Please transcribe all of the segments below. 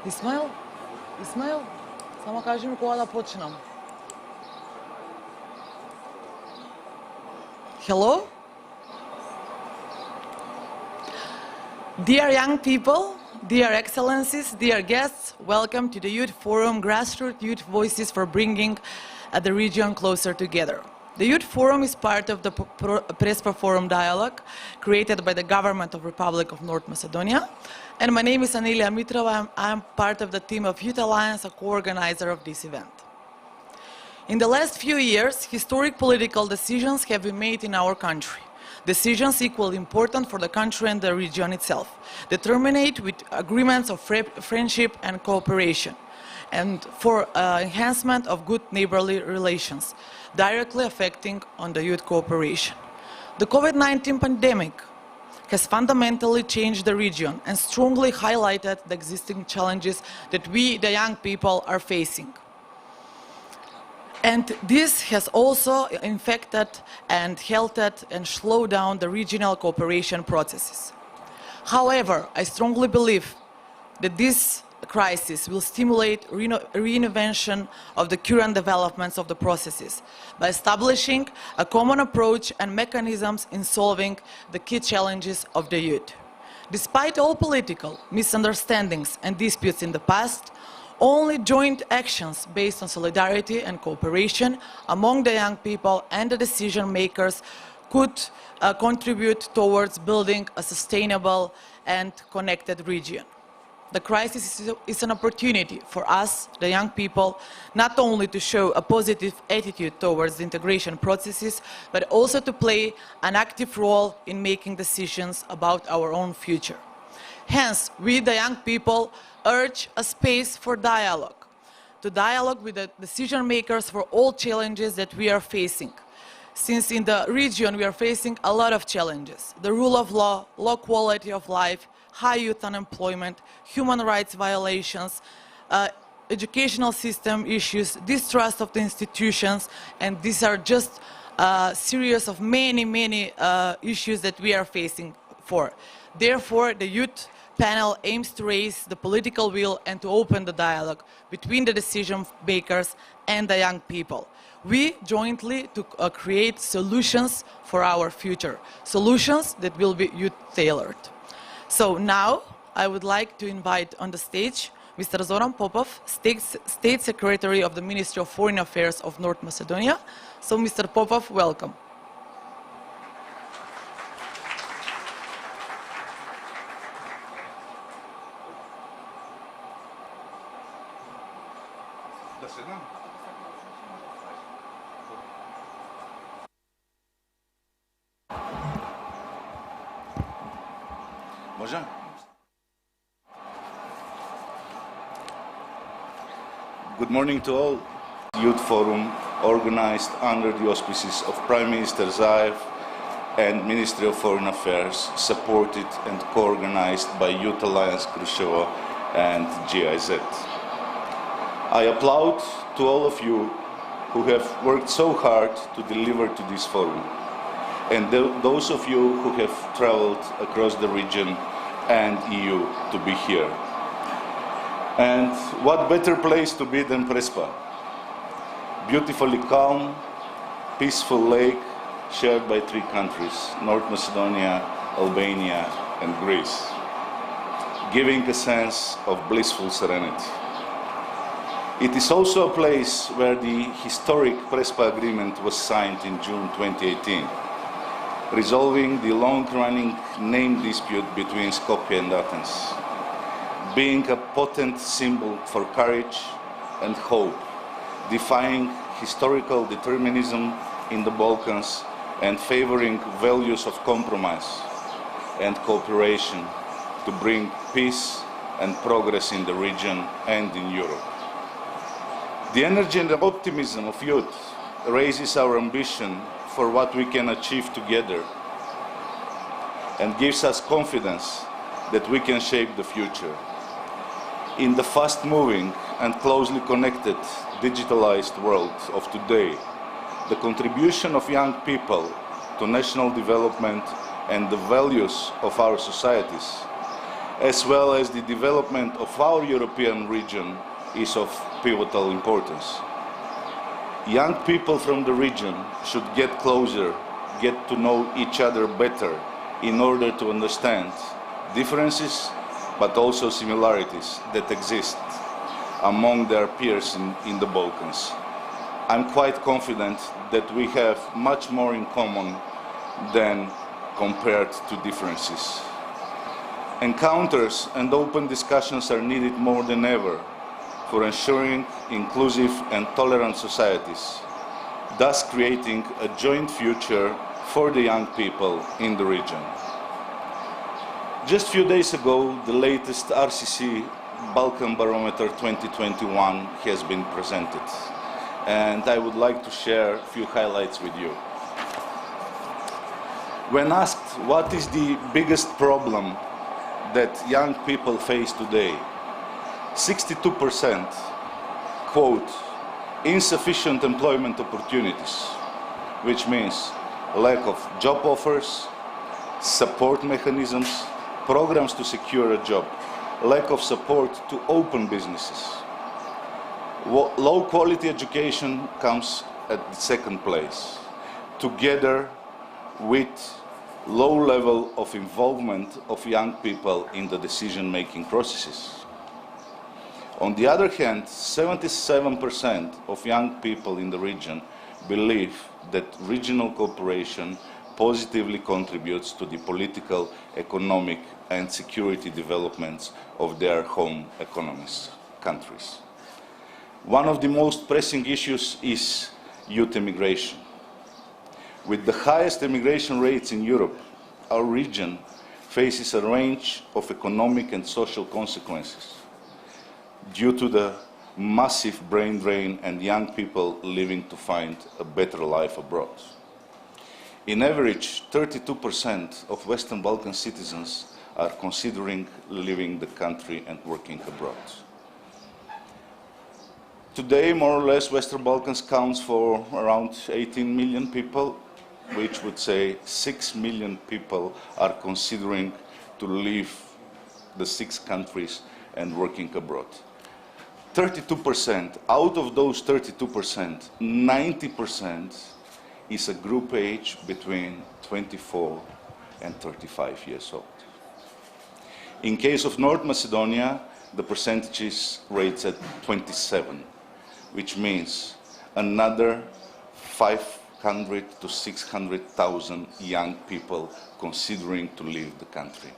Исмаил, само кажи ми кога да почнам. Hello? Dear young people, dear excellencies, dear guests, welcome to the Youth Forum Grassroots Youth Voices for bringing the region closer together. The Youth Forum is part of the Preспа Forum Dialogue created by the government of Republic of North Macedonia. And my name is Anelia Mitrova. I'm part of the team of Youth Alliance, a co-organizer of this event. In the last few years, historic political decisions have been made in our country. Decisions equally important for the country and the region itself, determined with agreements of friendship and cooperation, and for enhancement of good neighborly relations, directly affecting on the youth cooperation. The COVID-19 pandemic has fundamentally changed the region and strongly highlighted the existing challenges that we, the young people, are facing. And this has also infected and halted and slowed down the regional cooperation processes. However, I strongly believe that this crisis will stimulate reinvention of the current developments of the processes by establishing a common approach and mechanisms in solving the key challenges of the youth. Despite all political misunderstandings and disputes in the past, only joint actions based on solidarity and cooperation among the young people and the decision makers could contribute towards building a sustainable and connected region. The crisis is an opportunity for us, the young people, not only to show a positive attitude towards the integration processes, but also to play an active role in making decisions about our own future. Hence, we, the young people, urge a space for dialogue, to dialogue with the decision makers for all challenges that we are facing. Since in the region we are facing a lot of challenges: the rule of law, low quality of life, high youth unemployment, human rights violations, educational system issues, distrust of the institutions, and these are just a series of many issues that we are facing for. Therefore, the youth panel aims to raise the political will and to open the dialogue between the decision makers and the young people. We jointly to create solutions for our future, solutions that will be youth-tailored. So now I would like to invite on the stage Mr. Zoran Popov, State Secretary of the Ministry of Foreign Affairs of North Macedonia. So Mr. Popov, welcome. Good morning to all. Youth Forum, organized under the auspices of Prime Minister Zaev and Ministry of Foreign Affairs, supported and co-organized by Youth Alliance Preспа and GIZ. I applaud to all of you who have worked so hard to deliver to this forum, and those of you who have traveled across the region and EU to be here. And what better place to be than Preспа? Beautifully calm, peaceful lake shared by three countries, North Macedonia, Albania and Greece, giving a sense of blissful serenity. It is also a place where the historic Prespа Agreement was signed in June 2018, resolving the long-running name dispute between Skopje and Athens, being a potent symbol for courage and hope, defying historical determinism in the Balkans and favoring values of compromise and cooperation to bring peace and progress in the region and in Europe. The energy and the optimism of youth raises our ambition for what we can achieve together and gives us confidence that we can shape the future. In the fast-moving and closely connected digitalized world of today, the contribution of young people to national development and the values of our societies as well as the development of our European region, is of pivotal importance. Young people from the region should get closer, get to know each other better in order to understand differences but also similarities that exist among their peers in the Balkans. I'm quite confident that we have much more in common than compared to differences. Encounters and open discussions are needed more than ever for ensuring inclusive and tolerant societies, thus creating a joint future for the young people in the region. Just a few days ago, the latest RCC Balkan Barometer 2021 has been presented, and I would like to share a few highlights with you. When asked what is the biggest problem that young people face today, 62% quote insufficient employment opportunities, which means lack of job offers, support mechanisms, programs to secure a job, lack of support to open businesses. Low quality education comes at the second place, together with low level of involvement of young people in the decision-making processes. On the other hand, 77% of young people in the region believe that regional cooperation positively contributes to the political, economic, and security developments of their home countries. One of the most pressing issues is youth immigration. With the highest immigration rates in Europe, our region faces a range of economic and social consequences due to the massive brain drain and young people leaving to find a better life abroad. In average, 32% of Western Balkan citizens are considering leaving the country and working abroad. Today, more or less, Western Balkans counts for around 18 million people, which would say 6 million people are considering to leave the 6 countries and working abroad. 32%, out of those 32%, 90% is a group age between 24 and 35 years old. In case of North Macedonia, the percentage rates at 27, which means another 500 to 600,000 young people considering to leave the country.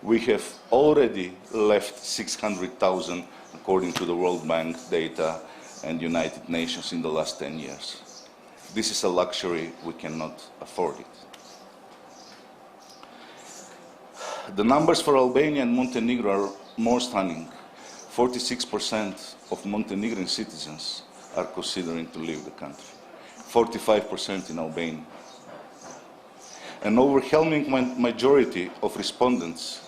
We have already left 600,000 according to the World Bank data and United Nations in the last 10 years. This is a luxury, we cannot afford it. The numbers for Albania and Montenegro are more stunning. 46% of Montenegrin citizens are considering to leave the country. 45% in Albania. An overwhelming majority of respondents,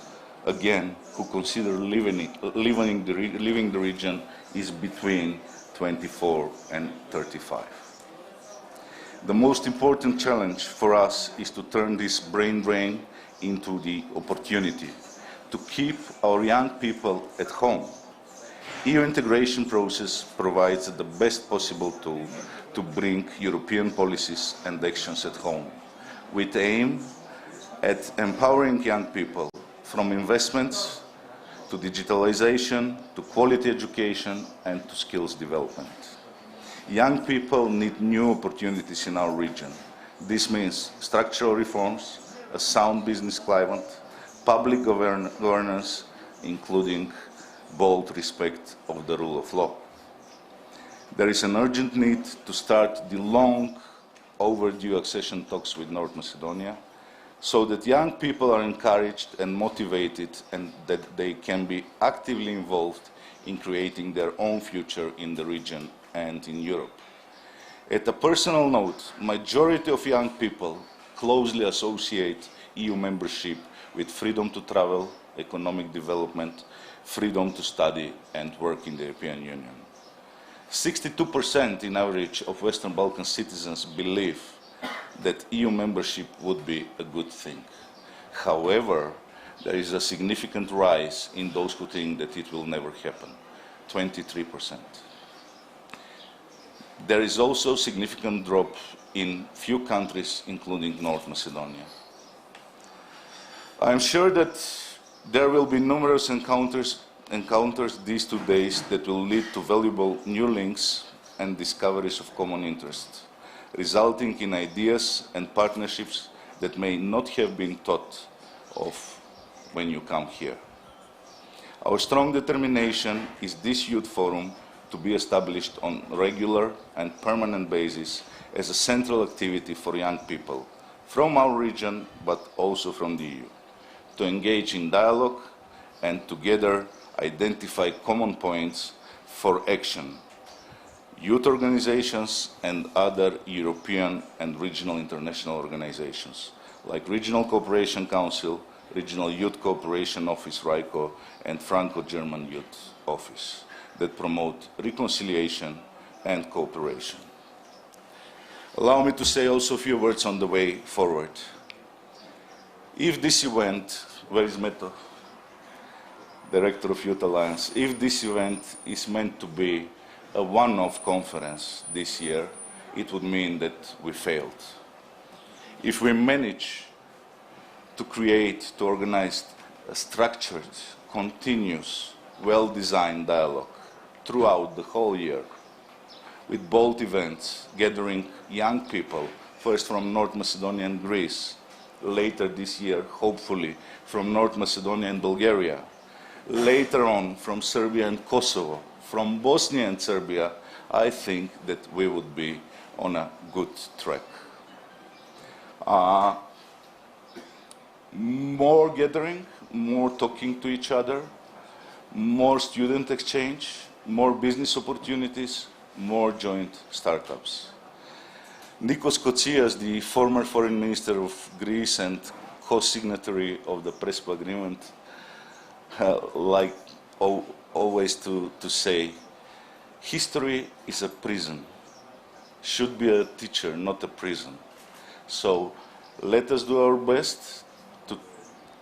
again, who consider leaving the region is between 24 and 35. The most important challenge for us is to turn this brain drain into the opportunity to keep our young people at home. EU integration process provides the best possible tool to bring European policies and actions at home, with aim at empowering young people from investments to digitalization, to quality education, and to skills development. Young people need new opportunities in our region. This means structural reforms, a sound business climate, public governance, including bold respect of the rule of law. There is an urgent need to start the long overdue accession talks with North Macedonia, so that young people are encouraged and motivated and that they can be actively involved in creating their own future in the region and in Europe. At a personal note, majority of young people closely associate EU membership with freedom to travel, economic development, freedom to study and work in the European Union. 62% in average of Western Balkan citizens believe that EU membership would be a good thing. However, there is a significant rise in those who think that it will never happen, 23%. There is also a significant drop in few countries, including North Macedonia. I am sure that there will be numerous encounters these 2 days that will lead to valuable new links and discoveries of common interest, resulting in ideas and partnerships that may not have been thought of when you come here. Our strong determination is this youth forum to be established on regular and permanent basis as a central activity for young people from our region, but also from the EU, to engage in dialogue and together identify common points for action. Youth organizations and other European and regional international organizations, like Regional Cooperation Council, Regional Youth Cooperation Office, RICO, and Franco-German Youth Office, that promote reconciliation and cooperation. Allow me to say also a few words on the way forward. If this event, where is Meto, Director of Youth Alliance, if this event is meant to be a one-off conference this year, it would mean that we failed. If we manage to organize a structured, continuous, well-designed dialogue throughout the whole year, with bold events gathering young people, first from North Macedonia and Greece, later this year, hopefully, from North Macedonia and Bulgaria, later on from Serbia and Kosovo, from Bosnia and Serbia, I think that we would be on a good track. More gathering, more talking to each other, more student exchange, more business opportunities, more joint startups. Nikos Kotsias, the former foreign minister of Greece and co-signatory of the Preспа agreement, like always to say, history is a prison, should be a teacher, not a prison. So let us do our best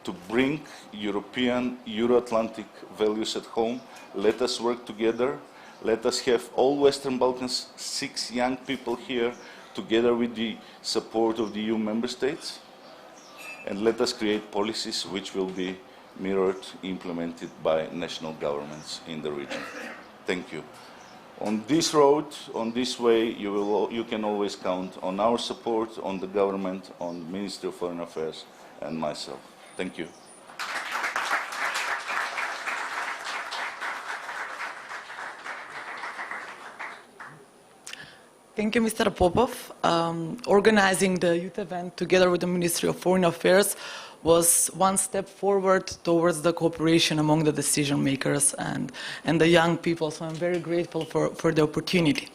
to bring European, Euro-Atlantic values at home. Let us work together. Let us have all Western Balkans, 6 young people here, together with the support of the EU member states. And let us create policies which will be mirrored, implemented by national governments in the region. Thank you. On this road, on this way, you can always count on our support, on the government, on the Ministry of Foreign Affairs, and myself. Thank you. Thank you, Mr. Popov. Organizing the youth event together with the Ministry of Foreign Affairs was one step forward towards the cooperation among the decision makers and the young people, so I'm very grateful for the opportunity.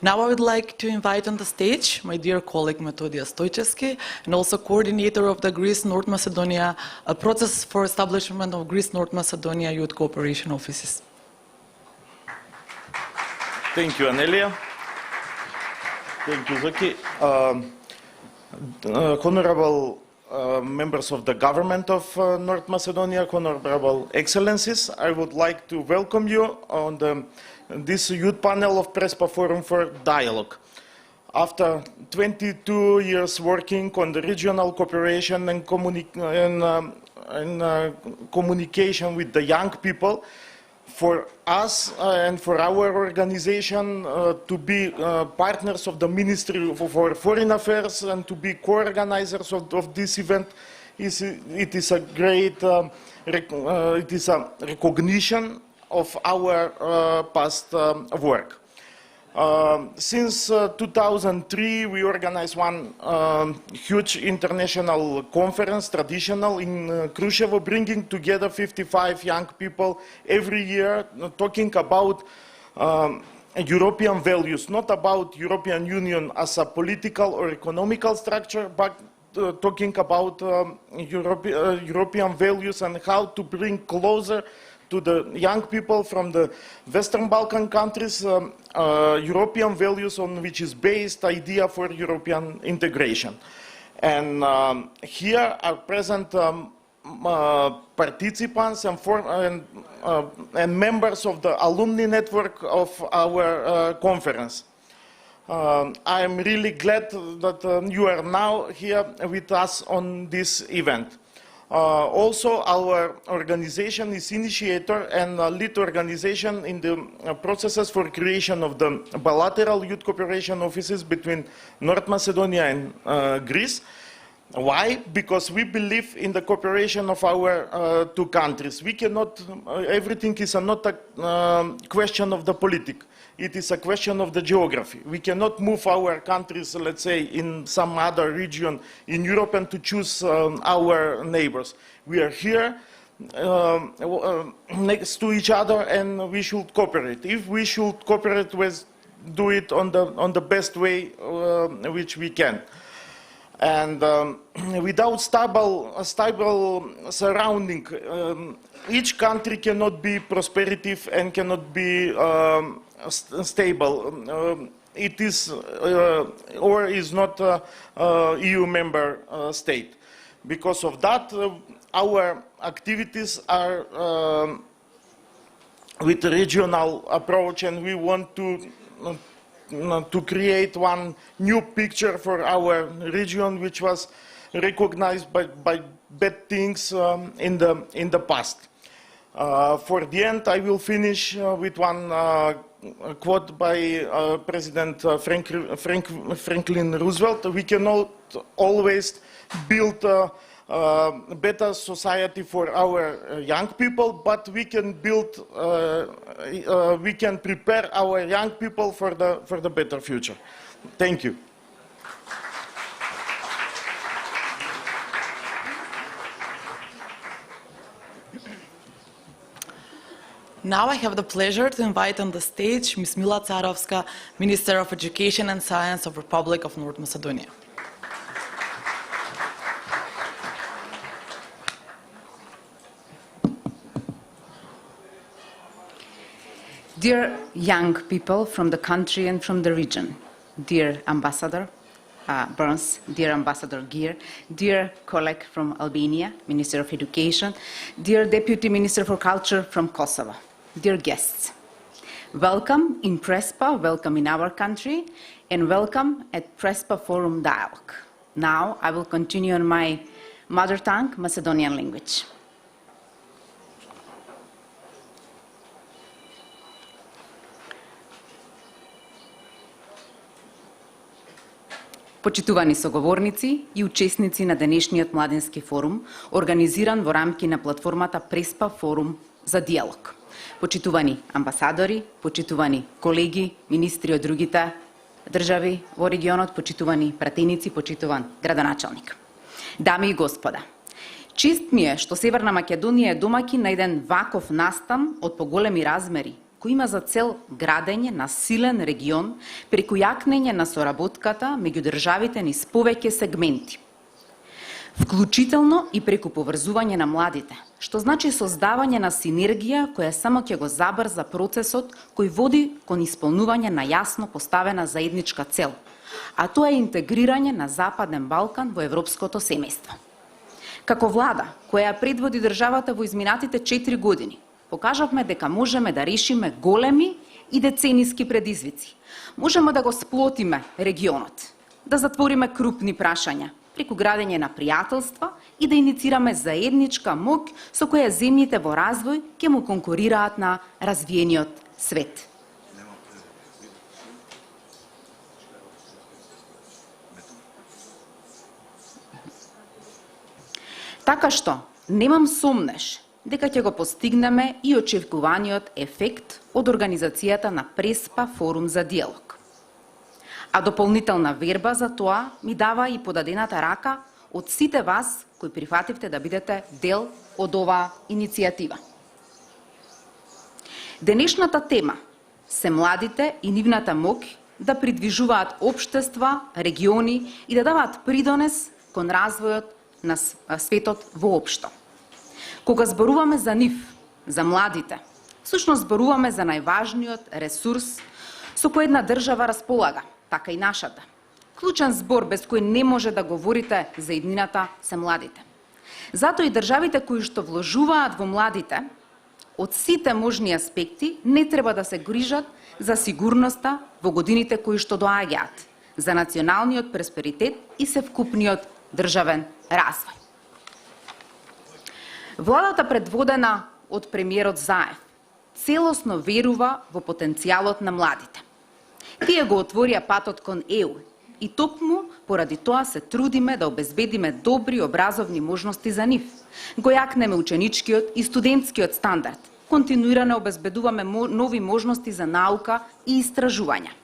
Now I would like to invite on the stage my dear colleague Metodija Stojčevski, and also coordinator of the Greece-North Macedonia, a process for establishment of Greece-North Macedonia Youth Cooperation Offices. Thank you, Anelia. Thank you, Zaki. Honorable members of the government of North Macedonia, honorable excellencies, I would like to welcome you on this youth panel of Preспа Forum for Dialogue. After 22 years working on the regional cooperation and communication with the young people, for us and for our organization to be partners of the Ministry for Foreign Affairs and to be co-organizers of this event, it is a great recognition of our past work. Since 2003, we organized one huge international conference, traditional, in Kruševo, bringing together 55 young people every year, talking about European values, not about European Union as a political or economical structure, but talking about European values and how to bring closer to the young people from the Western Balkan countries, European values on which is based idea for European integration. And here are present participants and members of the alumni network of our conference. I am really glad that you are now here with us on this event. Also, our organization is initiator and lead organization in the processes for creation of the bilateral youth cooperation offices between North Macedonia and Greece. Why? Because we believe in the cooperation of our two countries. We cannot, everything is not a question of the politics. It is a question of the geography. We cannot move our countries, let's say, in some other region in Europe and to choose our neighbors. We are here next to each other and we should cooperate. If we should cooperate, we do it on the best way which we can. And without stable surrounding, each country cannot be prosperative and cannot be stable. It is or is not a EU member state. Because of that, our activities are with a regional approach, and we want to create one new picture for our region, which was recognized by bad things in the past. For the end, I will finish with one quote by President Franklin Roosevelt. We cannot always build a better society for our young people, but we can build, we can prepare our young people for the better future. Thank you. Now I have the pleasure to invite on the stage Ms. Mila Tsarovska, Minister of Education and Science of Republic of North Macedonia. Dear young people from the country and from the region, dear Ambassador Burns, dear Ambassador Geer, dear colleague from Albania, Minister of Education, dear Deputy Minister for Culture from Kosovo, dear guests, welcome in Prespa, welcome in our country, and welcome at Prespa Forum Dialogue. Now I will continue on my mother tongue, Macedonian language. Почитувани соговорници и учесници на денешниот младински форум, организиран во рамки на платформата Преспа Форум за дијалог. Почитувани амбасадори, почитувани колеги, министри од другите држави во регионот, почитувани пратеници, почитуван градоначалник. Дами и господа, чест ми е што Северна Македонија е домаќин на еден ваков настан од поголеми размери, кој има за цел градење на силен регион преку јакнење на соработката меѓу државите низ повеќе сегменти, вклучително и преку поврзување на младите, што значи создавање на синергија која само ќе го забрза процесот кој води кон исполнување на јасно поставена заедничка цел, а тоа е интегрирање на Западен Балкан во европското семејство. Како влада која предводи државата во изминатите 4 години, покажавме дека можеме да решиме големи и децениски предизвици. Можеме да го сплотиме регионот, да затвориме крупни прашања, преку градење на пријателства и да иницираме заедничка моќ со која земјите во развој ќе му конкурираат на развиениот свет. Така што, немам сомнеш дека ќе го постигнеме и очекуваниот ефект од организацијата на Преспа Форум за дијалог. А дополнителна верба за тоа ми дава и подадената рака од сите вас кои прифативте да бидете дел од оваа иницијатива. Денешната тема се младите и нивната моќ да придвижуваат општества, региони и да даваат придонес кон развојот на светот воопшто. Кога зборуваме за нив, за младите, всушност зборуваме за најважниот ресурс со кој една држава располага, така и нашата. Клучен збор без кој не може да говорите за иднината се младите. Затоа и државите кои што вложуваат во младите, од сите можни аспекти, не треба да се грижат за сигурноста во годините кои што доаѓаат, за националниот просперитет и севкупниот државен развој. Владата предводена од премиерот Заев целосно верува во потенцијалот на младите. Тие го отворија патот кон ЕУ и токму поради тоа се трудиме да обезбедиме добри образовни можности за нив. Го јакнеме ученичкиот и студентскиот стандард. Континуирано обезбедуваме нови можности за наука и истражувања.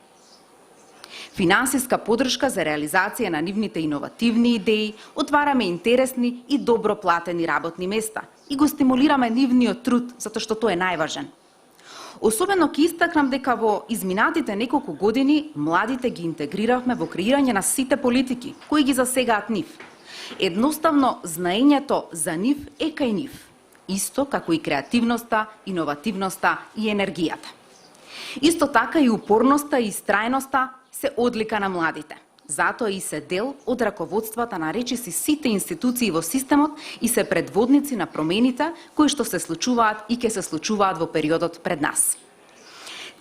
Финансиска подршка за реализација на нивните иновативни идеи, отвараме интересни и добро платени работни места и го стимулираме нивниот труд, затоа што тој е најважен. Особено ќе истакнам дека во изминатите неколку години младите ги интегриравме во креирање на сите политики кои ги засегаат нив. Едноставно знаењето за нив е кај нив, исто како и креативноста, иновативноста и енергијата. Исто така и упорноста и истрајноста се одлика на младите. Затоа и се дел од раководствата на речиси сите институции во системот и се предводници на промените кои што се случуваат и ќе се случуваат во периодот пред нас.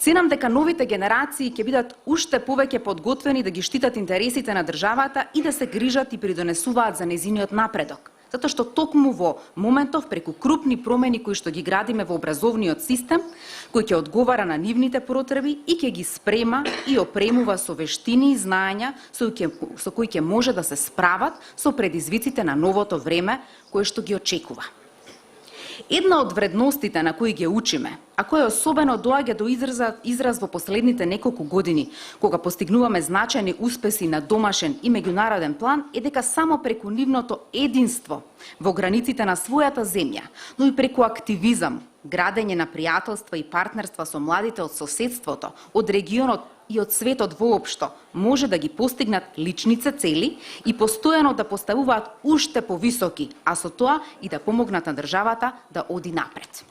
Ценам дека новите генерации ќе бидат уште повеќе подготвени да ги штитат интересите на државата и да се грижат и придонесуваат за незиниот напредок. Затоа што токму во моментов преку крупни промени кои што ги градиме во образовниот систем, кој ќе одговара на нивните потреби и ќе ги спрема и опремува со вештини и знаења со кои ќе може да се справат со предизвиците на новото време кое што ги очекува. Една од вредностите на кои ги учиме, а која особено доаѓа до израз во последните неколку години, кога постигнуваме значајни успеси на домашен и меѓународен план, е дека само преку нивното единство во границите на својата земја, но и преку активизам, градење на пријателства и партнерства со младите од соседството, од регионот и од светот воопшто, може да ги постигнат личните цели и постојано да поставуваат уште повисоки, а со тоа и да помогнат на државата да оди напред.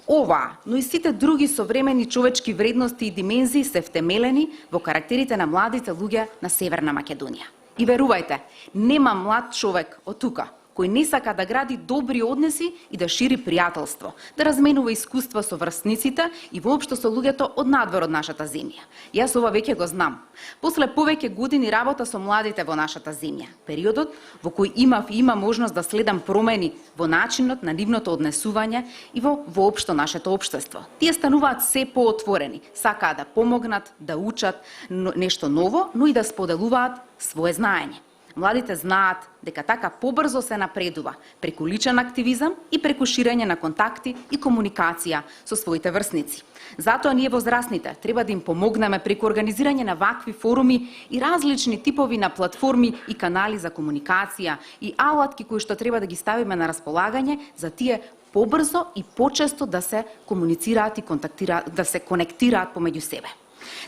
Ова, но и сите други современи човечки вредности и димензии се втемелени во карактерите на младите луѓе на Северна Македонија. И верувајте, нема млад човек од тука кој не сака да гради добри односи и да шири пријателство, да разменува искуства со врсниците и воопшто со луѓето од надвор од нашата земја. Јас ова веќе го знам. После повеќе години работа со младите во нашата земја, периодот во кој имав и има можност да следам промени во начинот на нивното однесување и во воопшто нашето општество. Тие стануваат се поотворени, сакаат да помогнат, да учат нешто ново, но и да споделуваат свое знаење. Младите знаат дека така побрзо се напредува преку личен активизам и преку ширење на контакти и комуникација со своите врсници. Затоа ние возрастните треба да им помогнеме преку организирање на вакви форуми и различни типови на платформи и канали за комуникација и алатки кои што треба да ги ставиме на располагање за тие побрзо и почесто да се комуницираат и контактираат, да се конектираат помеѓу себе.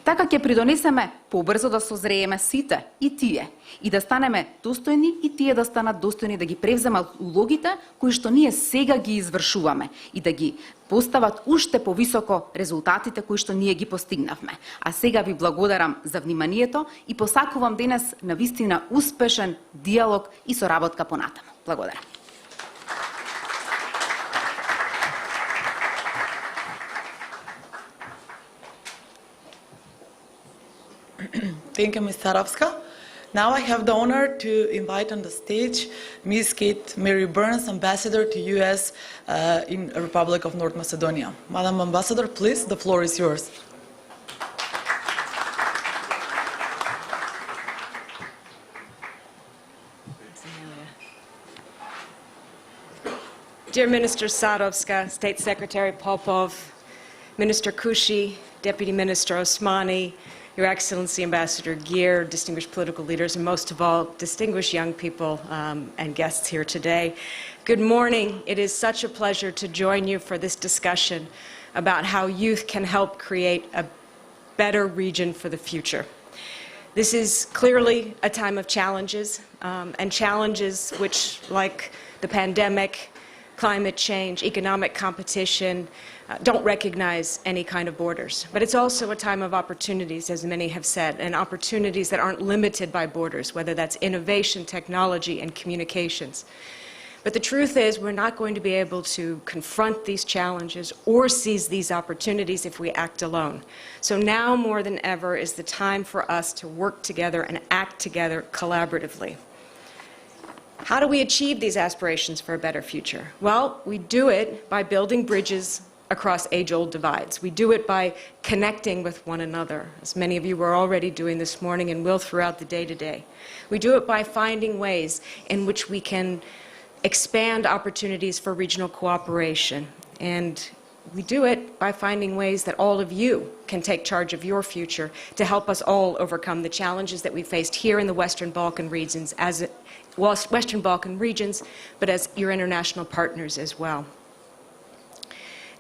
Така ќе придонесеме побрзо да созрееме сите и тие и да станеме достојни и тие да станат достојни да ги превземат улогите кои што ние сега ги извршуваме и да ги постават уште повисоко резултатите кои што ние ги постигнавме. А сега ви благодарам за вниманието и посакувам денес на вистина успешен дијалог и соработка понатаму. Благодарам. Thank you, Ms. Tarovska. Now I have the honor to invite on the stage Ms. Kate Mary Burns, Ambassador to U.S. In the Republic of North Macedonia. Madam Ambassador, please, the floor is yours. Dear Minister Sadovska, State Secretary Popov, Minister Kushi, Deputy Minister Osmani, Your Excellency Ambassador Geer, distinguished political leaders, and most of all, distinguished young people and guests here today. Good morning. It is such a pleasure to join you for this discussion about how youth can help create a better region for the future. This is clearly a time of challenges, and challenges which, like the pandemic, climate change, economic competition, don't recognize any kind of borders. But it's also a time of opportunities, as many have said, and opportunities that aren't limited by borders, whether that's innovation, technology, and communications. But the truth is, we're not going to be able to confront these challenges or seize these opportunities if we act alone. So now more than ever is the time for us to work together and act together collaboratively. How do we achieve these aspirations for a better future? Well, we do it by building bridges across age-old divides. We do it by connecting with one another, as many of you were already doing this morning and will throughout the day today. We do it by finding ways in which we can expand opportunities for regional cooperation. And we do it by finding ways that all of you can take charge of your future to help us all overcome the challenges that we faced here in the Western Balkan regions, but as your international partners as well.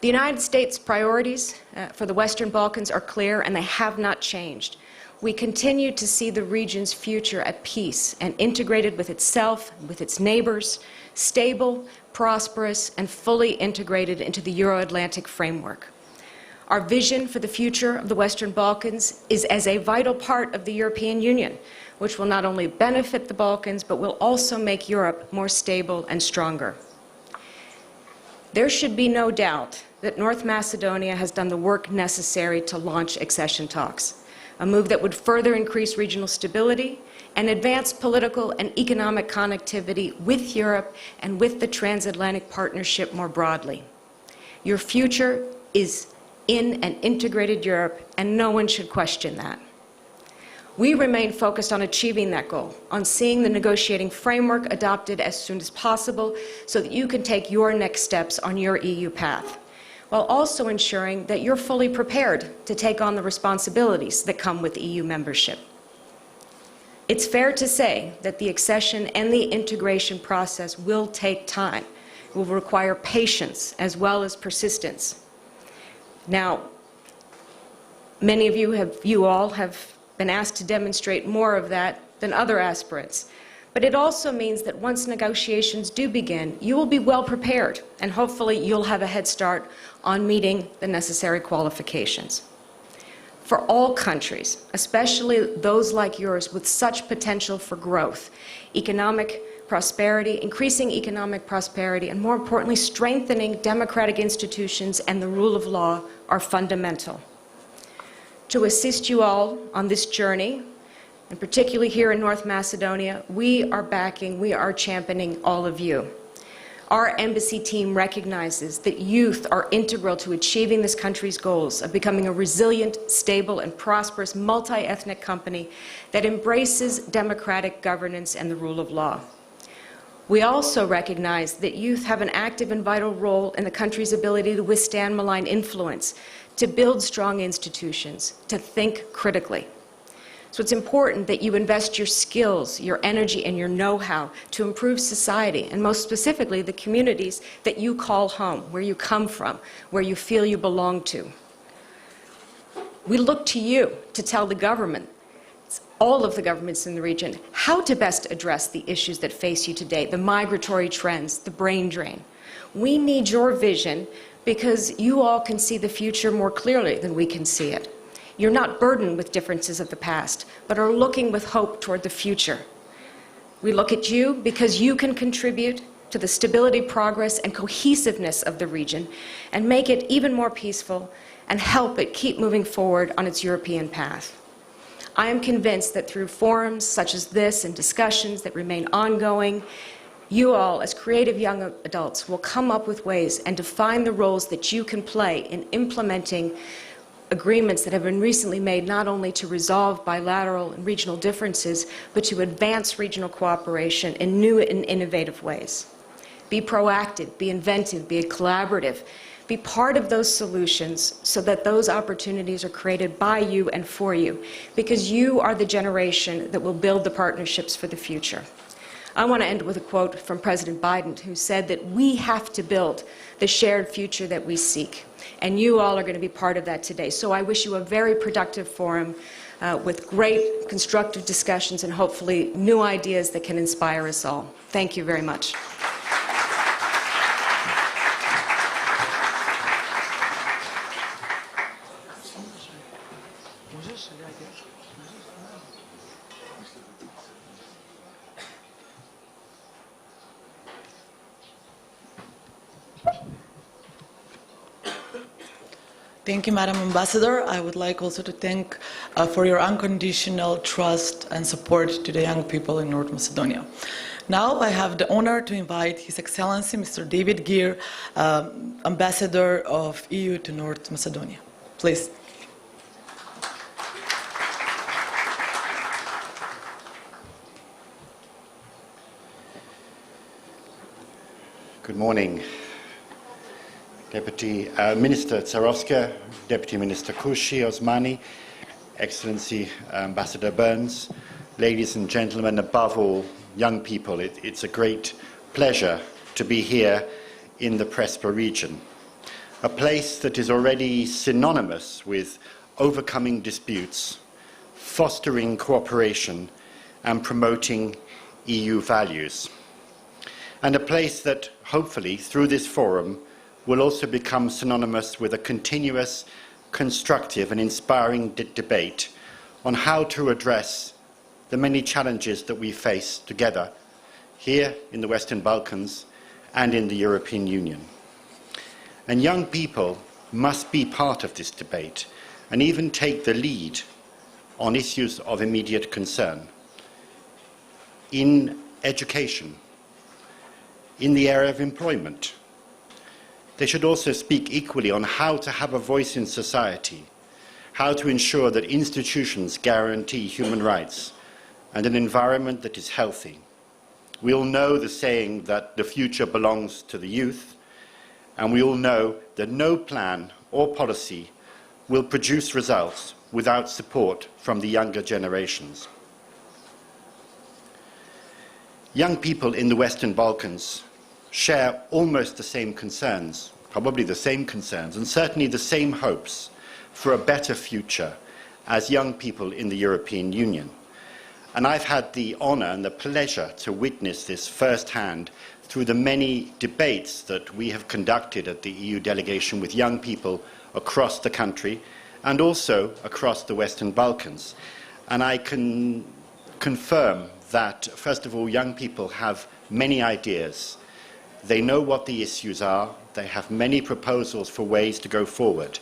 The United States' priorities for the Western Balkans are clear, and they have not changed. We continue to see the region's future at peace and integrated with itself, with its neighbors, stable, prosperous, and fully integrated into the Euro-Atlantic framework. Our vision for the future of the Western Balkans is as a vital part of the European Union, which will not only benefit the Balkans, but will also make Europe more stable and stronger. There should be no doubt that North Macedonia has done the work necessary to launch accession talks, a move that would further increase regional stability and advance political and economic connectivity with Europe and with the transatlantic partnership more broadly. Your future is in an integrated Europe, and no one should question that. We remain focused on achieving that goal, on seeing the negotiating framework adopted as soon as possible so that you can take your next steps on your EU path, while also ensuring that you're fully prepared to take on the responsibilities that come with EU membership. It's fair to say that the accession and the integration process will take time. It will require patience as well as persistence. Now, many of you all have been asked to demonstrate more of that than other aspirants. But it also means that once negotiations do begin, you will be well prepared, and hopefully you'll have a head start on meeting the necessary qualifications. For all countries, especially those like yours with such potential for growth, economic prosperity, increasing economic prosperity, and more importantly, strengthening democratic institutions and the rule of law are fundamental. To assist you all on this journey, and particularly here in North Macedonia, we are championing all of you. Our embassy team recognizes that youth are integral to achieving this country's goals of becoming a resilient, stable, and prosperous multi-ethnic company that embraces democratic governance and the rule of law. We also recognize that youth have an active and vital role in the country's ability to withstand malign influence, to build strong institutions, to think critically. So it's important that you invest your skills, your energy, and your know-how to improve society, and most specifically the communities that you call home, where you come from, where you feel you belong to. We look to you to tell the government, all of the governments in the region, how to best address the issues that face you today, the migratory trends, the brain drain. We need your vision because you all can see the future more clearly than we can see it. You're not burdened with differences of the past, but are looking with hope toward the future. We look at you because you can contribute to the stability, progress, and cohesiveness of the region and make it even more peaceful and help it keep moving forward on its European path. I am convinced that through forums such as this and discussions that remain ongoing, you all, as creative young adults, will come up with ways and define the roles that you can play in implementing agreements that have been recently made not only to resolve bilateral and regional differences, but to advance regional cooperation in new and innovative ways. Be proactive, be inventive, be collaborative, be part of those solutions so that those opportunities are created by you and for you, because you are the generation that will build the partnerships for the future. I want to end with a quote from President Biden, who said that we have to build the shared future that we seek. And you all are going to be part of that today. So I wish you a very productive forum with great constructive discussions and hopefully new ideas that can inspire us all. Thank you very much. Thank you, Madam Ambassador. I would like also to thank for your unconditional trust and support to the young people in North Macedonia. Now I have the honor to invite His Excellency Mr. David Geer, Ambassador of EU to North Macedonia. Please. Good morning, Deputy Minister Tsarovska, Deputy Minister Kushi, Osmani, Excellency Ambassador Burns, ladies and gentlemen, above all, young people. It's a great pleasure to be here in the Prespа region, a place that is already synonymous with overcoming disputes, fostering cooperation, and promoting EU values. And a place that, hopefully, through this forum, will also become synonymous with a continuous, constructive and inspiring debate on how to address the many challenges that we face together here in the Western Balkans and in the European Union. And young people must be part of this debate and even take the lead on issues of immediate concern in education, in the area of employment. They should also speak equally on how to have a voice in society, how to ensure that institutions guarantee human rights and an environment that is healthy. We all know the saying that the future belongs to the youth, and we all know that no plan or policy will produce results without support from the younger generations. Young people in the Western Balkans share almost the same concerns, probably the same concerns, and certainly the same hopes for a better future as young people in the European Union. And I've had the honour and the pleasure to witness this firsthand through the many debates that we have conducted at the EU delegation with young people across the country and also across the Western Balkans. And I can confirm that, first of all, young people have many ideas. They know what the issues are. They have many proposals for ways to go forward.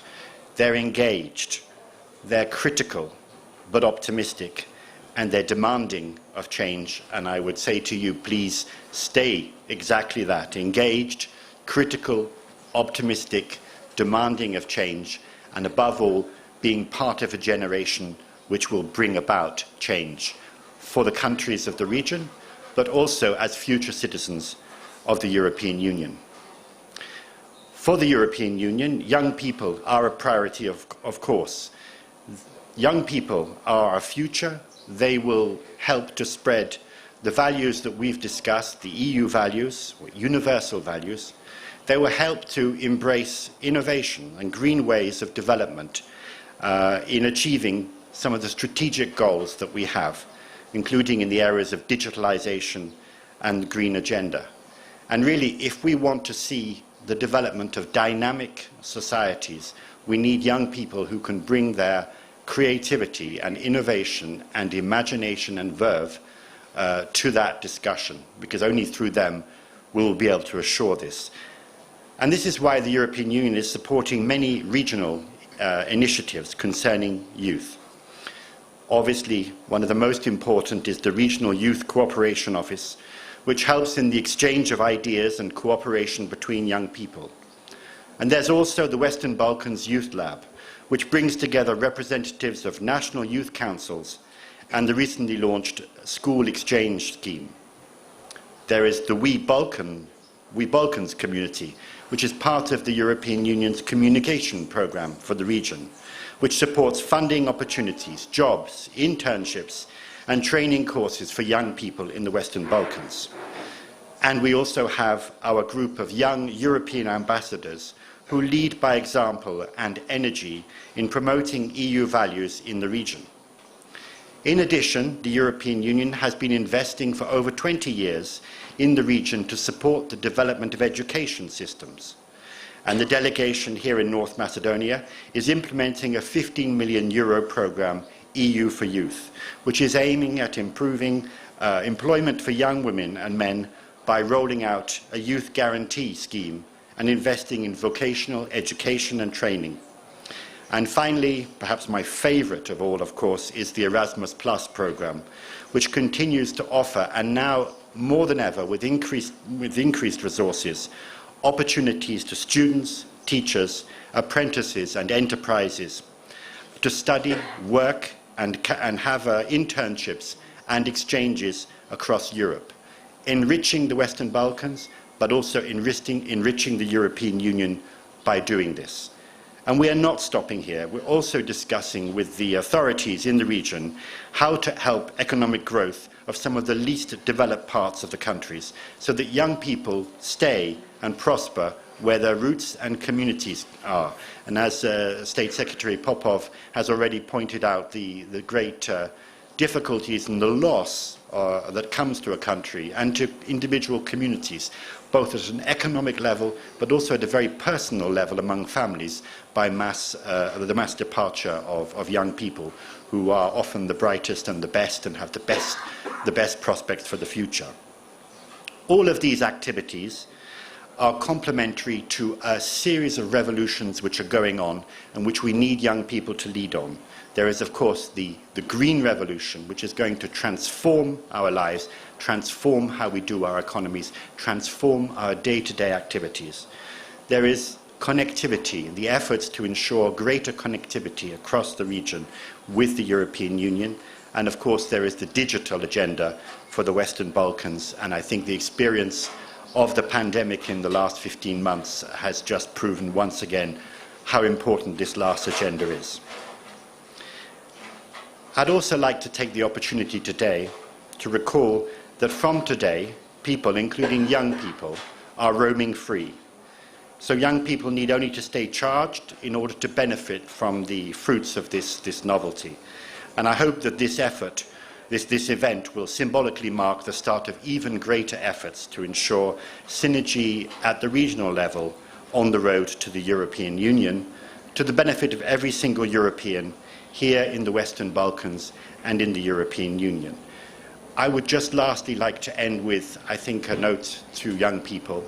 They're engaged. They're critical, but optimistic. And they're demanding of change. And I would say to you, please stay exactly that. Engaged, critical, optimistic, demanding of change, and above all, being part of a generation which will bring about change for the countries of the region, but also as future citizens of the European Union. For the European Union, young people are a priority, of course. Young people are our future. They will help to spread the values that we've discussed, the EU values, universal values. They will help to embrace innovation and green ways of development in achieving some of the strategic goals that we have, including in the areas of digitalization and the green agenda. And really, if we want to see the development of dynamic societies, we need young people who can bring their creativity and innovation and imagination and verve to that discussion, because only through them we will be able to assure this. And this is why the European Union is supporting many regional initiatives concerning youth. Obviously, one of the most important is the Regional Youth Cooperation Office, which helps in the exchange of ideas and cooperation between young people. And there's also the Western Balkans Youth Lab, which brings together representatives of national youth councils and the recently launched School Exchange Scheme. There is the We Balkans community, which is part of the European Union's communication programme for the region, which supports funding opportunities, jobs, internships, and training courses for young people in the Western Balkans. And we also have our group of young European ambassadors who lead by example and energy in promoting EU values in the region. In addition, the European Union has been investing for over 20 years in the region to support the development of education systems. And the delegation here in North Macedonia is implementing a €15 million programme, EU for Youth, which is aiming at improving employment for young women and men by rolling out a youth guarantee scheme and investing in vocational education and training. And finally, perhaps my favorite of all, of course, is the Erasmus Plus program, which continues to offer, and now more than ever, with increased resources, opportunities to students, teachers, apprentices and enterprises to study, work and have internships and exchanges across Europe, enriching the Western Balkans, but also enriching the European Union by doing this. And we are not stopping here. We're also discussing with the authorities in the region how to help economic growth of some of the least developed parts of the countries so that young people stay and prosper where their roots and communities are. And as State Secretary Popov has already pointed out, the great difficulties and the loss that comes to a country and to individual communities, both at an economic level but also at a very personal level among families by the mass departure of young people who are often the brightest and the best and have the best prospects for the future. All of these activities are complementary to a series of revolutions which are going on and which we need young people to lead on. There is, of course, the green revolution, which is going to transform our lives, transform how we do our economies, transform our day-to-day activities. There is connectivity, the efforts to ensure greater connectivity across the region with the European Union. And, of course, there is the digital agenda for the Western Balkans. And I think the experience of the pandemic in the last 15 months has just proven once again how important this last agenda is. I'd also like to take the opportunity today to recall that from today, people, including young people, are roaming free. So young people need only to stay charged in order to benefit from the fruits of this novelty. And I hope that this effort, this event will symbolically mark the start of even greater efforts to ensure synergy at the regional level on the road to the European Union, to the benefit of every single European here in the Western Balkans and in the European Union. I would just lastly like to end with, I think, a note to young people.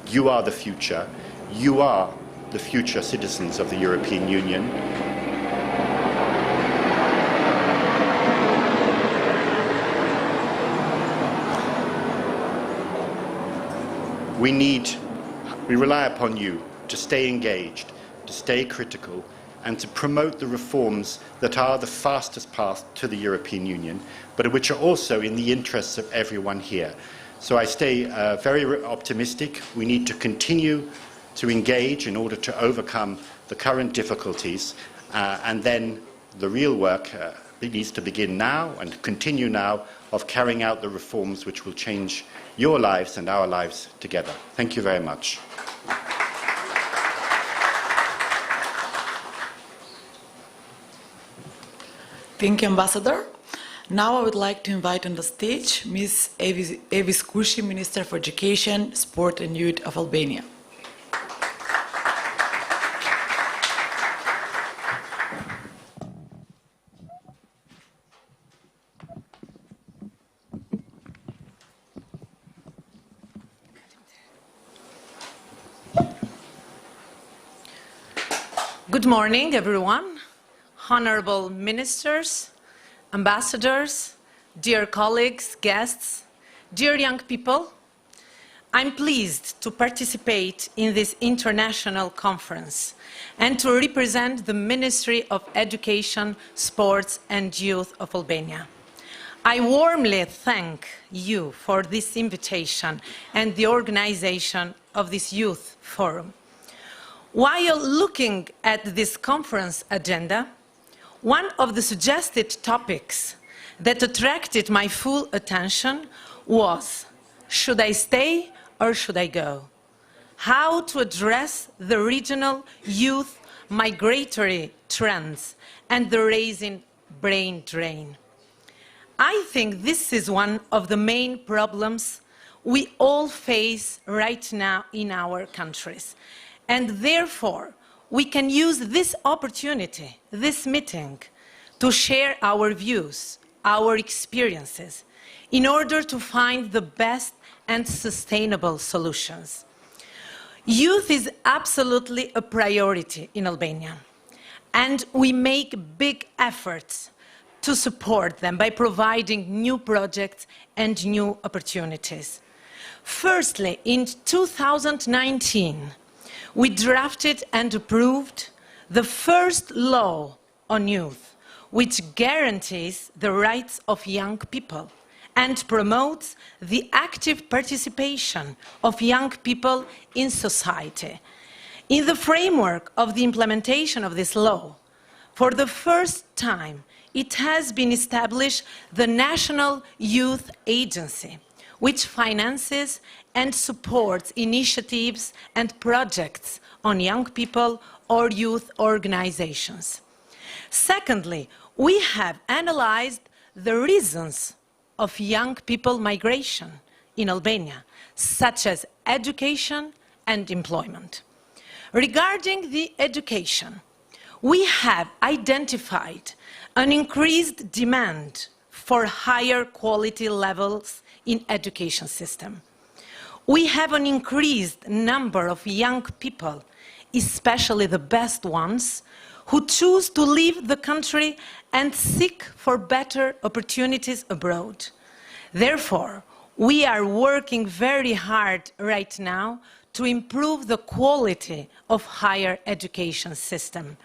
You are the future. You are the future citizens of the European Union. We rely upon you to stay engaged, to stay critical, and to promote the reforms that are the fastest path to the European Union, but which are also in the interests of everyone here. So I stay very optimistic. We need to continue to engage in order to overcome the current difficulties, and then the real work needs to begin now and continue now of carrying out the reforms which will change your lives and our lives together. Thank you very much. Thank you, Ambassador. Now I would like to invite on the stage Ms. Evis Kushi, Minister for Education, Sport and Youth of Albania. Good morning, everyone. Honorable ministers, ambassadors, dear colleagues, guests, dear young people, I'm pleased to participate in this international conference and to represent the Ministry of Education, Sports and Youth of Albania. I warmly thank you for this invitation and the organization of this youth forum. While looking at this conference agenda, one of the suggested topics that attracted my full attention was, should I stay or should I go? How to address the regional youth migratory trends and the rising brain drain. I think this is one of the main problems we all face right now in our countries. And therefore, we can use this opportunity, this meeting, to share our views, our experiences, in order to find the best and sustainable solutions. Youth is absolutely a priority in Albania, and we make big efforts to support them by providing new projects and new opportunities. Firstly, in 2019, we drafted and approved the first law on youth, which guarantees the rights of young people and promotes the active participation of young people in society. In the framework of the implementation of this law, for the first time, it has been established the National Youth Agency, which finances and supports initiatives and projects on young people or youth organizations. Secondly, we have analyzed the reasons of young people migration in Albania, such as education and employment. Regarding the education, we have identified an increased demand for higher quality levels in education system. We have an increased number of young people, especially the best ones, who choose to leave the country and seek for better opportunities abroad. Therefore, we are working very hard right now to improve the quality of higher education system.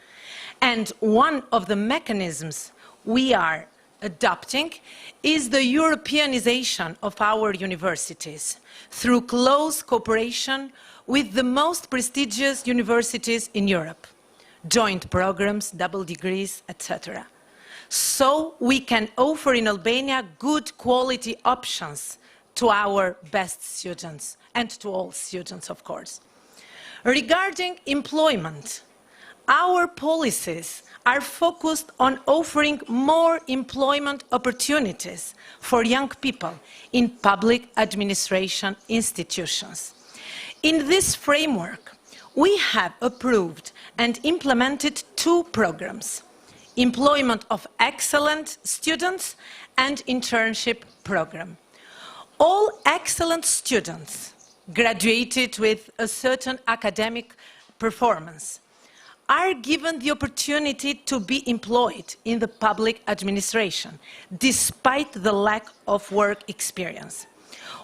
And one of the mechanisms we are adopting is the Europeanization of our universities through close cooperation with the most prestigious universities in Europe, joint programs, double degrees, etc. So we can offer in Albania good quality options to our best students and to all students, of course. Regarding employment, our policies are focused on offering more employment opportunities for young people in public administration institutions. In this framework, we have approved and implemented 2 programs: Employment of Excellent Students and Internship Program. All excellent students graduated with a certain academic performance are given the opportunity to be employed in the public administration, despite the lack of work experience.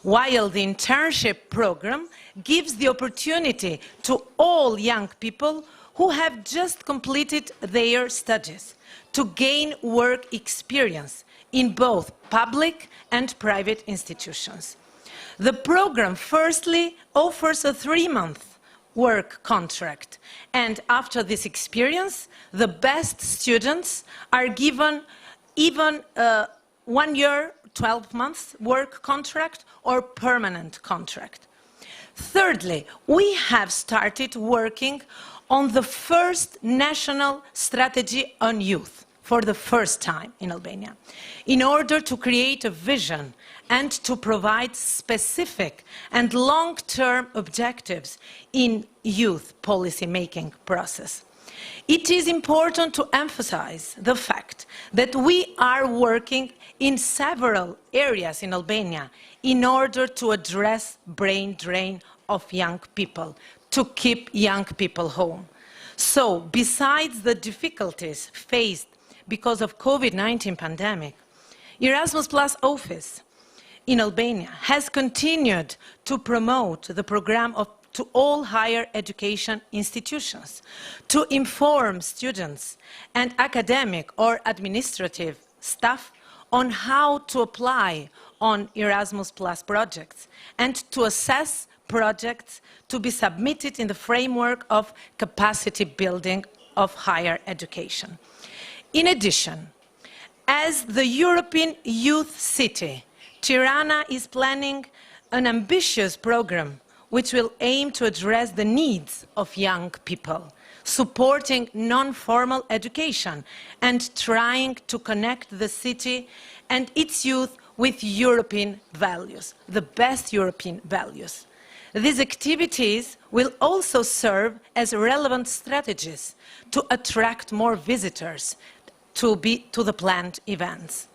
While the internship program gives the opportunity to all young people who have just completed their studies to gain work experience in both public and private institutions. The program firstly offers a 3-month work contract, and after this experience, the best students are given even 1 year, 12 months work contract or permanent contract. Thirdly, we have started working on the first national strategy on youth for the first time in Albania, in order to create a vision and to provide specific and long-term objectives in youth policy-making process. It is important to emphasize the fact that we are working in several areas in Albania in order to address brain drain of young people, to keep young people home. So, besides the difficulties faced because of COVID-19 pandemic, Erasmus Plus office in Albania has continued to promote the program to all higher education institutions, to inform students and academic or administrative staff on how to apply on Erasmus Plus projects and to assess projects to be submitted in the framework of capacity building of higher education. In addition, as the European Youth City, Tirana is planning an ambitious program which will aim to address the needs of young people, supporting non-formal education and trying to connect the city and its youth with European values, the best European values. These activities will also serve as relevant strategies to attract more visitors to the planned events.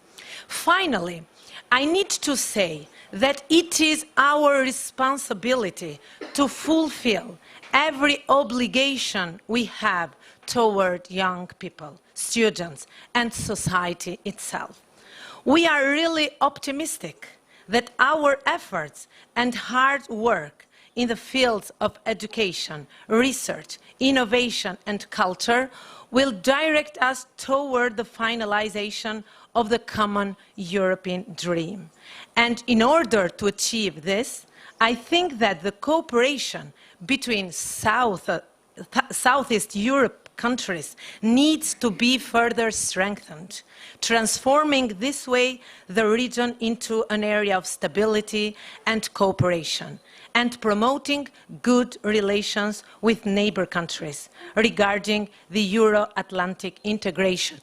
Finally, I need to say that it is our responsibility to fulfill every obligation we have toward young people, students, and society itself. We are really optimistic that our efforts and hard work in the fields of education, research, innovation, and culture will direct us toward the finalization of the common European dream. And in order to achieve this, I think that the cooperation between Southeast Europe countries needs to be further strengthened, transforming this way the region into an area of stability and cooperation, and promoting good relations with neighbor countries regarding the Euro-Atlantic integration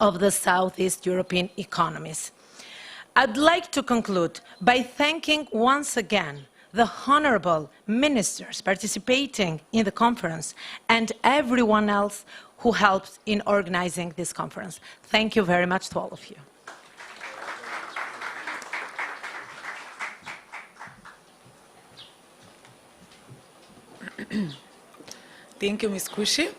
of the Southeast European economies. I'd like to conclude by thanking once again the honorable ministers participating in the conference and everyone else who helped in organizing this conference. Thank you very much to all of you. Thank you, Ms. Kushi.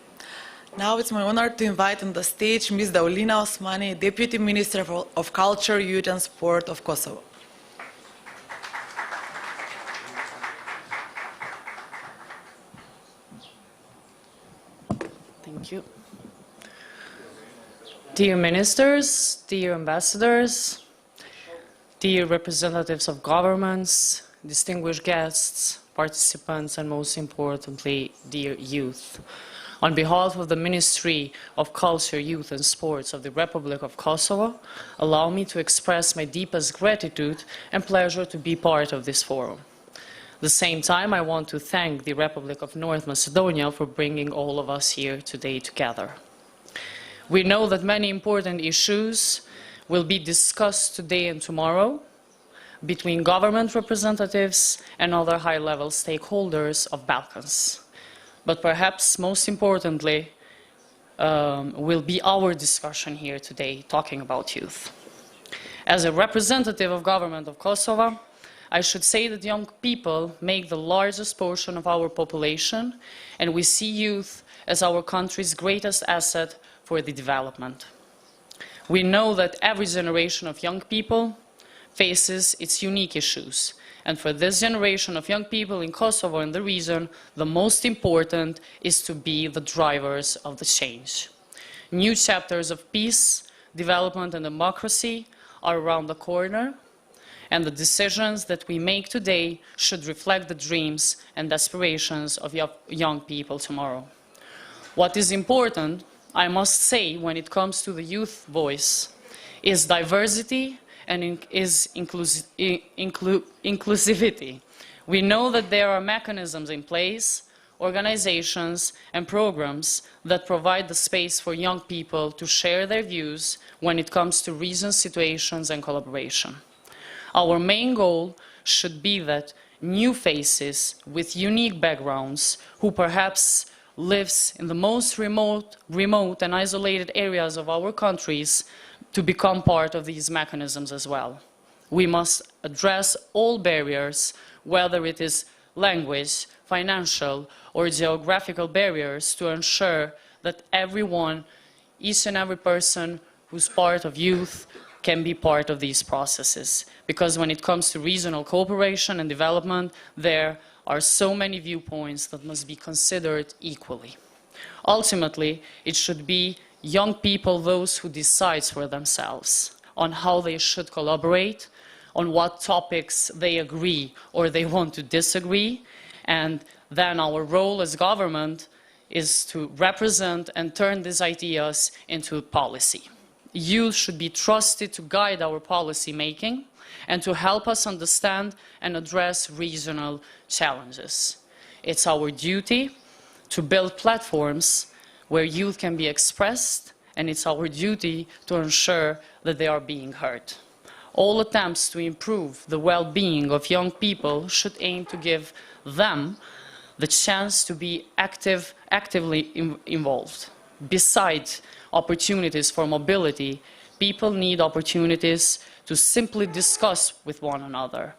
Now it's my honor to invite on the stage Ms. Daulina Osmani, Deputy Minister of Culture, Youth and Sport of Kosovo. Thank you. Dear ministers, dear ambassadors, dear representatives of governments, distinguished guests, participants, and most importantly, dear youth. On behalf of the Ministry of Culture, Youth and Sports of the Republic of Kosovo, allow me to express my deepest gratitude and pleasure to be part of this forum. At the same time, I want to thank the Republic of North Macedonia for bringing all of us here today together. We know that many important issues will be discussed today and tomorrow between government representatives and other high-level stakeholders of Balkans. But perhaps most importantly will be our discussion here today talking about youth. As a representative of government of Kosovo, I should say that young people make the largest portion of our population, and we see youth as our country's greatest asset for the development. We know that every generation of young people faces its unique issues, and for this generation of young people in Kosovo and the region, the most important is to be the drivers of the change. New chapters of peace, development, and democracy are around the corner, and the decisions that we make today should reflect the dreams and aspirations of young people tomorrow. What is important, I must say, when it comes to the youth voice, is diversity and is inclusivity. We know that there are mechanisms in place, organizations and programs that provide the space for young people to share their views when it comes to region situations and collaboration. Our main goal should be that new faces with unique backgrounds who perhaps lives in the most remote and isolated areas of our countries to become part of these mechanisms as well. We must address all barriers, whether it is language, financial, or geographical barriers, to ensure that everyone, each and every person who's part of youth, can be part of these processes. Because when it comes to regional cooperation and development, there are so many viewpoints that must be considered equally. Ultimately, it should be young people, those who decide for themselves on how they should collaborate, on what topics they agree or they want to disagree, and then our role as government is to represent and turn these ideas into policy. Youth should be trusted to guide our policy making and to help us understand and address regional challenges. It's our duty to build platforms where youth can be expressed, and it's our duty to ensure that they are being heard. All attempts to improve the well-being of young people should aim to give them the chance to be actively involved. Besides opportunities for mobility, people need opportunities to simply discuss with one another,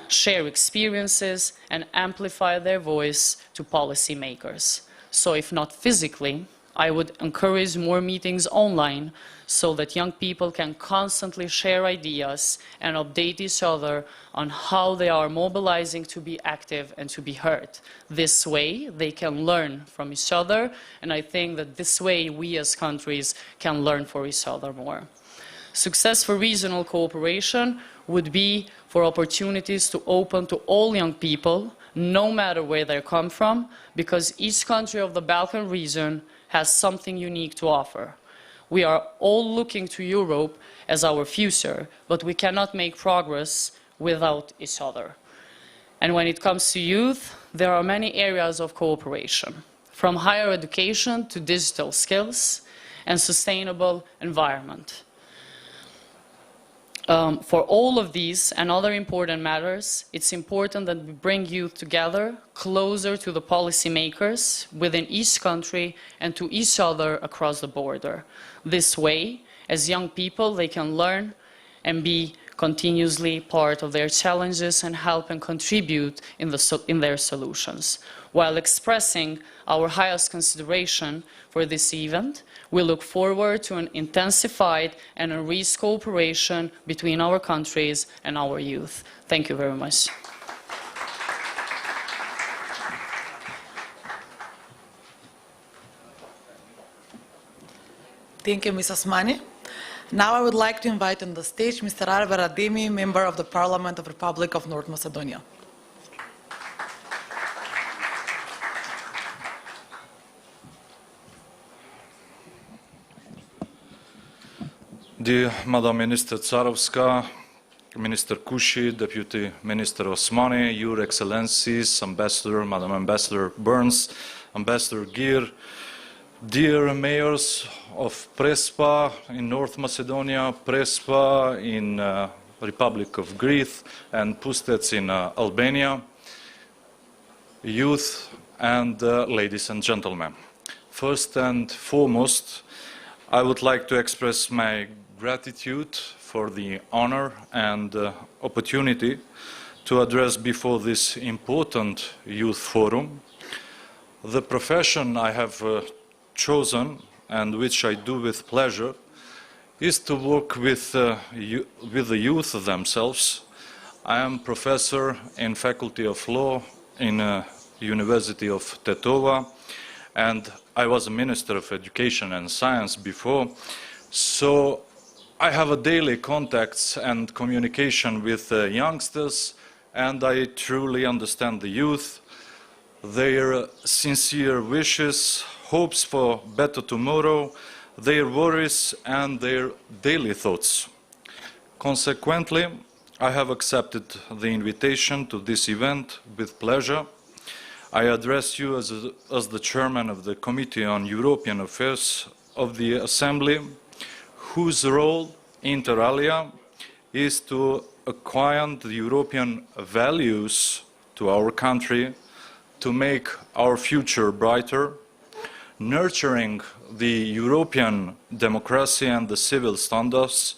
share experiences, and amplify their voice to policymakers. So if not physically, I would encourage more meetings online so that young people can constantly share ideas and update each other on how they are mobilizing to be active and to be heard. This way, they can learn from each other, and I think that this way we as countries can learn for each other more. Success for regional cooperation would be for opportunities to open to all young people, no matter where they come from, because each country of the Balkan region has something unique to offer. We are all looking to Europe as our future, but we cannot make progress without each other. And when it comes to youth, there are many areas of cooperation, from higher education to digital skills and sustainable environment. For all of these and other important matters, it's important that we bring youth together, closer to the policymakers within each country and to each other across the border. This way, as young people, they can learn and be continuously part of their challenges and help and contribute in their solutions. While expressing our highest consideration for this event, we look forward to an intensified and enriched cooperation between our countries and our youth. Thank you very much. Thank you, Ms. Osmani. Now I would like to invite on the stage Mr. Arber Ademi, Member of the Parliament of the Republic of North Macedonia. Dear Madam Minister Tsarovska, Minister Kushi, Deputy Minister Osmani, Your Excellencies, Ambassador, Madam Ambassador Burns, Ambassador Gir, dear mayors of Prespa in North Macedonia, Prespa in Republic of Greece, and Pustec in Albania, youth and ladies and gentlemen. First and foremost, I would like to express my gratitude for the honor and opportunity to address before this important youth forum. The profession I have chosen, and which I do with pleasure, is to work with the youth themselves. I am professor in Faculty of Law in University of Tetova, and I was a Minister of Education and Science before, so I have a daily contacts and communication with youngsters, and I truly understand the youth, their sincere wishes, hopes for better tomorrow, their worries and their daily thoughts. Consequently, I have accepted the invitation to this event with pleasure. I address you as the chairman of the Committee on European Affairs of the Assembly, whose role, inter alia, is to acquire the European values to our country, to make our future brighter, nurturing the European democracy and the civil standards,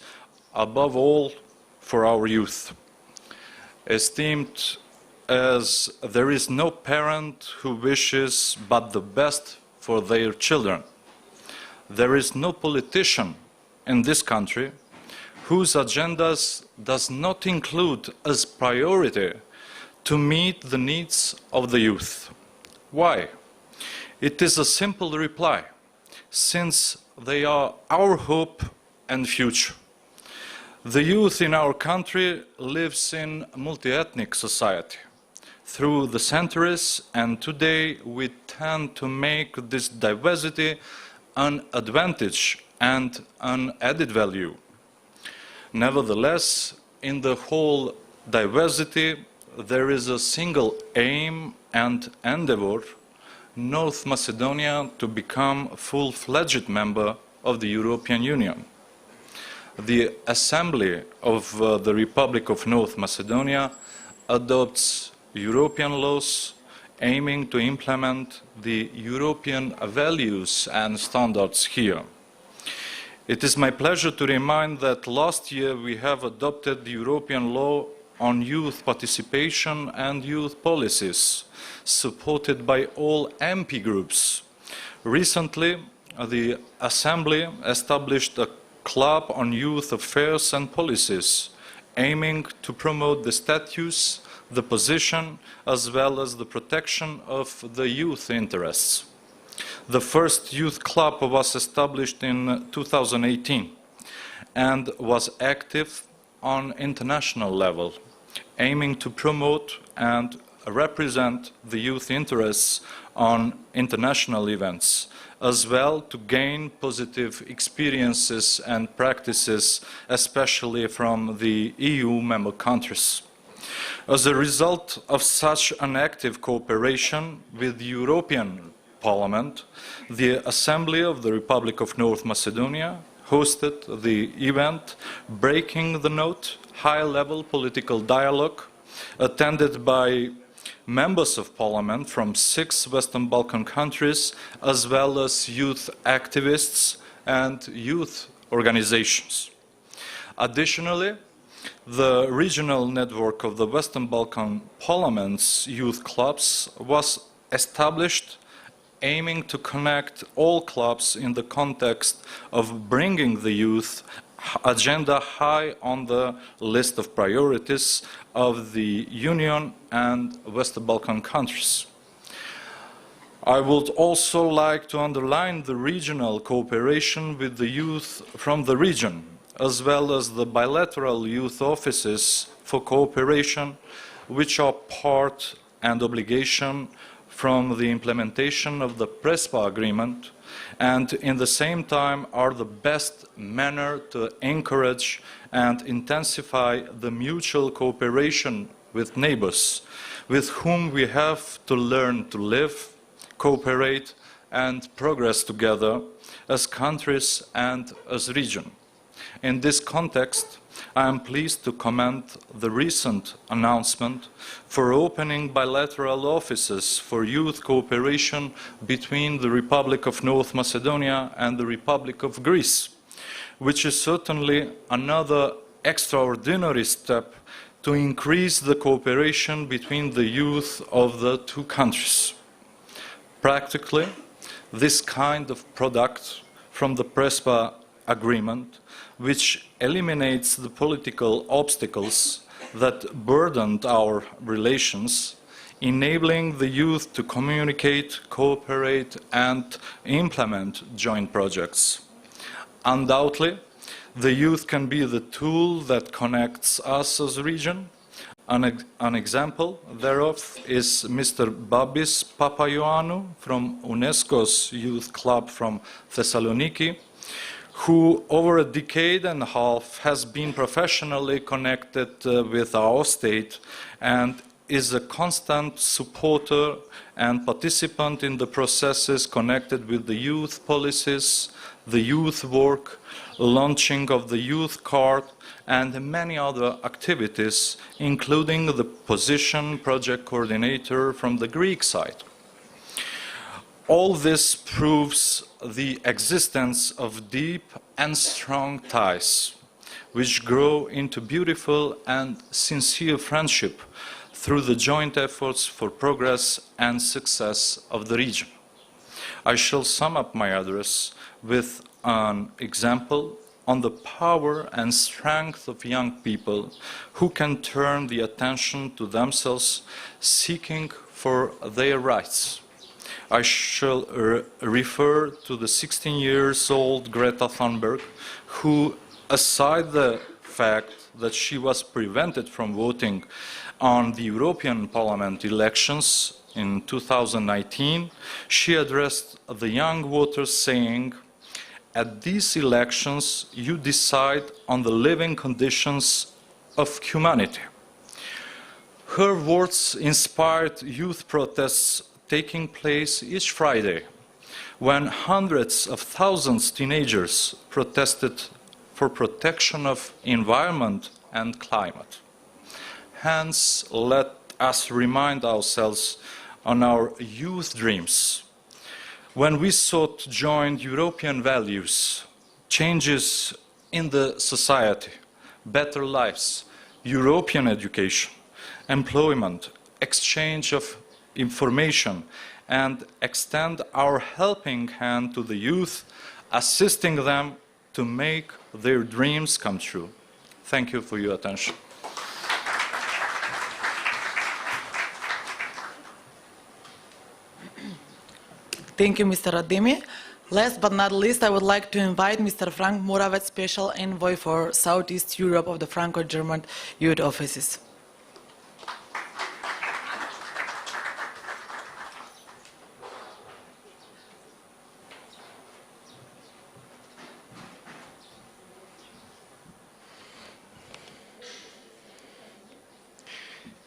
above all for our youth. Esteemed as there is no parent who wishes but the best for their children, there is no politician in this country whose agendas does not include as priority to meet the needs of the youth. Why? It is a simple reply, since they are our hope and future. The youth in our country lives in a multi-ethnic society through the centuries, and today we tend to make this diversity an advantage and an added value. Nevertheless, in the whole diversity, there is a single aim and endeavor: North Macedonia to become a full-fledged member of the European Union. The Assembly of the Republic of North Macedonia adopts European laws aiming to implement the European values and standards here. It is my pleasure to remind that last year we have adopted the European law on youth participation and youth policies, supported by all MP groups. Recently, the Assembly established a club on youth affairs and policies, aiming to promote the status, the position, as well as the protection of the youth interests. The first youth club was established in 2018 and was active on international level, aiming to promote and represent the youth interests on international events, as well to gain positive experiences and practices, especially from the EU member countries. As a result of such an active cooperation with the European Parliament, the Assembly of the Republic of North Macedonia hosted the event Breaking the Note, high-level political dialogue, attended by members of Parliament from 6 Western Balkan countries, as well as youth activists and youth organizations. Additionally, the regional network of the Western Balkan Parliament's youth clubs was established, aiming to connect all clubs in the context of bringing the youth agenda high on the list of priorities of the Union and Western Balkan countries. I would also like to underline the regional cooperation with the youth from the region, as well as the bilateral youth offices for cooperation, which are part and obligation from the implementation of the Prespा agreement, and in the same time are the best manner to encourage and intensify the mutual cooperation with neighbors, with whom we have to learn to live, cooperate and progress together as countries and as region. In this context, I am pleased to comment the recent announcement for opening bilateral offices for youth cooperation between the Republic of North Macedonia and the Republic of Greece, which is certainly another extraordinary step to increase the cooperation between the youth of the two countries. Practically, this kind of product from the Prespá agreement, which eliminates the political obstacles that burdened our relations, enabling the youth to communicate, cooperate and implement joint projects. Undoubtedly, the youth can be the tool that connects us as a region. An example thereof is Mr. Babis Papaioannou from UNESCO's Youth Club from Thessaloniki, who over a decade and a half has been professionally connected with our state and is a constant supporter and participant in the processes connected with the youth policies, the youth work, launching of the youth card, and many other activities, including the position project coordinator from the Greek side. All this proves the existence of deep and strong ties, which grow into beautiful and sincere friendship through the joint efforts for progress and success of the region. I shall sum up my address with an example on the power and strength of young people who can turn the attention to themselves, seeking for their rights. I shall refer to the 16-year-old Greta Thunberg, who, aside the fact that she was prevented from voting on the European Parliament elections in 2019, she addressed the young voters saying, "At these elections, you decide on the living conditions of humanity." Her words inspired youth protests taking place each Friday, when hundreds of thousands of teenagers protested for protection of environment and climate. Hence, let us remind ourselves on our youth dreams. When we sought to join European values, changes in the society, better lives, European education, employment, exchange of information, and extend our helping hand to the youth, assisting them to make their dreams come true. Thank you for your attention. Thank you, Mr. Ademi. Last but not least, I would like to invite Mr. Frank Moravec, Special Envoy for Southeast Europe of the Franco-German Youth Offices.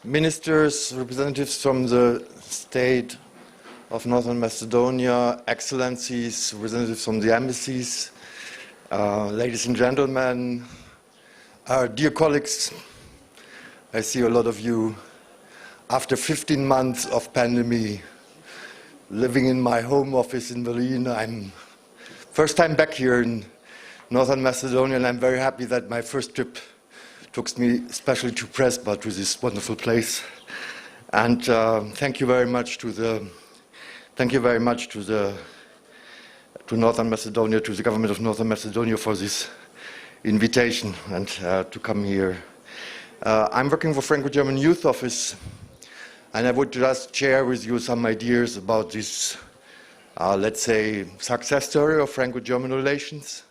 Ministers, representatives from the state of Northern Macedonia, excellencies, representatives from the embassies, ladies and gentlemen, dear colleagues, I see a lot of you. After 15 months of pandemic, living in my home office in Berlin, I'm first time back here in Northern Macedonia, and I'm very happy that my first trip took me especially to Prespа, to this wonderful place. And thank you very much to Northern Macedonia, to the government of Northern Macedonia for this invitation and to come here. I'm working for Franco-German Youth Office, and I would just share with you some ideas about this, let's say, success story of Franco-German relations.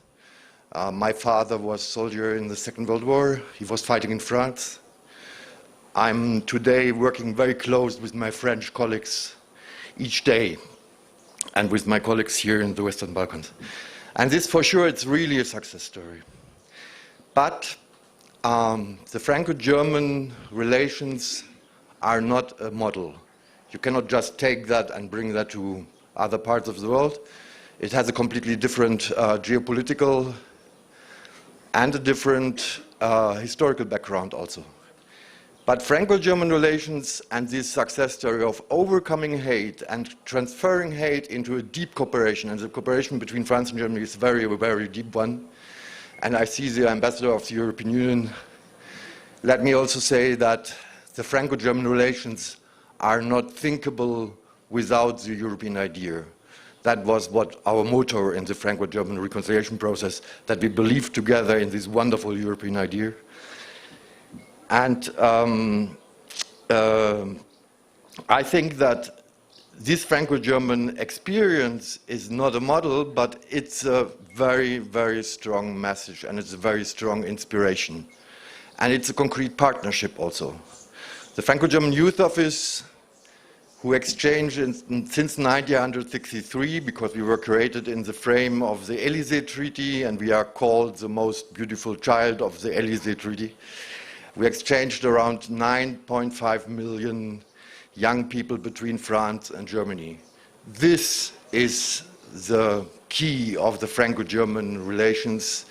My father was a soldier in the Second World War. He was fighting in France. I'm today working very close with my French colleagues each day and with my colleagues here in the Western Balkans. And this, for sure, it's really a success story. But the Franco-German relations are not a model. You cannot just take that and bring that to other parts of the world. It has a completely different geopolitical and a different historical background also. But Franco-German relations and this success story of overcoming hate and transferring hate into a deep cooperation, and the cooperation between France and Germany is a very, very deep one. And I see the ambassador of the European Union. Let me also say that the Franco-German relations are not thinkable without the European idea. That was what our motto in the Franco-German reconciliation process, that we believe together in this wonderful European idea. And I think that this Franco-German experience is not a model, but it's a very, very strong message, and it's a very strong inspiration. And it's a concrete partnership also. The Franco-German Youth Office, who exchanged since 1963, because we were created in the frame of the Élysée Treaty, and we are called the most beautiful child of the Élysée Treaty. We exchanged around 9.5 million young people between France and Germany. This is the key of the Franco-German relations.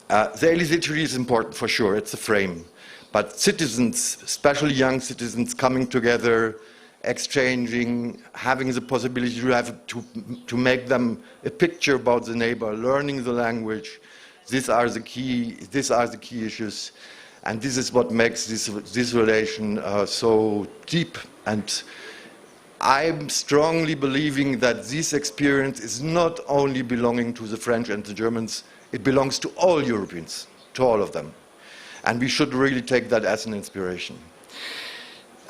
The Élysée Treaty is important for sure, it's a frame. But citizens, especially young citizens, coming together, exchanging, having the possibility to make them a picture about the neighbor, learning the language, these are the key issues. And this is what makes this relation so deep. And I'm strongly believing that this experience is not only belonging to the French and the Germans, it belongs to all Europeans, to all of them. And we should really take that as an inspiration.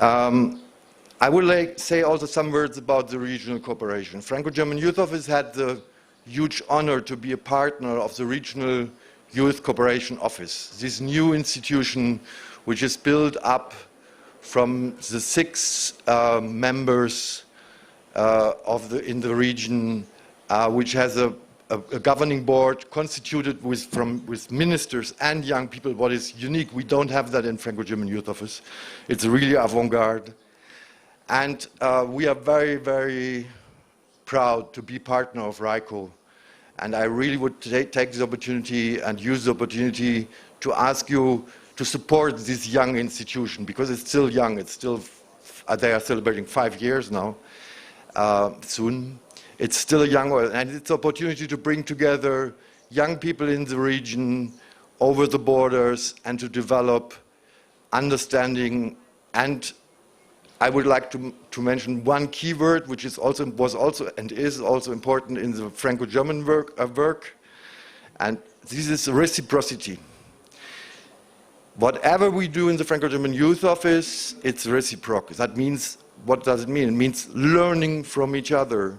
I would say also some words about the regional cooperation. Franco-German Youth Office had the huge honor to be a partner of the Regional Youth Cooperation Office, this new institution which is built up from the 6 members in the region, which has a governing board constituted with ministers and young people. What is unique, we don't have that in Franco-German Youth Office. It's really avant-garde. And we are very, very proud to be partner of RICO. And I really would take the opportunity and use the opportunity to ask you to support this young institution, because it's still young. It's still, they are celebrating 5 years now, soon. It's still a young one, and it's an opportunity to bring together young people in the region over the borders and to develop understanding. And I would like to mention one keyword which is also important in the Franco-German work, and this is reciprocity. Whatever we do in the Franco-German Youth Office, it's reciproc. That means, what does it mean? It means learning from each other.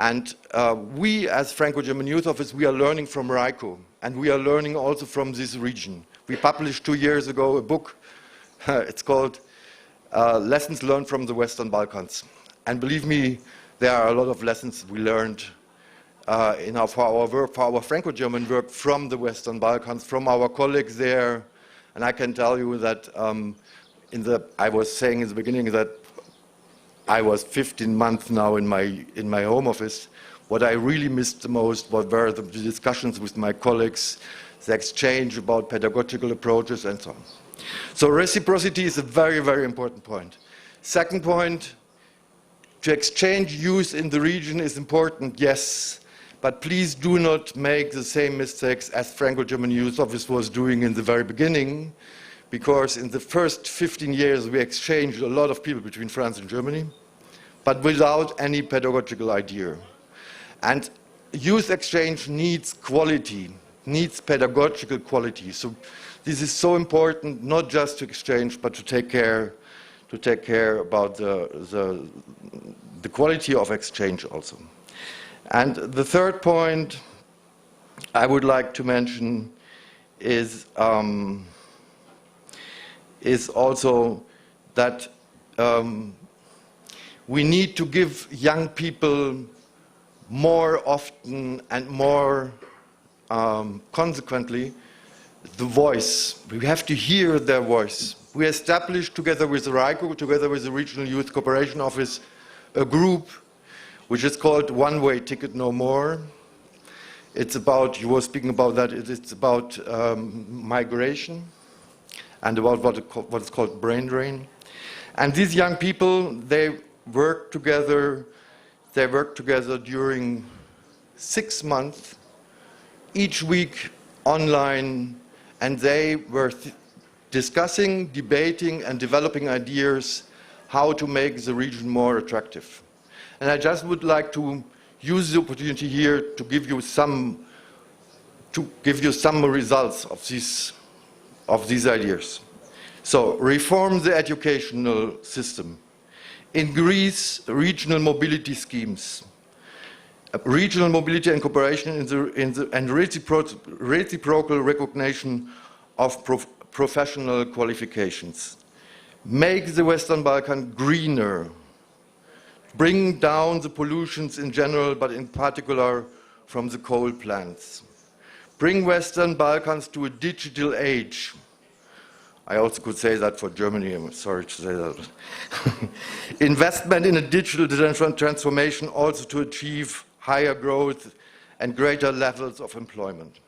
And we, as Franco-German Youth Office, we are learning from RICO, and we are learning also from this region. We published 2 years ago a book, it's called Lessons Learned from the Western Balkans. And believe me, there are a lot of lessons we learned for our Franco-German work from the Western Balkans, from our colleagues there. And I can tell you that I was saying in the beginning that I was 15 months now in my home office. What I really missed the most were the discussions with my colleagues, the exchange about pedagogical approaches and so on. So reciprocity is a very, very important point. Second point, to exchange youth in the region is important, yes, but please do not make the same mistakes as Franco-German Youth Office was doing in the very beginning, because in the first 15 years we exchanged a lot of people between France and Germany, but without any pedagogical idea. And youth exchange needs quality, needs pedagogical quality. So this is so important, not just to exchange, but to take care about the quality of exchange also. And the third point I would like to mention is also that we need to give young people more often and more consequently the voice. We have to hear their voice. We established together with RICO, together with the Regional Youth Cooperation Office, a group which is called One Way Ticket No More. It's about, you were speaking about that, it's about migration and about what is called brain drain. And these young people, they work together during 6 months, each week online, and they were discussing, debating, and developing ideas how to make the region more attractive. And I just would like to use the opportunity here to give you some results of these ideas. So, reform the educational system. Increase regional mobility schemes. Regional mobility and cooperation and reciprocal recognition of professional qualifications. Make the Western Balkans greener. Bring down the pollutions in general, but in particular from the coal plants. Bring Western Balkans to a digital age. I also could say that for Germany, I'm sorry to say that. Investment in a digital transformation also to achieve higher growth and greater levels of employment.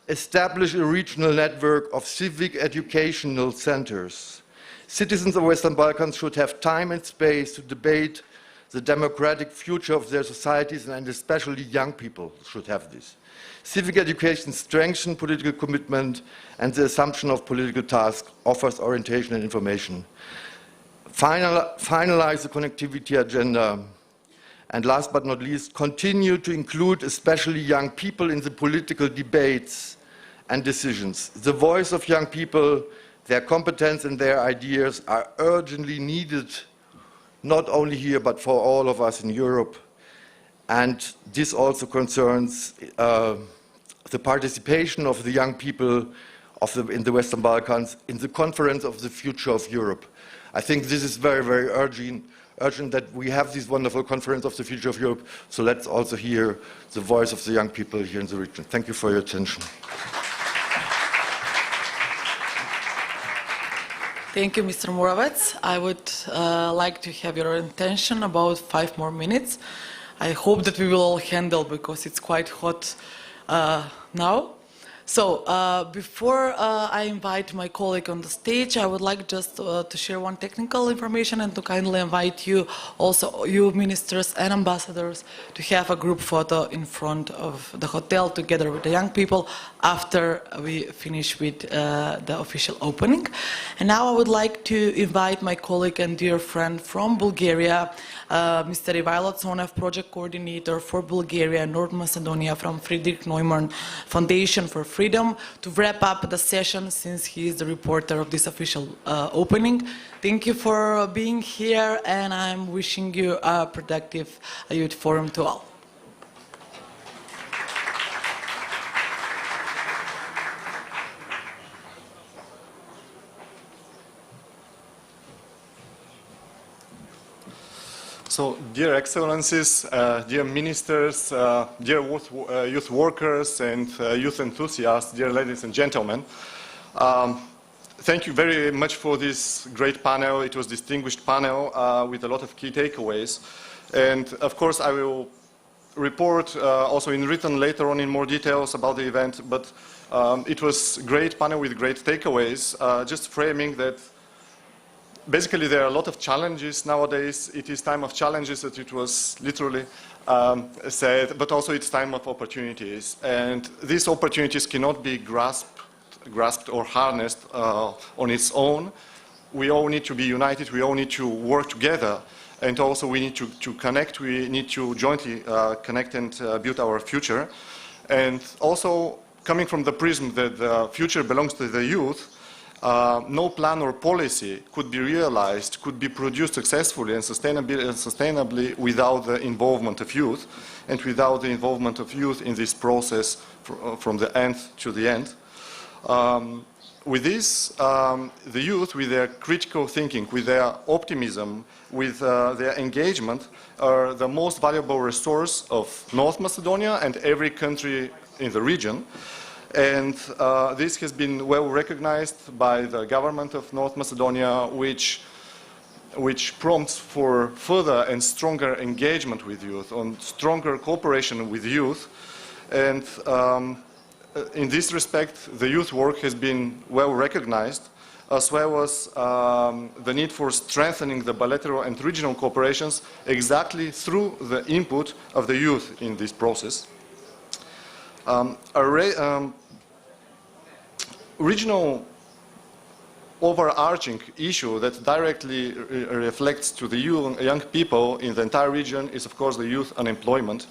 Establish a regional network of civic educational centers. Citizens of Western Balkans should have time and space to debate the democratic future of their societies, and especially young people should have this. Civic education strengthens political commitment, and the assumption of political tasks offers orientation and information. Finalize the connectivity agenda. And last but not least, continue to include especially young people in the political debates and decisions. The voice of young people, their competence and their ideas are urgently needed, not only here, but for all of us in Europe. And this also concerns the participation of the young people in the Western Balkans in the Conference of the Future of Europe. I think this is very, very urgent that we have this wonderful Conference of the Future of Europe, so let's also hear the voice of the young people here in the region. Thank you for your attention. Thank you, Mr. Moravec. I would like to have your attention about 5 more minutes. I hope that we will all handle, because it's quite hot now. So before I invite my colleague on the stage, I would like just to share one technical information and to kindly invite you, also you ministers and ambassadors, to have a group photo in front of the hotel together with the young people after we finish with the official opening. And now I would like to invite my colleague and dear friend from Bulgaria, Mr. Ivailo Tsonev, Project Coordinator for Bulgaria and North Macedonia from Friedrich Neumann Foundation for Freedom, to wrap up the session since he is the reporter of this official opening. Thank you for being here, and I'm wishing you a productive Youth Forum to all. So, dear Excellencies, dear Ministers, dear youth workers and youth enthusiasts, dear ladies and gentlemen, thank you very much for this great panel. It was a distinguished panel with a lot of key takeaways. And of course, I will report also in written later on in more details about the event, but it was a great panel with great takeaways, just framing that basically, there are a lot of challenges nowadays. It is time of challenges, that it was literally said, but also it's time of opportunities. And these opportunities cannot be grasped or harnessed on its own. We all need to be united. We all need to work together. And also we need to connect. We need to jointly connect and build our future. And also, coming from the prism that the future belongs to the youth, no plan or policy could be realized, could be produced successfully and sustainably without the involvement of youth, and without the involvement of youth in this process from the end to the end. With this, the youth, with their critical thinking, with their optimism, with their engagement, are the most valuable resource of North Macedonia and every country in the region. And this has been well recognized by the government of North Macedonia, which prompts for further and stronger engagement with youth, on stronger cooperation with youth. And in this respect, the youth work has been well recognized, as well as the need for strengthening the bilateral and regional cooperations exactly through the input of the youth in this process. Regional overarching issue that directly reflects to the young people in the entire region is, of course, the youth unemployment,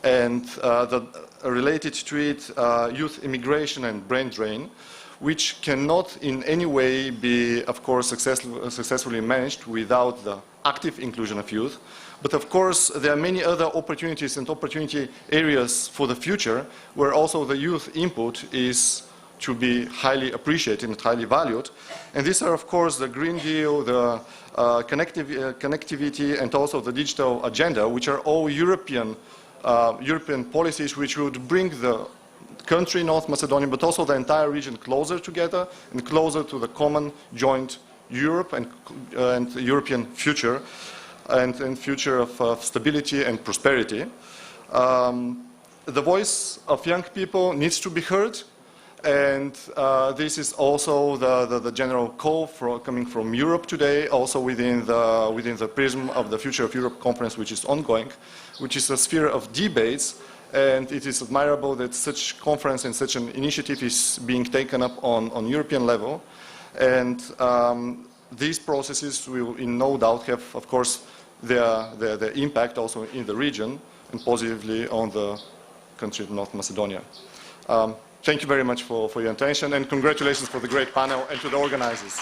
and the related to it youth immigration and brain drain, which cannot in any way be, of course, successfully managed without the active inclusion of youth. But of course, there are many other opportunities and opportunity areas for the future where also the youth input is to be highly appreciated and highly valued. And these are, of course, the Green Deal, the connectivity, and also the digital agenda, which are all European policies which would bring the country, North Macedonia, but also the entire region closer together and closer to the common joint Europe and European future, and future of stability and prosperity. The voice of young people needs to be heard. And this is also the general call coming from Europe today, also within the prism of the Future of Europe conference, which is ongoing, which is a sphere of debates. And it is admirable that such conference and such an initiative is being taken up on European level. And these processes will, in no doubt, have, of course, their impact also in the region and positively on the country of North Macedonia. Thank you very much for your attention, and congratulations for the great panel and to the organizers.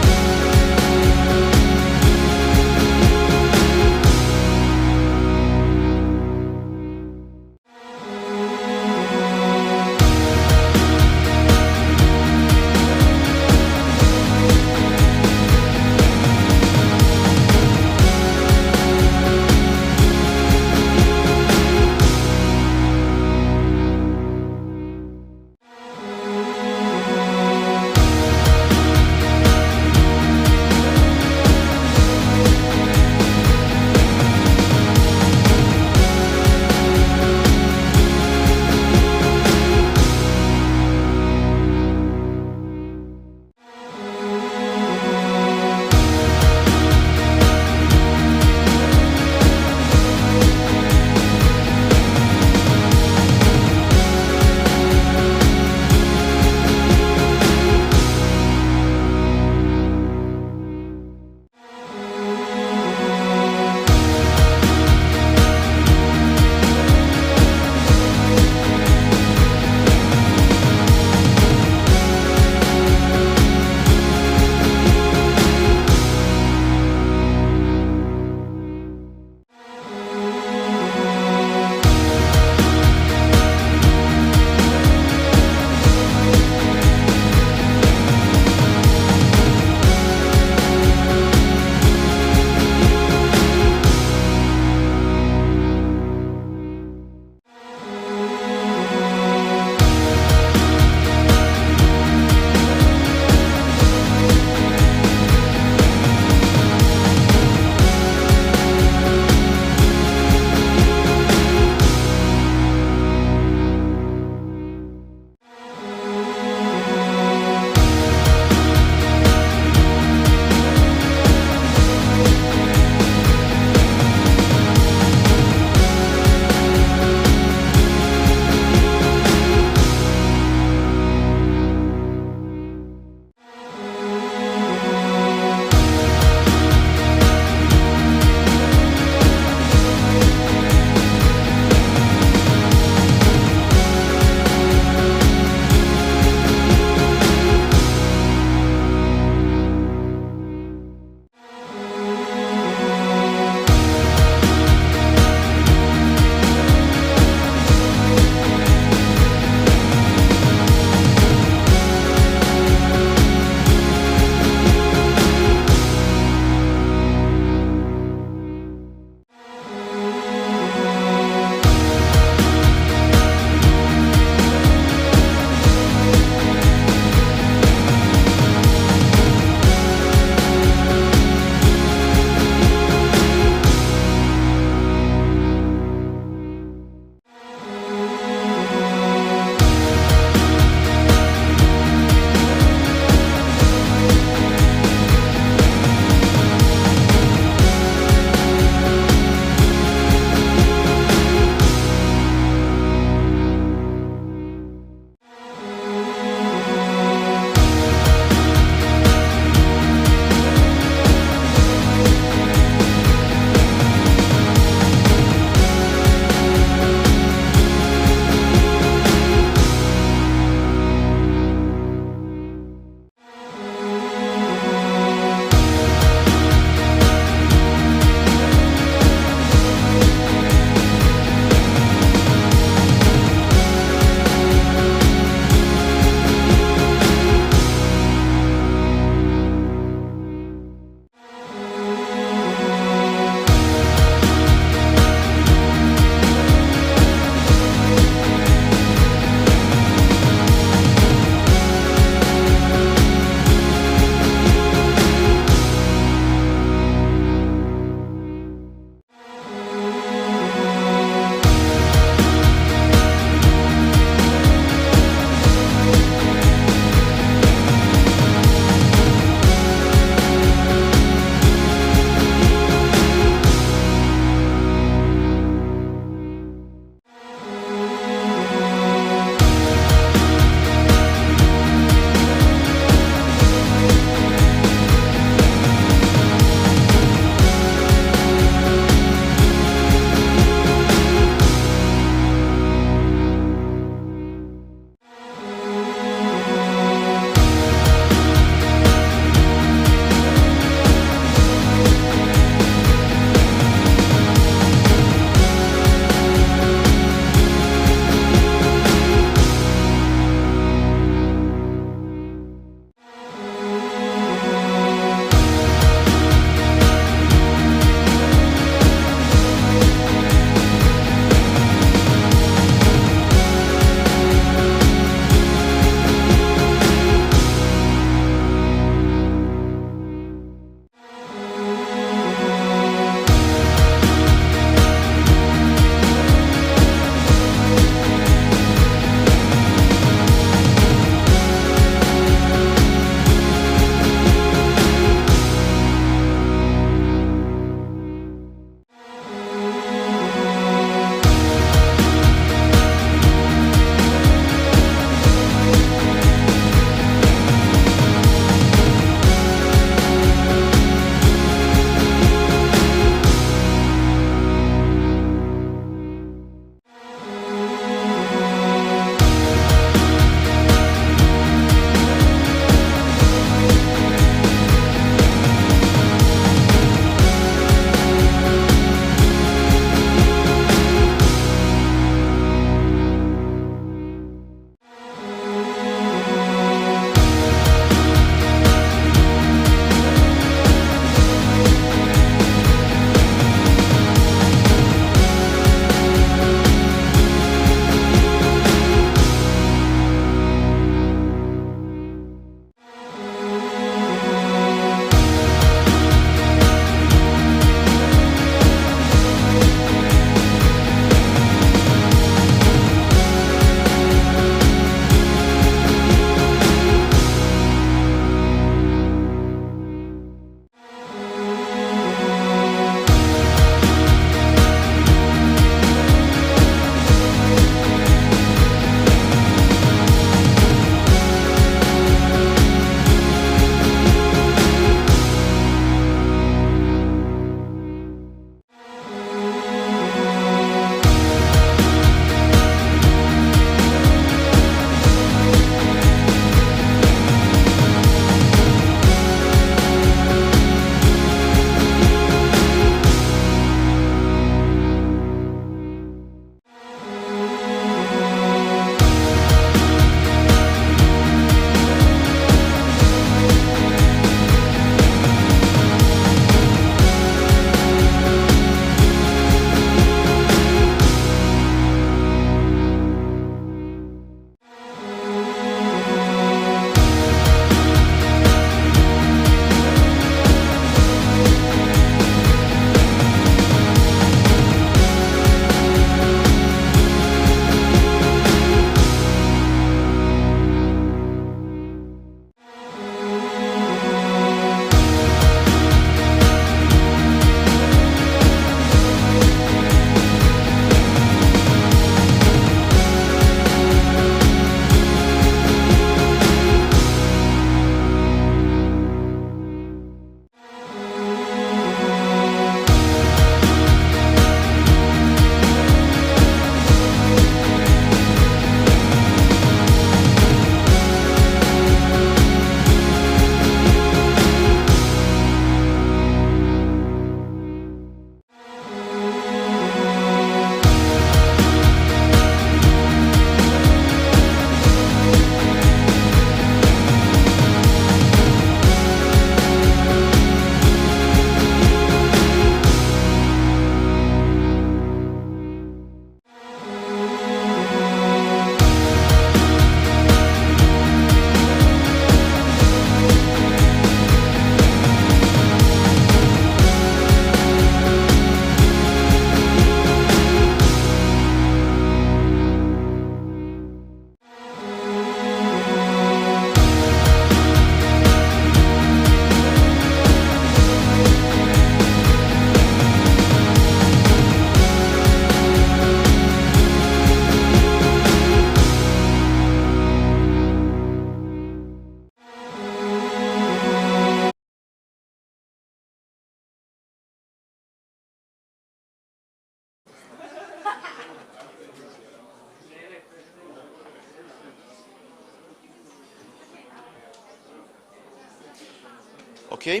Okay,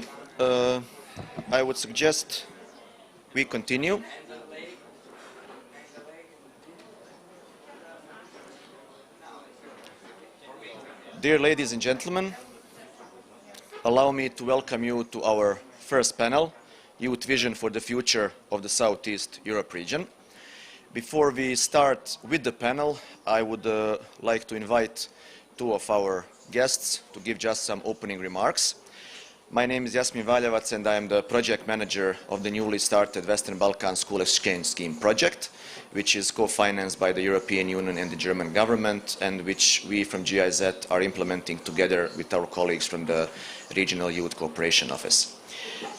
I would suggest we continue. Dear ladies and gentlemen, allow me to welcome you to our first panel, Youth Vision for the Future of the Southeast Europe region. Before we start with the panel, I would like to invite two of our guests to give just some opening remarks. My name is Jasmin Valjevac and I am the project manager of the newly started Western Balkan School Exchange Scheme project, which is co-financed by the European Union and the German government, and which we from GIZ are implementing together with our colleagues from the Regional Youth Cooperation Office.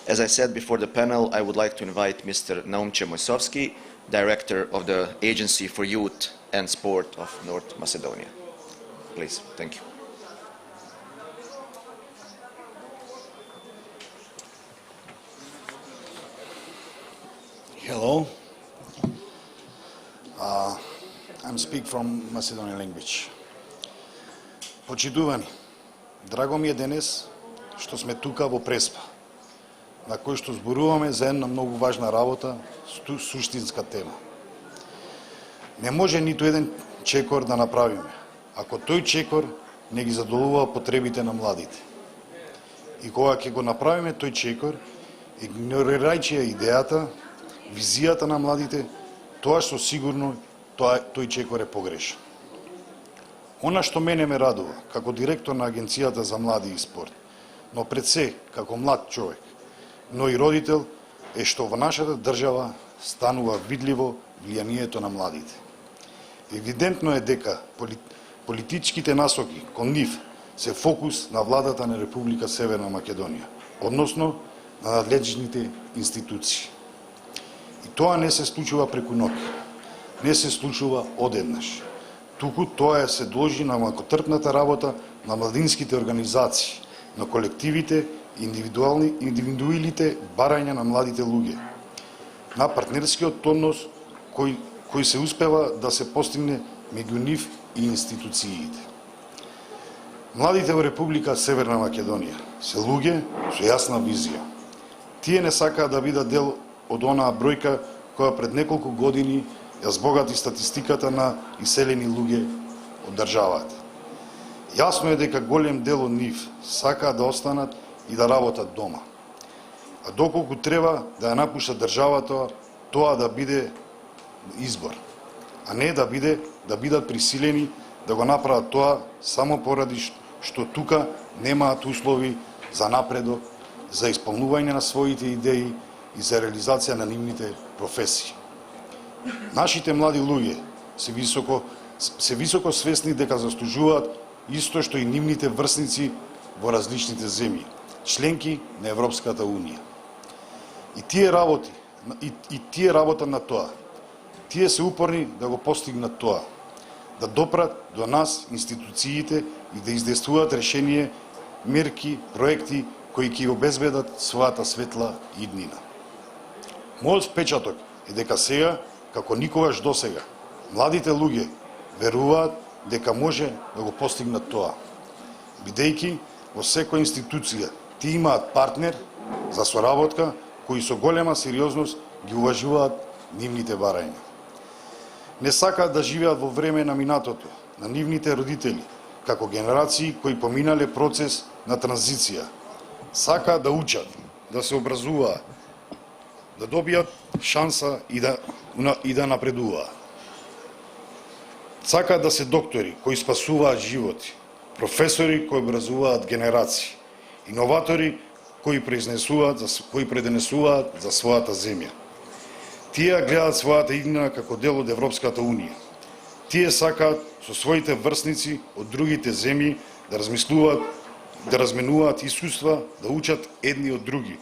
As I said before the panel, I would like to invite Mr. Naumče Mojsovski, Director of the Agency for Youth and Sport of North Macedonia. Please, thank you. Hello. I'm speak from Macedonian language. Почитувани, драго ми е денес што сме тука во Преспа, на кој што зборуваме за една многу важна работа, суштинска тема. Не може ниту еден чекор да направиме, ако тој чекор не ги задоволува потребите на младите. И кога ќе го направиме тој чекор, игнорирајќи идејата, визијата на младите, тоа што сигурно тој чекор е погрешен. Она што мене ме радува, како директор на Агенцијата за млади и спорт, но пред се, како млад човек, но и родител, е што во нашата држава станува видливо влијанието на младите. Евидентно е дека политичките насоки кон нив се фокус на владата на Република Северна Македонија, односно на надлежните институции. И тоа не се случува преку ноќ, не се случува одеднаш. Туку тоа се должи на макотрпната работа на младинските организации, на колективите, индивидуалните барања на младите луѓе, на партнерскиот однос кој се успева да се постигне меѓу нив и институциите. Младите во Република Северна Македонија се луѓе со јасна визија. Тие не сакаат да бидат дел од онаа бројка која пред неколку години ја збогати статистиката на иселени луѓе од државата. Јасно е дека голем дел од нив сакаат да останат и да работат дома. А доколку треба да ја напуштат државата, тоа да биде избор, а не да бидат присилени да го направат тоа само поради што тука немаат услови за напредок, за исполнување на своите идеи и за реализација на нивните професии. Нашите млади луѓе се високо свесни дека заслужуваат исто што и нивните врсници во различните земји, членки на Европската Унија. И тие работат на тоа. Тие се упорни да го постигнат тоа, да допрат до нас институциите и да издействуваат решение, мерки, проекти кои ќе обезбедат својата светла иднина. Мојот впечаток е дека сега, како никогаш досега, младите луѓе веруваат дека може да го постигнат тоа, бидејќи во секоја институција тие имаат партнер за соработка кои со голема сериозност ги уважуваат нивните барања. Не сакаат да живеат во време на минатото, на нивните родители, како генерации кои поминале процес на транзиција. Сакаат да учат, да се образуваат, да добијат шанса и да напредуваат. Сакаат да се доктори кои спасуваат животи, професори кои образуваат генерации, иноватори кои преденесуваат за својата земја. Тие гледаат својата иднина како дел од Европската Унија. Тие сакаат со своите врсници од другите земји да размислуваат, да разменуваат искуства, да учат едни од други,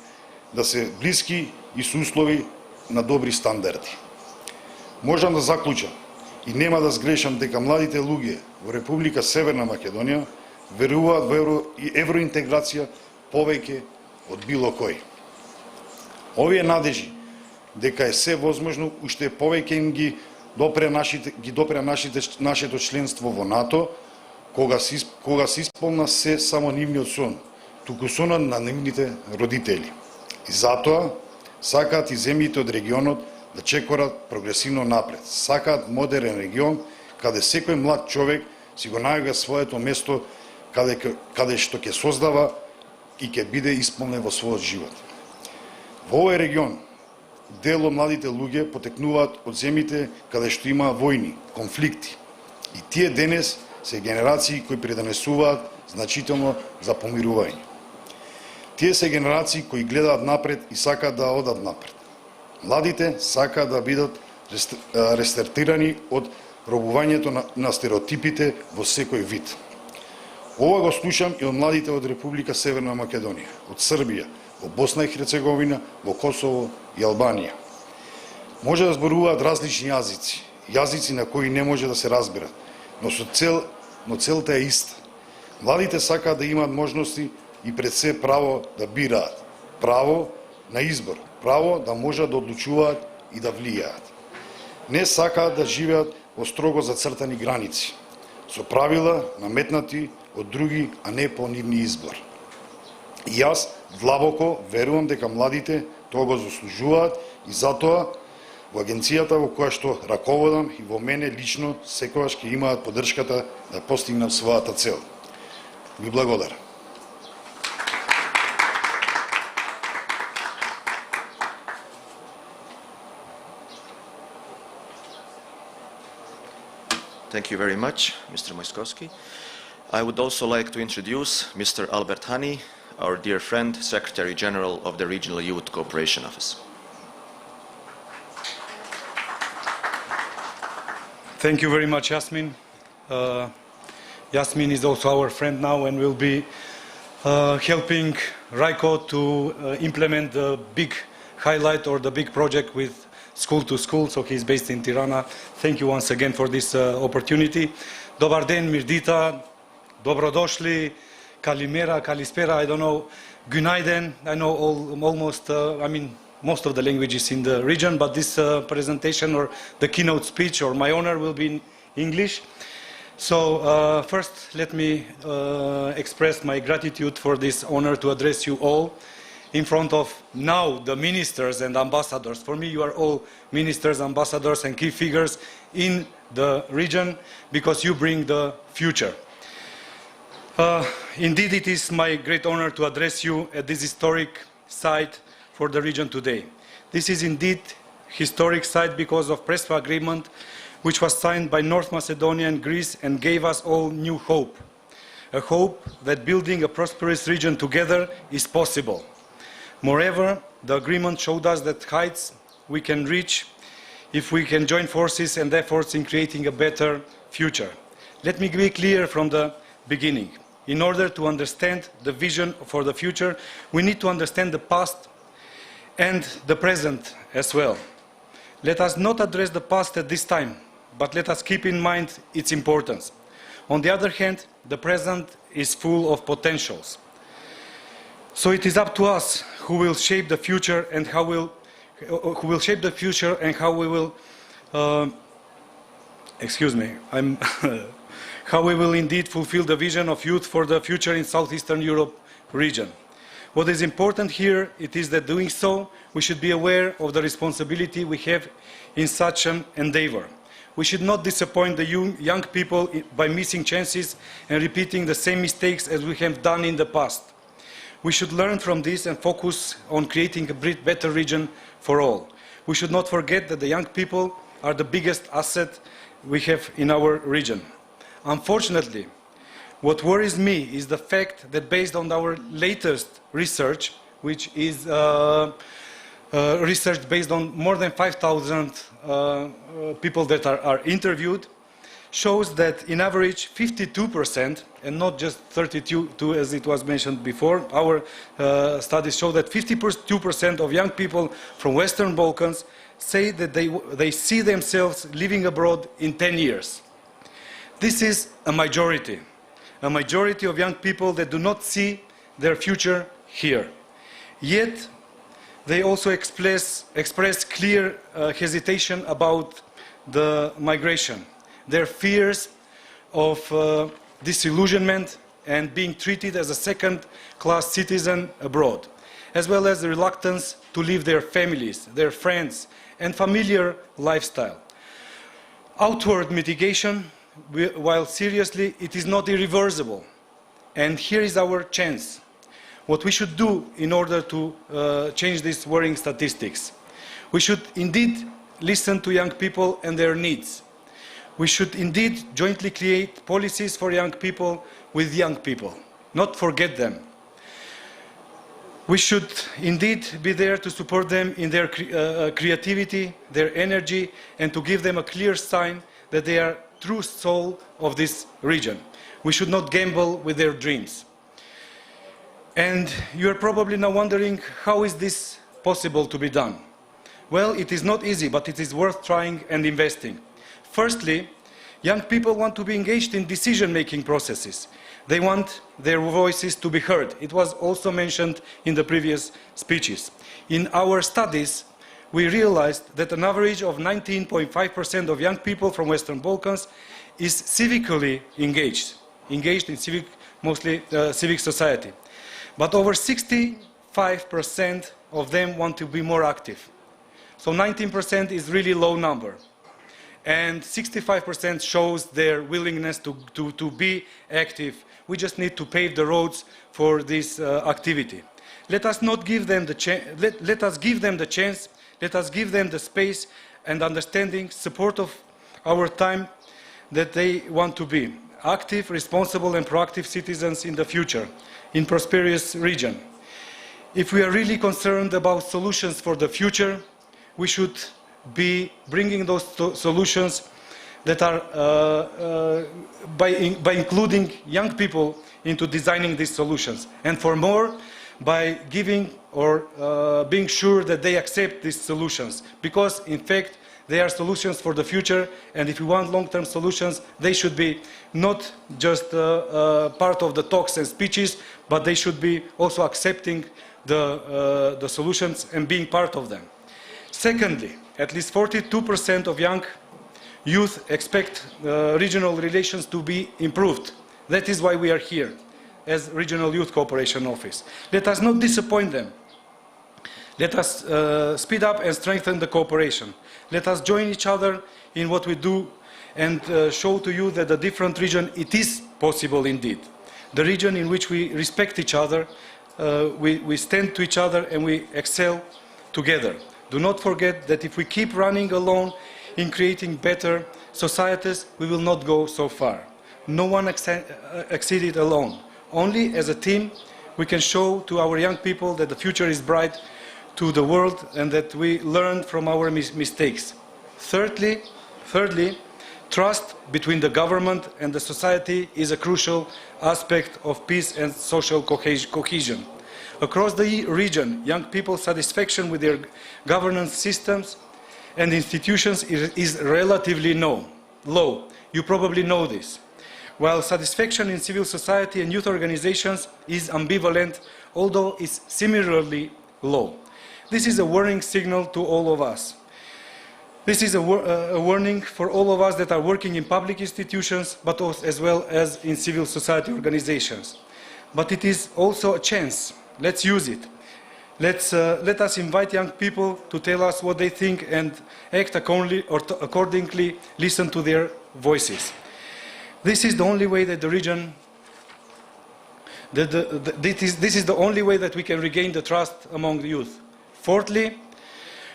да се блиски и со услови на добри стандарди. Можам да заклучам и нема да сгрешам дека младите луѓе во Република Северна Македонија веруваат во евроинтеграција повеќе од било кој. Овие надежи дека е се возможно, уште повеќе им ги допре нашето членство во НАТО, кога се исполна се само нивниот сон, туку сонот на нивните родители. И затоа сакаат и земјите од регионот да чекорат прогресивно напред. Сакаат модерен регион каде секој млад човек си го најга своето место каде што ќе создава и ќе биде исполнен во својот живот. Во овој регион дел од младите луѓе потекнуваат од земјите каде што има војни, конфликти. И тие денес се генерации кои придонесуваат значително за помирување. Тие се генерации кои гледаат напред и сакаат да одат напред. Младите сакаат да бидат рестартирани од робувањето на стереотипите во секој вид. Ова го слушам и од младите од Република Северна Македонија, од Србија, во Босна и Херцеговина, во Косово и Албанија. Може да зборуваат различни јазици, јазици на кои не може да се разберат, но целта е иста. Младите сакаат да имаат можности и пред се право да бираат, право на избор, право да можат да одлучуваат и да влијаат. Не сакаат да живеат во строго зацртани граници, со правила наметнати од други, а не по нивни избор. И јас длабоко верувам дека младите тоа го заслужуваат и затоа во агенцијата во која што раководам и во мене лично секогаш ќе имаат поддршката да постигнат својата цел. Ви благодарам. Thank you very much, Mr. Mojskovski. I would also like to introduce Mr. Albert Hani, our dear friend, Secretary General of the Regional Youth Cooperation Office. Thank you very much, Yasmin. Yasmin is also our friend now and will be helping Raiko to implement the big highlight or the big project with School to School, so he's based in Tirana. Thank you once again for this opportunity. Dobar den, mirdita, dobrodošli, kalimera, kalispera, I don't know, günaydın. I know almost, most of the languages in the region, but this presentation or the keynote speech or my honor will be in English. So first, let me express my gratitude for this honor to address you all in front of now the ministers and ambassadors. For me, you are all ministers, ambassadors, and key figures in the region because you bring the future. Indeed, it is my great honor to address you at this historic site for the region today. This is indeed historic site because of Prespa agreement, which was signed by North Macedonia and Greece and gave us all new hope. A hope that building a prosperous region together is possible. Moreover, the agreement showed us that heights we can reach if we can join forces and efforts in creating a better future. Let me be clear from the beginning. In order to understand the vision for the future, we need to understand the past and the present as well. Let us not address the past at this time, but let us keep in mind its importance. On the other hand, the present is full of potentials. So it is up to us who will shape the future and how we will how we will indeed fulfill the vision of youth for the future in Southeastern Europe region. What is important here, it is that doing so, we should be aware of the responsibility we have in such an endeavor. We should not disappoint the young people by missing chances and repeating the same mistakes as we have done in the past. We should learn from this and focus on creating a better region for all. We should not forget that the young people are the biggest asset we have in our region. Unfortunately, what worries me is the fact that based on our latest research, which is research based on more than 5,000 people that are interviewed, shows that in average 52%, and not just 32 as it was mentioned before, our studies show that 52% of young people from Western Balkans say that they see themselves living abroad in 10 years. This is a majority of young people that do not see their future here. Yet, they also express clear hesitation about the migration, their fears of disillusionment and being treated as a second-class citizen abroad, as well as the reluctance to leave their families, their friends, and familiar lifestyle. Outward mitigation, while seriously, it is not irreversible. And here is our chance. What we should do in order to change these worrying statistics. We should indeed listen to young people and their needs. We should indeed jointly create policies for young people with young people, not forget them. We should indeed be there to support them in their creativity, their energy, and to give them a clear sign that they are true soul of this region. We should not gamble with their dreams. And you are probably now wondering, how is this possible to be done? Well, it is not easy, but it is worth trying and investing. Firstly, young people want to be engaged in decision-making processes. They want their voices to be heard. It was also mentioned in the previous speeches. In our studies, we realized that an average of 19.5% of young people from Western Balkans is civically engaged in mostly civic society. But over 65% of them want to be more active. So 19% is really low number. And 65% shows their willingness to be active. We just need to pave the roads for this activity. Let us not give them the chance. Let us give them the chance. Let us give them the space and understanding, support of our time that they want to be active, responsible, and proactive citizens in the future, in prosperous region. If we are really concerned about solutions for the future, we should be bringing those solutions that are by including young people into designing these solutions, and for more, by giving or being sure that they accept these solutions, because in fact they are solutions for the future, and if we want long-term solutions, they should be not just part of the talks and speeches, but they should be also accepting the solutions and being part of them. Secondly, at least 42% of young youth expect regional relations to be improved. That is why we are here as Regional Youth Cooperation Office. Let us not disappoint them. Let us speed up and strengthen the cooperation. Let us join each other in what we do and show to you that the different region, it is possible indeed. The region in which we respect each other, we stand to each other and we excel together. Do not forget that if we keep running alone in creating better societies, we will not go so far. No one exceeded alone. Only as a team we can show to our young people that the future is bright to the world and that we learn from our mistakes. Thirdly, trust between the government and the society is a crucial aspect of peace and social cohesion. Across the region, young people's satisfaction with their governance systems and institutions is relatively low. You probably know this. While satisfaction in civil society and youth organizations is ambivalent, although it's similarly low. This is a warning signal to all of us. This is a warning for all of us that are working in public institutions, but also as well as in civil society organizations. But it is also a chance. Let's use it. Let us invite young people to tell us what they think and act accordingly, listen to their voices. This is the only way that the region, this is the only way that we can regain the trust among the youth. Fourthly,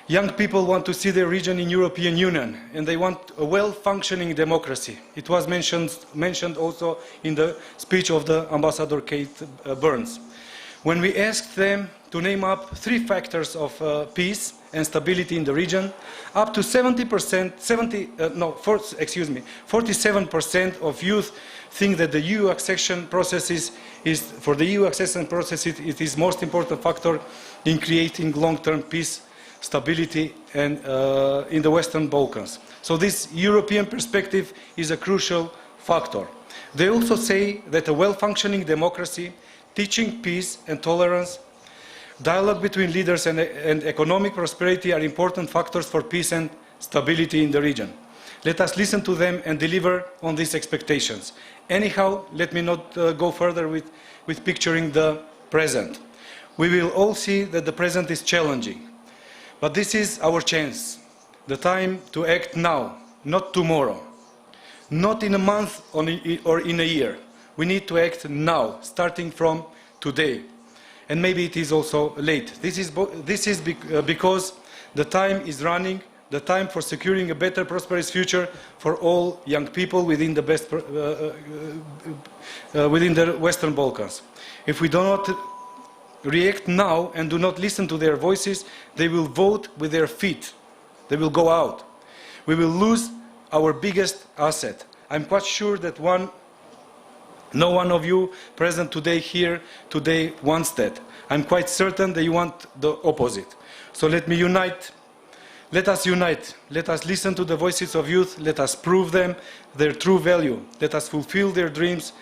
young people want to see their region in European Union, and they want a well-functioning democracy. It was mentioned also in the speech of the Ambassador Kate Burns. When we asked them to name up 3 factors of peace and stability in the region, up to 47% of youth think that the EU accession process it is most important factor in creating long-term peace, stability, and in the Western Balkans. So this European perspective is a crucial factor. They also say that a well-functioning democracy, teaching peace and tolerance, dialogue between leaders and economic prosperity are important factors for peace and stability in the region. Let us listen to them and deliver on these expectations. Anyhow, let me not go further with picturing the present. We will all see that the present is challenging. But this is our chance, the time to act now, not tomorrow, not in a month or in a year. We need to act now, starting from today. And maybe it is also late. This is because the time is running, the time for securing a better, prosperous future for all young people within the Western Balkans. If we do not react now and do not listen to their voices, they will vote with their feet. They will go out. We will lose our biggest asset. I'm quite sure that no one of you present here today wants that. I'm quite certain that you want the opposite. So let me unite. Let us unite. Let us listen to the voices of youth. Let us prove them their true value. Let us fulfill their dreams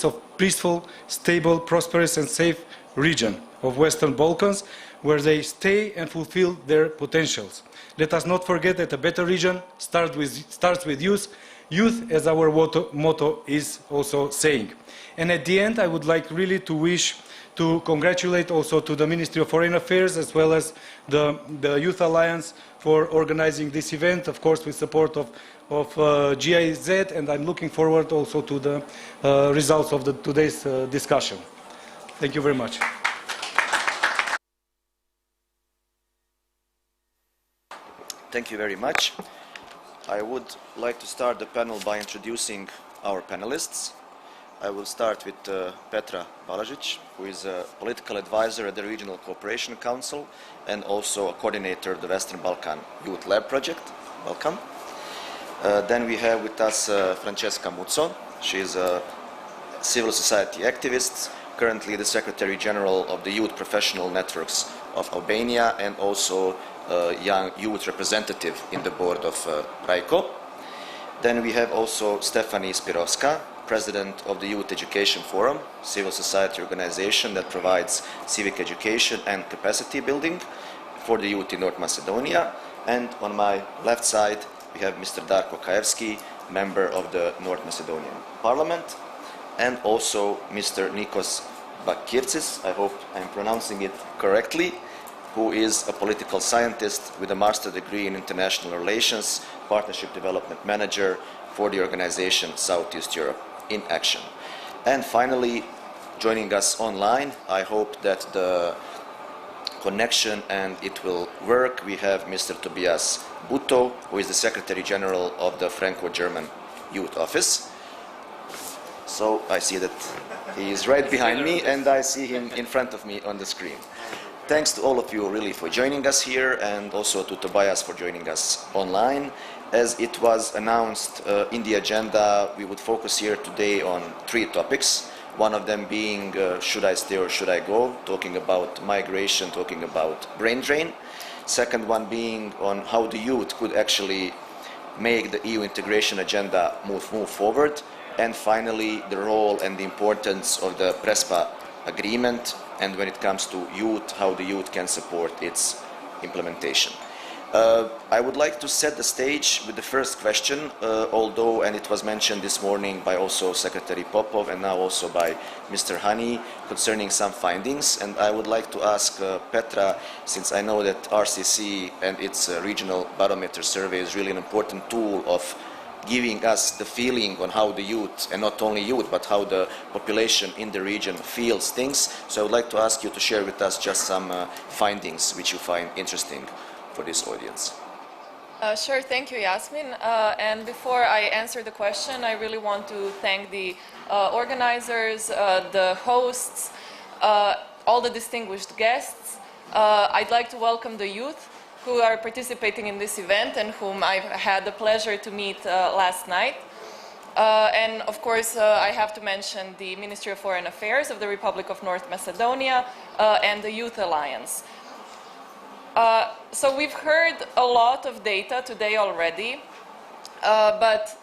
of peaceful, stable, prosperous and safe region of Western Balkans, where they stay and fulfill their potentials. Let us not forget that a better region starts with youth. Youth, as our motto is also saying. And at the end, I would like really to congratulate also to the Ministry of Foreign Affairs as well as the Youth Alliance for organizing this event, of course with support of GIZ, and I'm looking forward also to the results of today's discussion. Thank you very much. Thank you very much. I would like to start the panel by introducing our panelists. I will start with Petra Balažić, who is a political advisor at the Regional Cooperation Council and also a coordinator of the Western Balkan Youth Lab project. Welcome. Then we have with us Francesca Muzzo. She is a civil society activist, currently the Secretary General of the Youth Professional Networks of Albania and also a young youth representative in the board of RAICO. Then we have also Stefani Spirovska, President of the Youth Education Forum, civil society organization that provides civic education and capacity building for the youth in North Macedonia. And on my left side, we have Mr. Darko Kaevski, member of the North Macedonian Parliament, and also Mr. Nikos Bakircis, I hope I'm pronouncing it correctly, who is a political scientist with a master's degree in international relations, partnership development manager for the organization Southeast Europe in Action. And finally, joining us online, I hope that the connection and it will work. We have Mr. Tobias Butto, who is the Secretary General of the Franco-German Youth Office. So I see that he is right behind me and I see him in front of me on the screen. Thanks to all of you really for joining us here and also to Tobias for joining us online. As it was announced in the agenda, we would focus here today on 3 topics. One of them being should I stay or should I go, talking about migration, talking about brain drain. Second one being on how the youth could actually make the EU integration agenda move forward. And finally, the role and the importance of the Prespa agreement and when it comes to youth, how the youth can support its implementation. I would like to set the stage with the first question, although, and it was mentioned this morning by also Secretary Popov and now also by Mr. Hani, concerning some findings. And I would like to ask Petra, since I know that RCC and its regional barometer survey is really an important tool of giving us the feeling on how the youth, and not only youth, but how the population in the region feels things. So I would like to ask you to share with us just some findings which you find interesting for this audience. Sure, thank you, Yasmin. And before I answer the question, I really want to thank the organizers, the hosts, all the distinguished guests. I'd like to welcome the youth who are participating in this event and whom I've had the pleasure to meet last night. And of course, I have to mention the Ministry of Foreign Affairs of the Republic of North Macedonia and the Youth Alliance. So we've heard a lot of data today already, but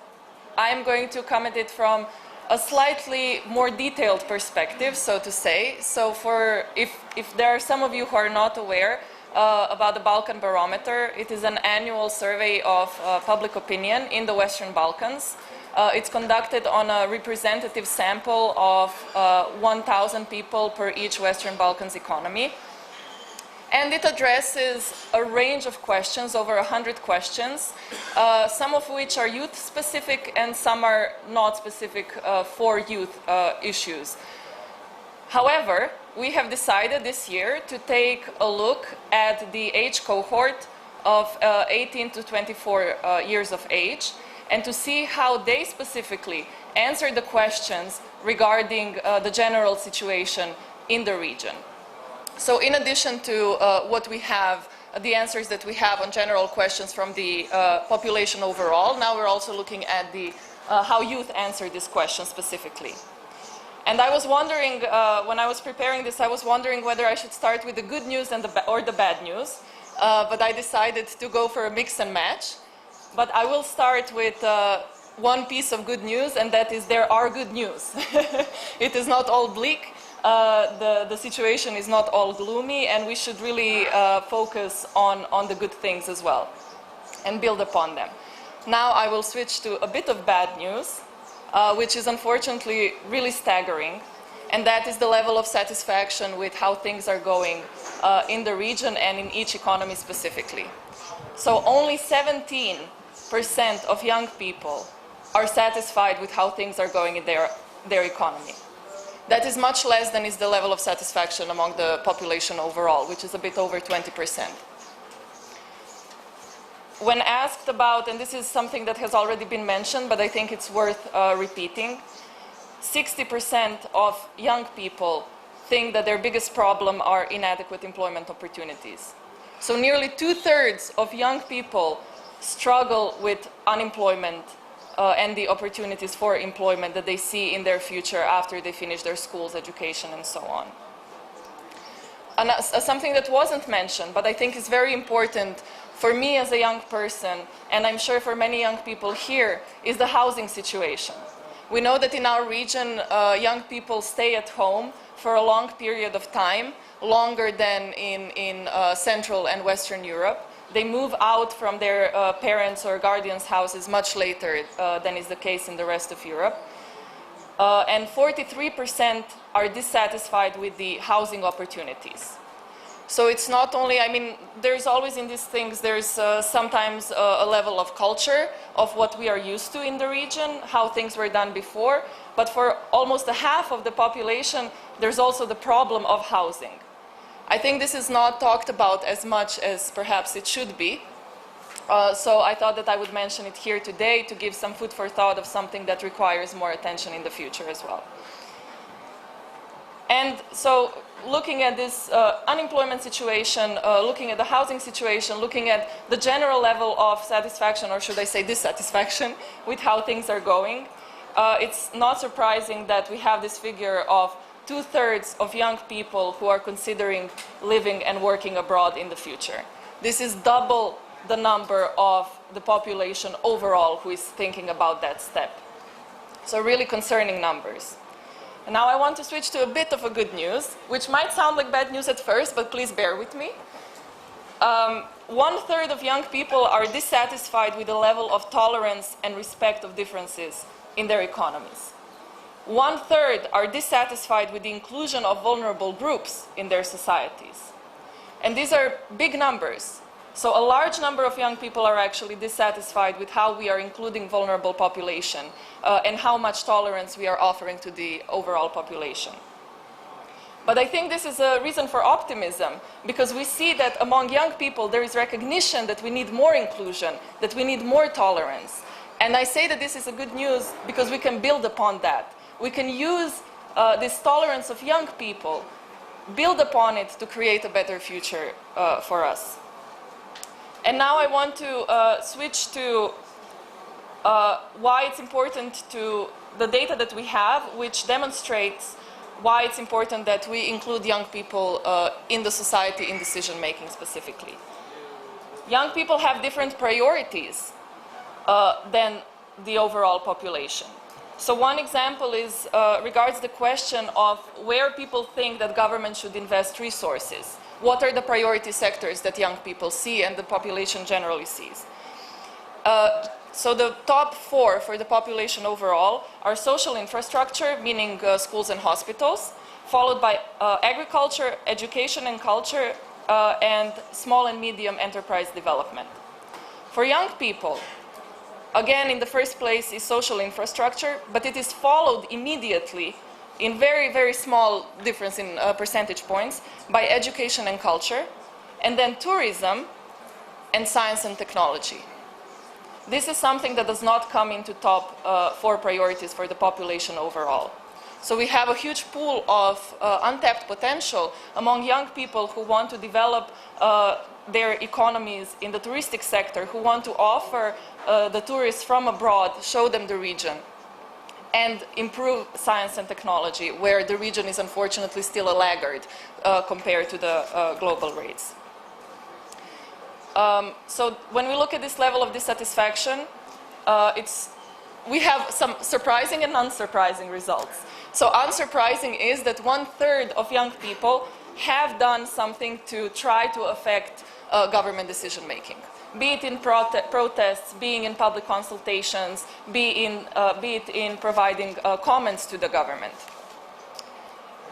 I'm going to comment it from a slightly more detailed perspective, so to say. So if there are some of you who are not aware, about the Balkan Barometer. It is an annual survey of public opinion in the Western Balkans. It's conducted on a representative sample of 1,000 people per each Western Balkans economy. And it addresses a range of questions, over 100 questions, some of which are youth-specific and some are not specific for youth issues. However, we have decided this year to take a look at the age cohort of 18 to 24 years of age and to see how they specifically answer the questions regarding the general situation in the region. So in addition to what we have, the answers that we have on general questions from the population overall, now we're also looking at the, how youth answer this question specifically. And I was wondering, when I was preparing this, I was wondering whether I should start with the good news and or the bad news. But I decided to go for a mix and match. But I will start with one piece of good news, and that is there are good news. It is not all bleak. The situation is not all gloomy, and we should really focus on the good things as well and build upon them. Now I will switch to a bit of bad news, which is unfortunately really staggering, and that is the level of satisfaction with how things are going in the region and in each economy specifically. So only 17% of young people are satisfied with how things are going in their economy. That is much less than is the level of satisfaction among the population overall, which is a bit over 20%. When asked about, and this is something that has already been mentioned, but I think it's worth repeating, 60% of young people think that their biggest problem are inadequate employment opportunities. So nearly 2/3 of young people struggle with unemployment and the opportunities for employment that they see in their future after they finish their schools, education, and so on. And something that wasn't mentioned, but I think is very important for me as a young person, and I'm sure for many young people here, is the housing situation. We know that in our region, young people stay at home for a long period of time, longer than in Central and Western Europe. They move out from their parents' or guardians' houses much later than is the case in the rest of Europe. And 43% are dissatisfied with the housing opportunities. So it's not only, I mean, there's always in these things, there's sometimes a level of culture of what we are used to in the region, how things were done before, but for almost a half of the population, there's also the problem of housing. I think this is not talked about as much as perhaps it should be. So I thought that I would mention it here today to give some food for thought of something that requires more attention in the future as well. And so looking at this unemployment situation, looking at the housing situation, looking at the general level of satisfaction, or should I say dissatisfaction, with how things are going, it's not surprising that we have this figure of 2/3 of young people who are considering living and working abroad in the future. This is double the number of the population overall who is thinking about that step. So really concerning numbers. And now I want to switch to a bit of a good news, which might sound like bad news at first, but please bear with me. 1/3 of young people are dissatisfied with the level of tolerance and respect of differences in their economies. 1/3 are dissatisfied with the inclusion of vulnerable groups in their societies. And these are big numbers. So a large number of young people are actually dissatisfied with how we are including vulnerable population and how much tolerance we are offering to the overall population. But I think this is a reason for optimism, because we see that among young people there is recognition that we need more inclusion, that we need more tolerance. And I say that this is a good news because we can build upon that. We can use this tolerance of young people, build upon it to create a better future for us. And now I want to switch to why it's important to the data that we have, which demonstrates why it's important that we include young people in the society in decision-making specifically. Young people have different priorities than the overall population. So one example is regards the question of where people think that government should invest resources. what are the priority sectors that young people see and the population generally sees. So the top 4 for the population overall are social infrastructure, meaning schools and hospitals, followed by agriculture, education and culture, and small and medium enterprise development. For young people, again, in the first place is social infrastructure, but it is followed immediately, in very, very small difference in percentage points, by education and culture, and then tourism and science and technology. This is something that does not come into top 4 priorities for the population overall. So we have a huge pool of untapped potential among young people who want to develop their economies in the touristic sector, who want to offer the tourists from abroad, show them the region, and improve science and technology, where the region is unfortunately still a laggard compared to the global rates. So when we look at this level of dissatisfaction, we have some surprising and unsurprising results. So unsurprising is that 1/3 of young people have done something to try to affect government decision making, be it in protests, being in public consultations, be it in providing comments to the government.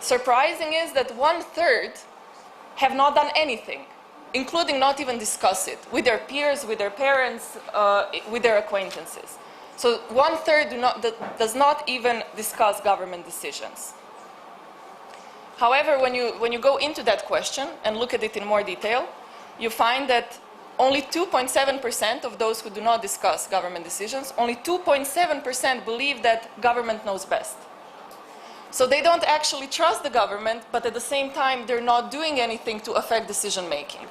Surprising is that 1/3 have not done anything, including not even discuss it with their peers, with their parents, with their acquaintances. So 1/3 does not even discuss government decisions. However, when you go into that question and look at it in more detail, you find that only 2.7% of those who do not discuss government decisions, only 2.7% believe that government knows best. So they don't actually trust the government, but at the same time, they're not doing anything to affect decision making,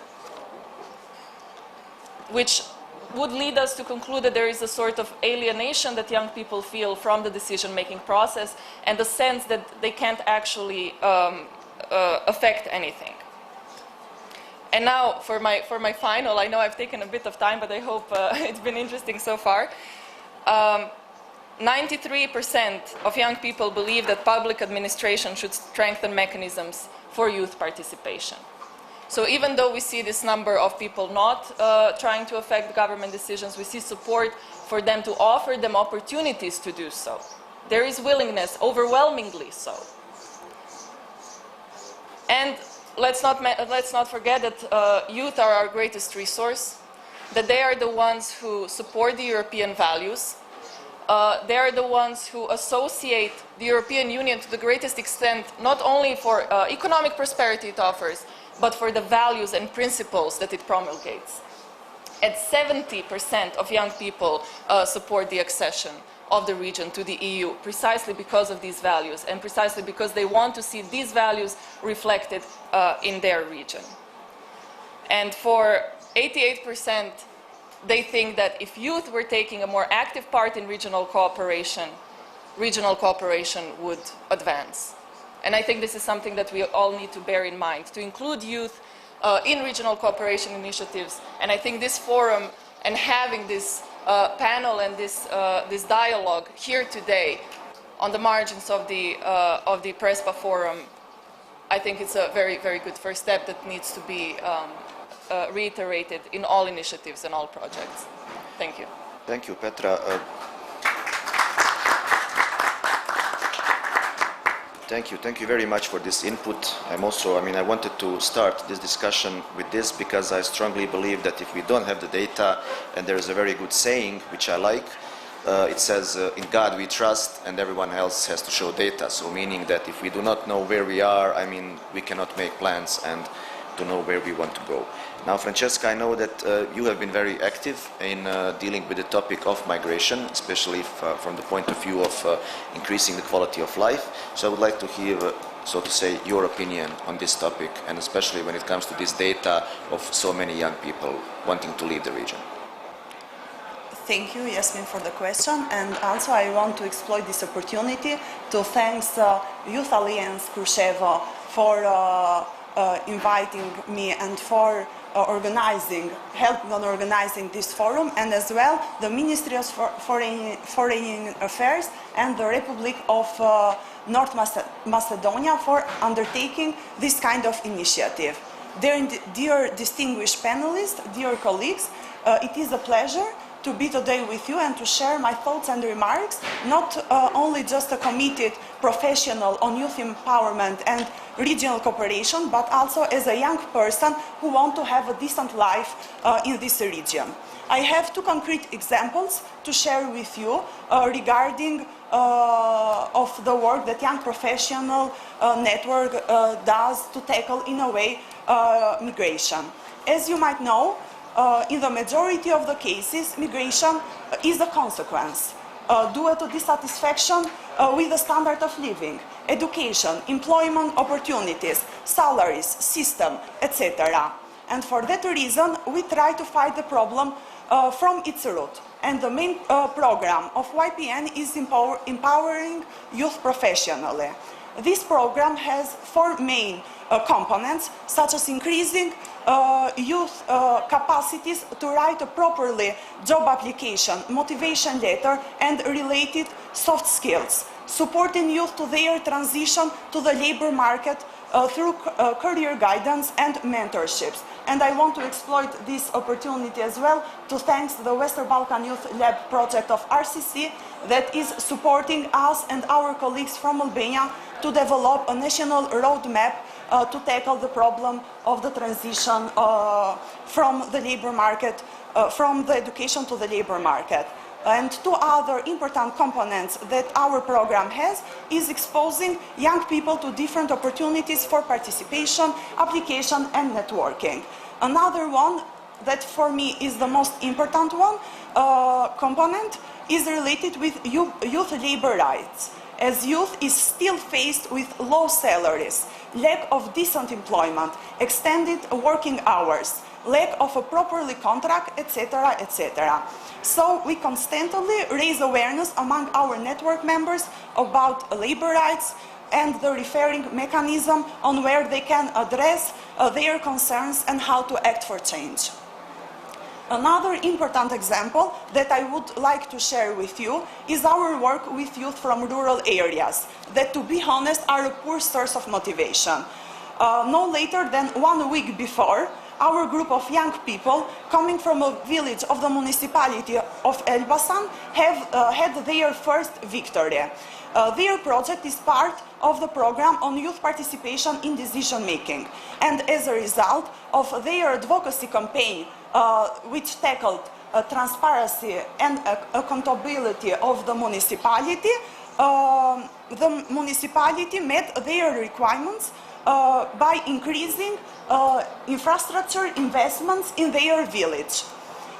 which would lead us to conclude that there is a sort of alienation that young people feel from the decision-making process and the sense that they can't actually affect anything. And now for my final, I know I've taken a bit of time, but I hope it's been interesting so far. 93% of young people believe that public administration should strengthen mechanisms for youth participation. So even though we see this number of people not trying to affect government decisions, we see support for them to offer them opportunities to do so. There is willingness, overwhelmingly so. And let's not forget that youth are our greatest resource, that they are the ones who support the European values. They are the ones who associate the European Union to the greatest extent, not only for economic prosperity it offers, but for the values and principles that it promulgates. And 70% of young people support the accession of the region to the EU, precisely because of these values, and precisely because they want to see these values reflected in their region. And for 88%, they think that if youth were taking a more active part in regional cooperation would advance. And I think this is something that we all need to bear in mind, to include youth in regional cooperation initiatives. And I think this forum and having this panel and this dialogue here today on the margins of the Prespa Forum, I think it's a very, very good first step that needs to be reiterated in all initiatives and all projects. Thank you. Thank you, Petra. Thank you very much for this input. I wanted to start this discussion with this because I strongly believe that if we don't have the data, and there is a very good saying, which I like, it says, in God we trust and everyone else has to show data. So meaning that if we do not know where we are, we cannot make plans and to know where we want to go. Now, Francesca, I know that you have been very active in dealing with the topic of migration, especially from the point of view of increasing the quality of life. So I would like to hear, so to say, your opinion on this topic, and especially when it comes to this data of so many young people wanting to leave the region. Thank you, Yasmin, for the question, and also I want to exploit this opportunity to thank Youth Alliance Kruševo for inviting me and for helping on organizing this forum, and as well the Ministry of Foreign Affairs and the Republic of North Macedonia for undertaking this kind of initiative. Dear distinguished panelists, dear colleagues, it is a pleasure to be today with you and to share my thoughts and remarks, not only just a committed professional on youth empowerment and regional cooperation, but also as a young person who wants to have a decent life in this region. I have two concrete examples to share with you regarding of the work that Young Professional Network does to tackle, in a way, migration. As you might know, in the majority of the cases, migration is a consequence due to dissatisfaction with the standard of living, education, employment opportunities, salaries, system, etc. And for that reason, we try to fight the problem from its root. And the main program of YPN is empowering youth professionally. This program has four main components, such as increasing youth capacities to write a properly job application, motivation letter, and related soft skills, supporting youth to their transition to the labor market through career guidance and mentorships. And I want to exploit this opportunity as well to thank the Western Balkan Youth Lab project of RCC that is supporting us and our colleagues from Albania to develop a national roadmap to tackle the problem of the transition from the labor market, from the education to the labor market. And two other important components that our program has is exposing young people to different opportunities for participation, application, and networking. Another one that for me is the most important one, component, is related with youth labor rights, as youth is still faced with low salaries, lack of decent employment, extended working hours, lack of a properly contract, etc., etc. So we constantly raise awareness among our network members about labor rights and the referring mechanism on where they can address their concerns and how to act for change. Another important example that I would like to share with you is our work with youth from rural areas that, to be honest, are a poor source of motivation. No later than 1 week before, our group of young people coming from a village of the municipality of Elbasan have had their first victory. Their project is part of the program on youth participation in decision making, and as a result of their advocacy campaign, which tackled transparency and accountability of the municipality met their requirements by increasing infrastructure investments in their village.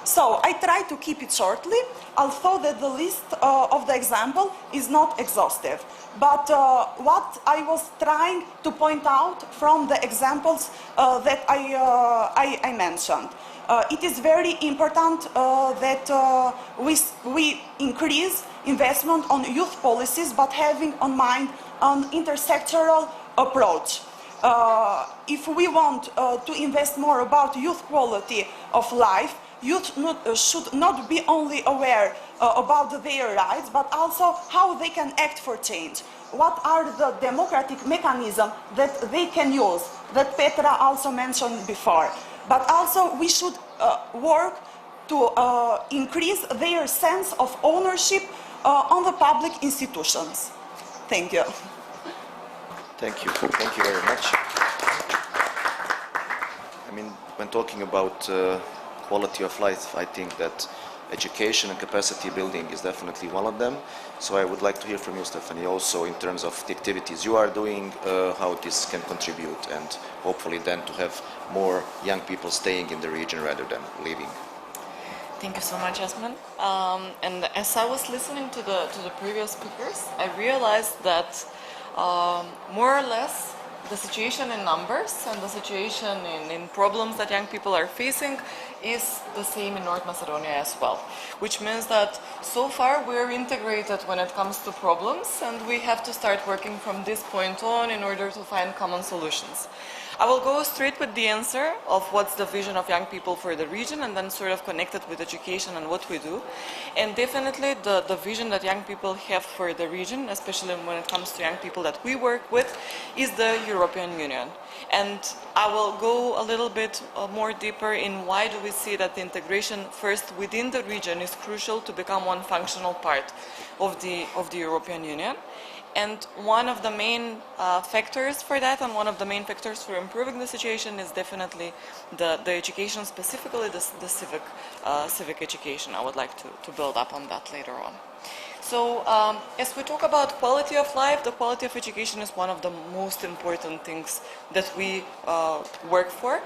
So I try to keep it shortly, although that the list of the example is not exhaustive. But what I was trying to point out from the examples that I mentioned, it is very important that we increase investment on youth policies, but having on mind an intersectoral approach. If we want to invest more about youth quality of life, youth should not be only aware about their rights, but also how they can act for change. What are the democratic mechanisms that they can use, that Petra also mentioned before. But also we should work to increase their sense of ownership on the public institutions. Thank you. Thank you. Thank you very much. I mean, when talking about quality of life, I think that education and capacity building is definitely one of them. So I would like to hear from you, Stephanie, also in terms of the activities you are doing, how this can contribute, and hopefully then to have more young people staying in the region rather than leaving. Thank you so much, Yasmin. And as I was listening to the previous speakers, I realized that more or less the situation in numbers and the situation in problems that young people are facing is the same in North Macedonia as well, which means that so far we're integrated when it comes to problems, and we have to start working from this point on in order to find common solutions. I will go straight with the answer of what's the vision of young people for the region and then sort of connect it with education and what we do. And definitely the vision that young people have for the region, especially when it comes to young people that we work with, is the European Union. And I will go a little bit more deeper in why do we see that the integration first within the region is crucial to become one functional part of the European Union. And one of the main factors for that, and one of the main factors for improving the situation, is definitely the education, specifically the civic education. I would like to build up on that later on. So as we talk about quality of life, the quality of education is one of the most important things that we work for.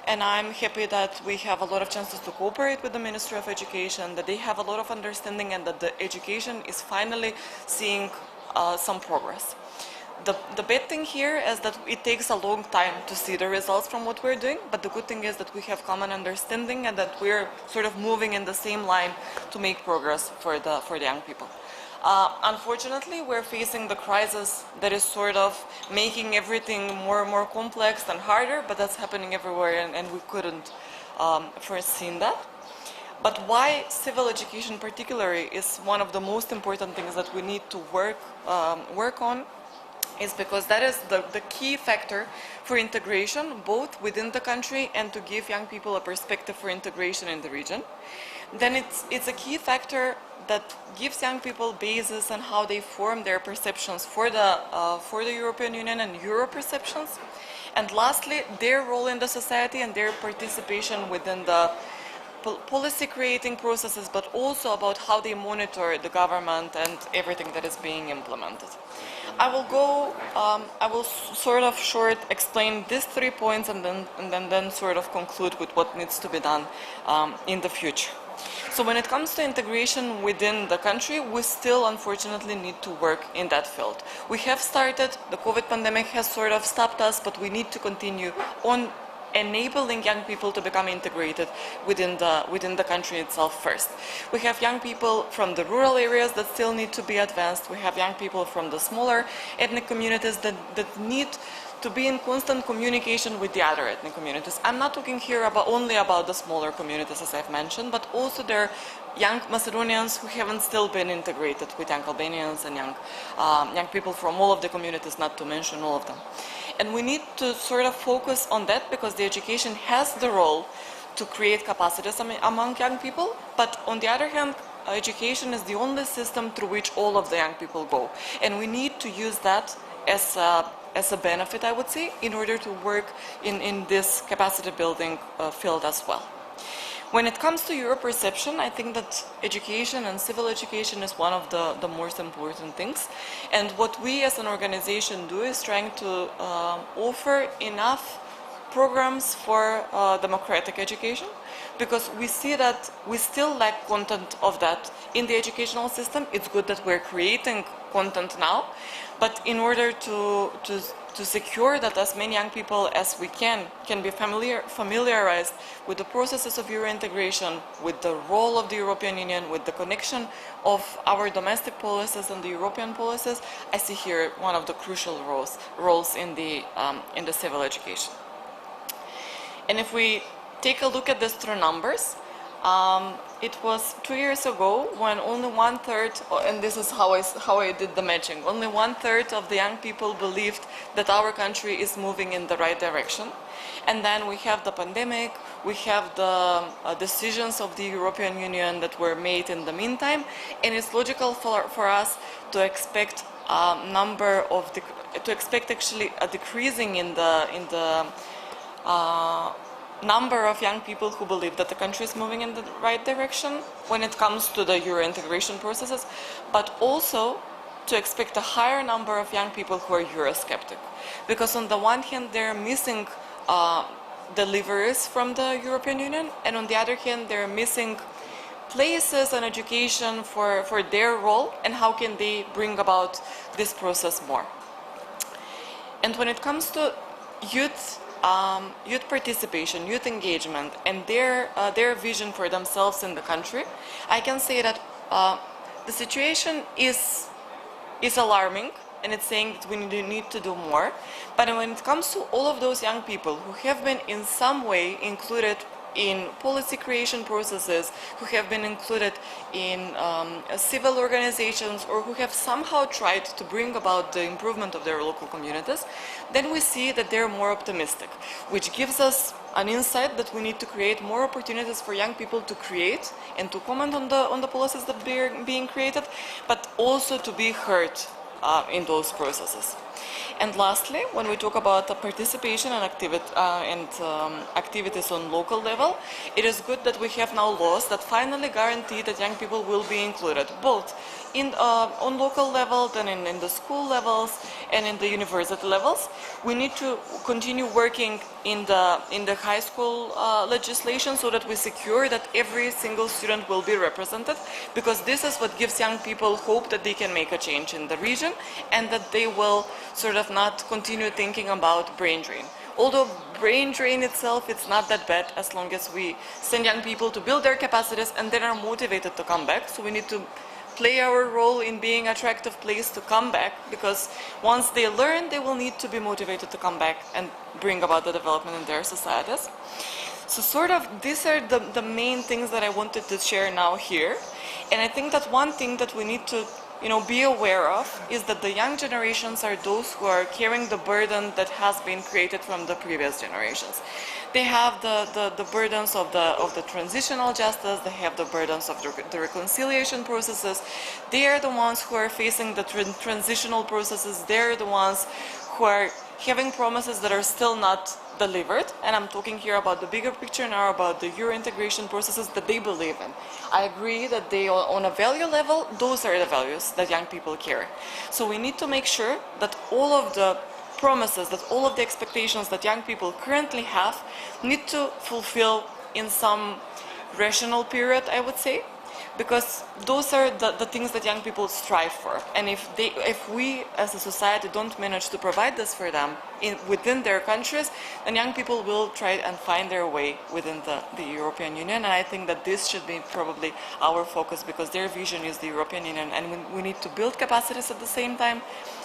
And I'm happy that we have a lot of chances to cooperate with the Ministry of Education, that they have a lot of understanding, and that the education is finally seeing some progress. The bad thing here is that it takes a long time to see the results from what we're doing, but the good thing is that we have common understanding and that we're sort of moving in the same line to make progress for the young people. Unfortunately, we're facing the crisis that is sort of making everything more and more complex and harder, but that's happening everywhere, and we couldn't foresee that. But why civil education particularly is one of the most important things that we need to work on is because that is the key factor for integration, both within the country and to give young people a perspective for integration in the region. Then it's a key factor that gives young people basis on how they form their perceptions for the European Union and Euro perceptions. And lastly, their role in the society and their participation within the policy creating processes, but also about how they monitor the government and everything that is being implemented. I will sort of short explain these 3 points and then sort of conclude with what needs to be done in the future. So when it comes to integration within the country, we still unfortunately need to work in that field. We have started, the COVID pandemic has sort of stopped us, but we need to continue on enabling young people to become integrated within the country itself first. We have young people from the rural areas that still need to be advanced. We have young people from the smaller ethnic communities that need to be in constant communication with the other ethnic communities. I'm not talking here only about the smaller communities, as I've mentioned, but also there are young Macedonians who haven't still been integrated with young Albanians and young people from all of the communities, not to mention all of them. And we need to sort of focus on that because the education has the role to create capacities among young people, but on the other hand, education is the only system through which all of the young people go. And we need to use that as a benefit, I would say, in order to work in this capacity building field as well. When it comes to Euro perception, I think that education and civil education is one of the most important things. And what we as an organization do is trying to offer enough programs for democratic education, because we see that we still lack content of that in the educational system. It's good that we're creating content now, but in order to secure that as many young people as we can be familiarized with the processes of Euro integration, with the role of the European Union, with the connection of our domestic policies and the European policies, I see here one of the crucial roles in the civil education. And if we take a look at this through numbers, it was 2 years ago when only 1/3, and this is how I did the matching, only 1/3 of the young people believed that our country is moving in the right direction. And then we have the pandemic, we have the decisions of the European Union that were made in the meantime, and it's logical for us to expect actually a decreasing in the number of young people who believe that the country is moving in the right direction when it comes to the Euro integration processes, but also to expect a higher number of young people who are Eurosceptic. Because on the one hand, they're missing deliveries from the European Union, and on the other hand, they're missing places and education for their role, and how can they bring about this process more. And when it comes to youth participation, youth engagement, and their vision for themselves in the country, I can say that the situation is alarming and it's saying that we need to do more. But when it comes to all of those young people who have been in some way included in policy creation processes, who have been included in civil organizations, or who have somehow tried to bring about the improvement of their local communities, then we see that they're more optimistic, which gives us an insight that we need to create more opportunities for young people to create and to comment on the policies that are being created, but also to be heard in those processes. And lastly, when we talk about the participation and activities on local level, it is good that we have now laws that finally guarantee that young people will be included, both on local level, then in the school levels, and in the university levels. We need to continue working in the high school legislation so that we secure that every single student will be represented, because this is what gives young people hope that they can make a change in the region and that they will sort of not continue thinking about brain drain. Although brain drain itself, it's not that bad as long as we send young people to build their capacities and then are motivated to come back. So we need to play our role in being an attractive place to come back, because once they learn, they will need to be motivated to come back and bring about the development in their societies. So sort of these are the main things that I wanted to share now here. And I think that one thing that we need to be aware of is that the young generations are those who are carrying the burden that has been created from the previous generations. They have the burdens of the transitional justice, they have the burdens of the reconciliation processes. They are the ones who are facing the transitional processes. They're the ones who are having promises that are still not delivered, and I'm talking here about the bigger picture now, about the Euro integration processes that they believe in. I agree that they, on a value level, those are the values that young people carry. So we need to make sure that all of the promises, that all of the expectations that young people currently have need to fulfill in some rational period, I would say, because those are the things that young people strive for. And if we as a society don't manage to provide this for them within their countries, then young people will try and find their way within the European Union. And I think that this should be probably our focus, because their vision is the European Union, and we need to build capacities at the same time,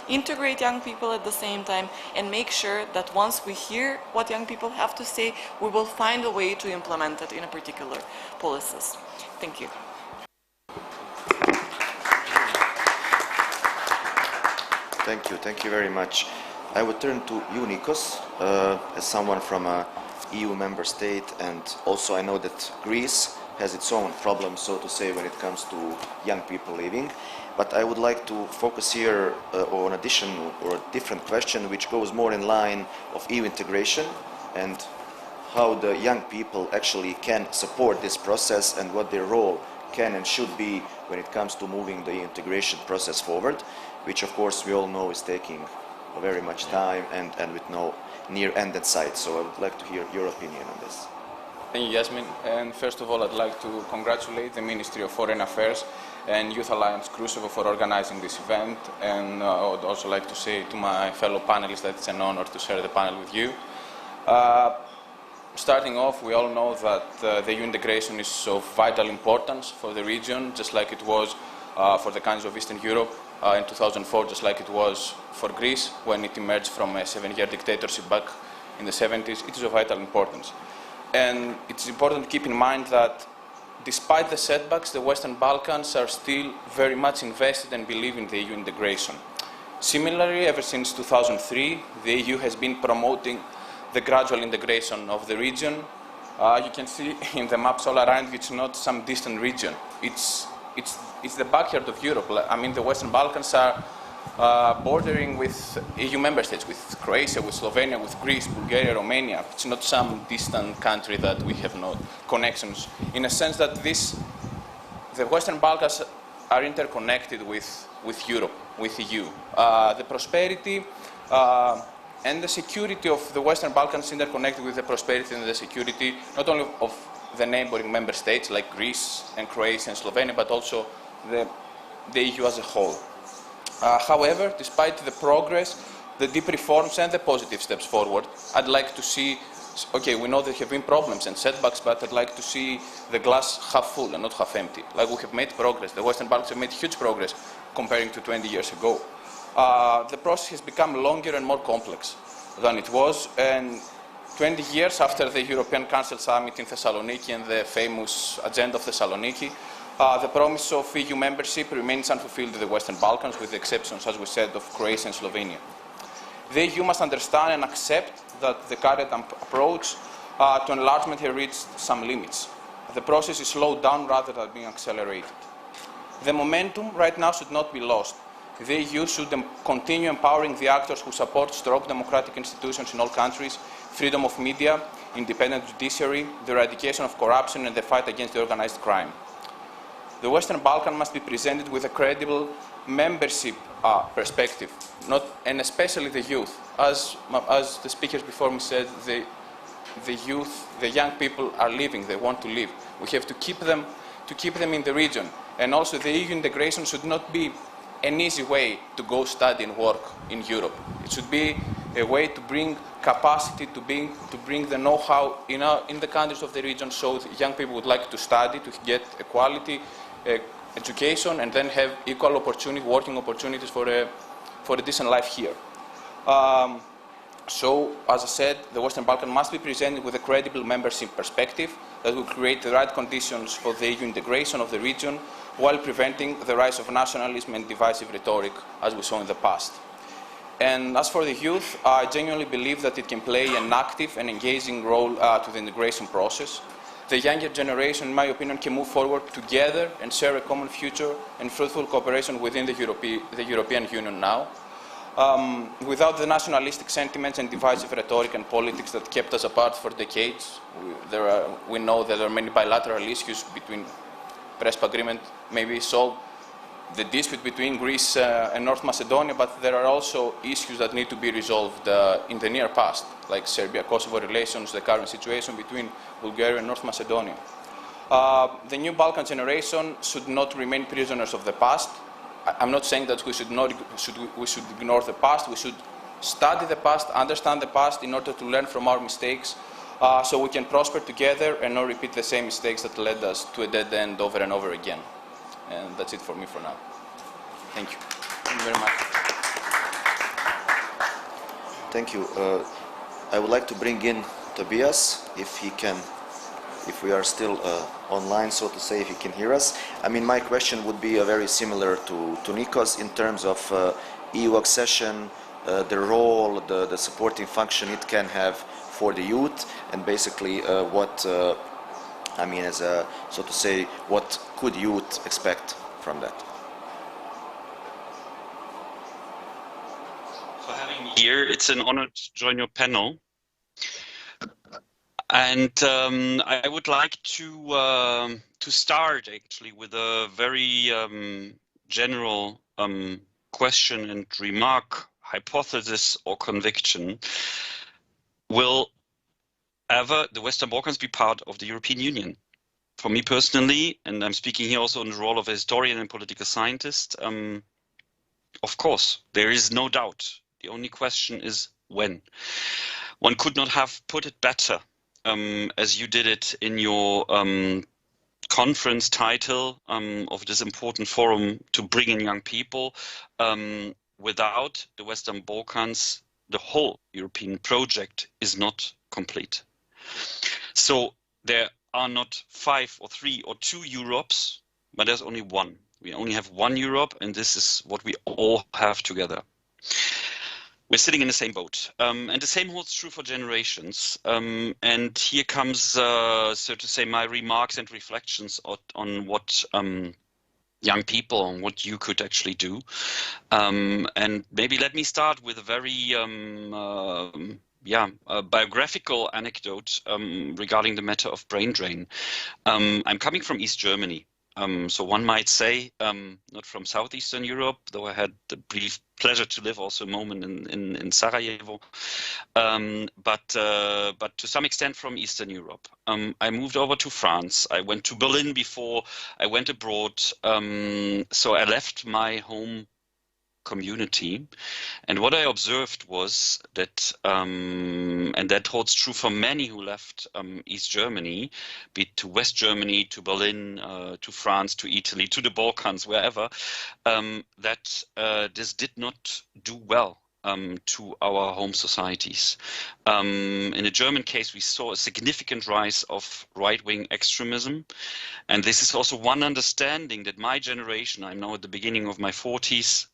integrate young people at the same time, and make sure that once we hear what young people have to say, we will find a way to implement it in a particular policies. Thank you. Thank you very much. I would turn to you, Nikos, as someone from a EU member state, and also I know that Greece has its own problems, so to say, when it comes to young people leaving. But I would like to focus here on a different question, which goes more in line of EU integration and how the young people actually can support this process and what their role can and should be when it comes to moving the integration process forward, which of course we all know is taking very much time and with no near end in sight. So I would like to hear your opinion on this. Thank you, Yasmin. And first of all, I'd like to congratulate the Ministry of Foreign Affairs and Youth Alliance Kosovo for organizing this event. And I would also like to say to my fellow panelists that it's an honor to share the panel with you. Starting off, we all know that the EU integration is of vital importance for the region, just like it was for the countries of Eastern Europe in 2004, just like it was for Greece when it emerged from a 7-year dictatorship back in the 70s. It is of vital importance. And it's important to keep in mind that despite the setbacks, the Western Balkans are still very much invested and believe in the EU integration. Similarly, ever since 2003, the EU has been promoting the gradual integration of the region. You can see in the maps all around, it's not some distant region. It's the backyard of Europe. I mean, the Western Balkans are bordering with EU member states, with Croatia, with Slovenia, with Greece, Bulgaria, Romania. It's not some distant country that we have no connections. In a sense that the Western Balkans are interconnected with Europe, with EU. The prosperity and the security of the Western Balkans interconnected with the prosperity and the security not only of the neighboring member states like Greece and Croatia and Slovenia, but also the EU as a whole. However, despite the progress, the deep reforms and the positive steps forward, I'd like to see, okay, we know there have been problems and setbacks, but I'd like to see the glass half full and not half empty. Like, we have made progress. The Western Balkans have made huge progress comparing to 20 years ago. the process has become longer and more complex than it was. And 20 years after the European Council Summit in Thessaloniki and the famous Agenda of Thessaloniki, the promise of EU membership remains unfulfilled in the Western Balkans, with the exceptions, as we said, of Croatia and Slovenia. The EU must understand and accept that the current approach to enlargement has reached some limits. The process is slowed down rather than being accelerated. The momentum right now should not be lost. The EU should continue empowering the actors who support strong democratic institutions in all countries, freedom of media, independent judiciary, the eradication of corruption and the fight against the organized crime. The Western Balkans must be presented with a credible membership perspective, and especially the youth. As the speakers before me said, the youth, the young people are leaving, they want to leave. We have to keep them in the region. And also the EU integration should not be an easy way to go study and work in Europe. It should be a way to bring capacity, to bring the know-how in the countries of the region, so young people would like to study, to get a quality education, and then have equal opportunity, working opportunities for a decent life here. So, as I said, the Western Balkans must be presented with a credible membership perspective that will create the right conditions for the EU integration of the region, while preventing the rise of nationalism and divisive rhetoric, as we saw in the past. And as for the youth, I genuinely believe that it can play an active and engaging role to the integration process. The younger generation, in my opinion, can move forward together and share a common future and fruitful cooperation within the European Union now. Without the nationalistic sentiments and divisive rhetoric and politics that kept us apart for decades, we know that there are many bilateral issues between Prespa agreement, maybe solved the dispute between Greece and North Macedonia, but there are also issues that need to be resolved in the near past, like Serbia-Kosovo relations, the current situation between Bulgaria and North Macedonia. The new Balkan generation should not remain prisoners of the past. I'm not saying that we should ignore the past. We should study the past, understand the past in order to learn from our mistakes, so we can prosper together and not repeat the same mistakes that led us to a dead end over and over again. And that's it for me for now. Thank you. Thank you very much. Thank you. I would like to bring in Tobias, if we are still online, so to say, if he can hear us. I mean, my question would be very similar to Nikos in terms of EU accession, the role, the supporting function it can have for the youth, and basically what, I mean, as a, so to say, what could youth expect from that? For having me here, it's an honor to join your panel. And I would like to start actually with a very general question and remark, hypothesis or conviction. Will ever the Western Balkans be part of the European Union? For me personally, and I'm speaking here also in the role of a historian and political scientist, of course, there is no doubt. The only question is when. One could not have put it better, as you did it in your conference title of this important forum to bring in young people. Without the Western Balkans, the whole European project is not complete. So there are not 5 or 3 or 2 Europes, but there's only one. We only have one Europe, and this is what we all have together. We're sitting in the same boat, and the same holds true for generations. And here comes, so to say, my remarks and reflections on what young people and what you could actually do. And maybe let me start with a very biographical anecdote regarding the matter of brain drain. I'm coming from East Germany. So one might say, not from Southeastern Europe, though I had the brief pleasure to live also a moment in Sarajevo, but to some extent from Eastern Europe. I moved over to France. I went to Berlin before I went abroad. So I left my home community. And what I observed was that, and that holds true for many who left East Germany, be it to West Germany, to Berlin, to France, to Italy, to the Balkans, wherever, that this did not do well to our home societies. In the German case, we saw a significant rise of right-wing extremism. And this is also one understanding that my generation, I'm now at the beginning of my 40s,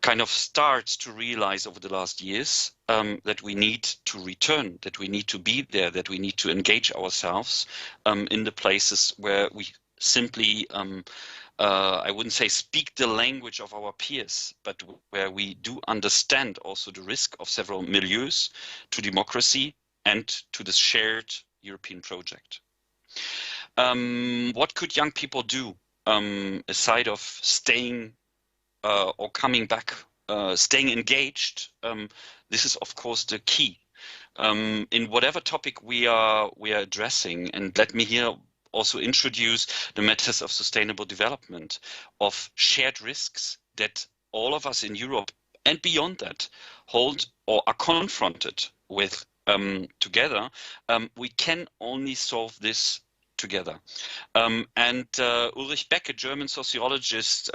kind of starts to realize over the last years that we need to return, that we need to be there, that we need to engage ourselves in the places where we simply I wouldn't say speak the language of our peers, but where we do understand also the risk of several milieus to democracy and to the shared European project. What could young people do aside of staying or coming back, staying engaged? This is, of course, the key. In whatever topic we are addressing, and let me here also introduce the matters of sustainable development, of shared risks that all of us in Europe and beyond that hold or are confronted with together, we can only solve this together. Ulrich Beck, a German sociologist,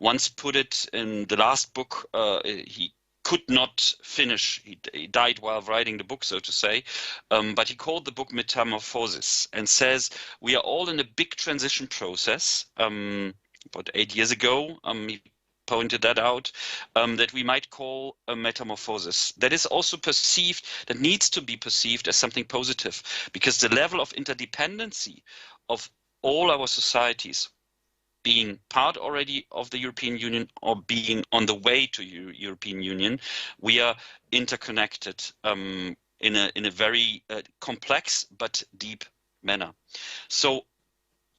once put it in the last book. He could not finish. He died while writing the book, so to say. But he called the book Metamorphosis and says, we are all in a big transition process. About 8 years ago, he pointed that out, that we might call a metamorphosis. That is also perceived, that needs to be perceived as something positive, because the level of interdependency of all our societies, being part already of the European Union or being on the way to European Union, we are interconnected in a very complex but deep manner. So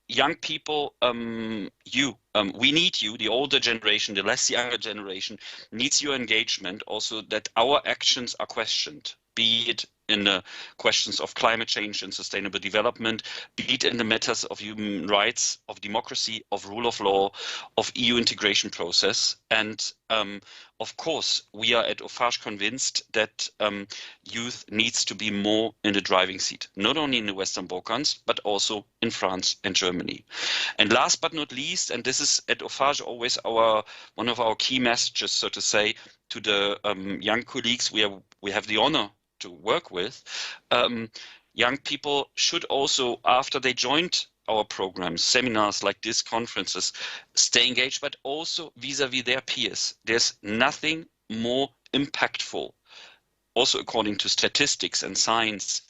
young people, we need you, the older generation, the less younger generation, needs your engagement also, that our actions are questioned, be it in the questions of climate change and sustainable development, be it in the matters of human rights, of democracy, of rule of law, of EU integration process. And of course, we are at Offage convinced that youth needs to be more in the driving seat, not only in the Western Balkans, but also in France and Germany. And last but not least, and this is at Offage always one of our key messages, so to say, to the young colleagues we have the honor to work with, young people should also, after they joined our programs, seminars like this, conferences, stay engaged, but also vis-a-vis their peers. There's nothing more impactful, also according to statistics and science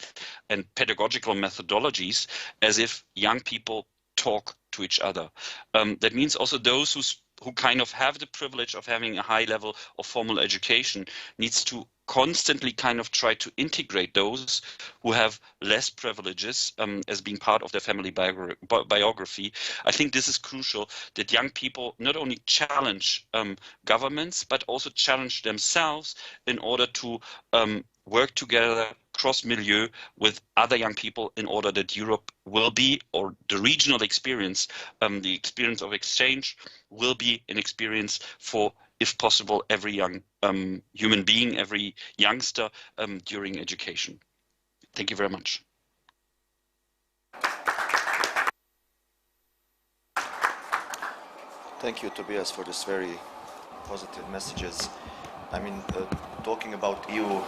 and pedagogical methodologies, as if young people talk to each other. That means also those who kind of have the privilege of having a high level of formal education needs to constantly kind of try to integrate those who have less privileges as being part of their family biography. I think this is crucial, that young people not only challenge governments, but also challenge themselves in order to work together cross-milieu with other young people in order that Europe will be, or the regional experience, the experience of exchange will be an experience for, if possible, every young human being, every youngster during education. Thank you very much. Thank you, Tobias, for this very positive messages. I mean, talking about EU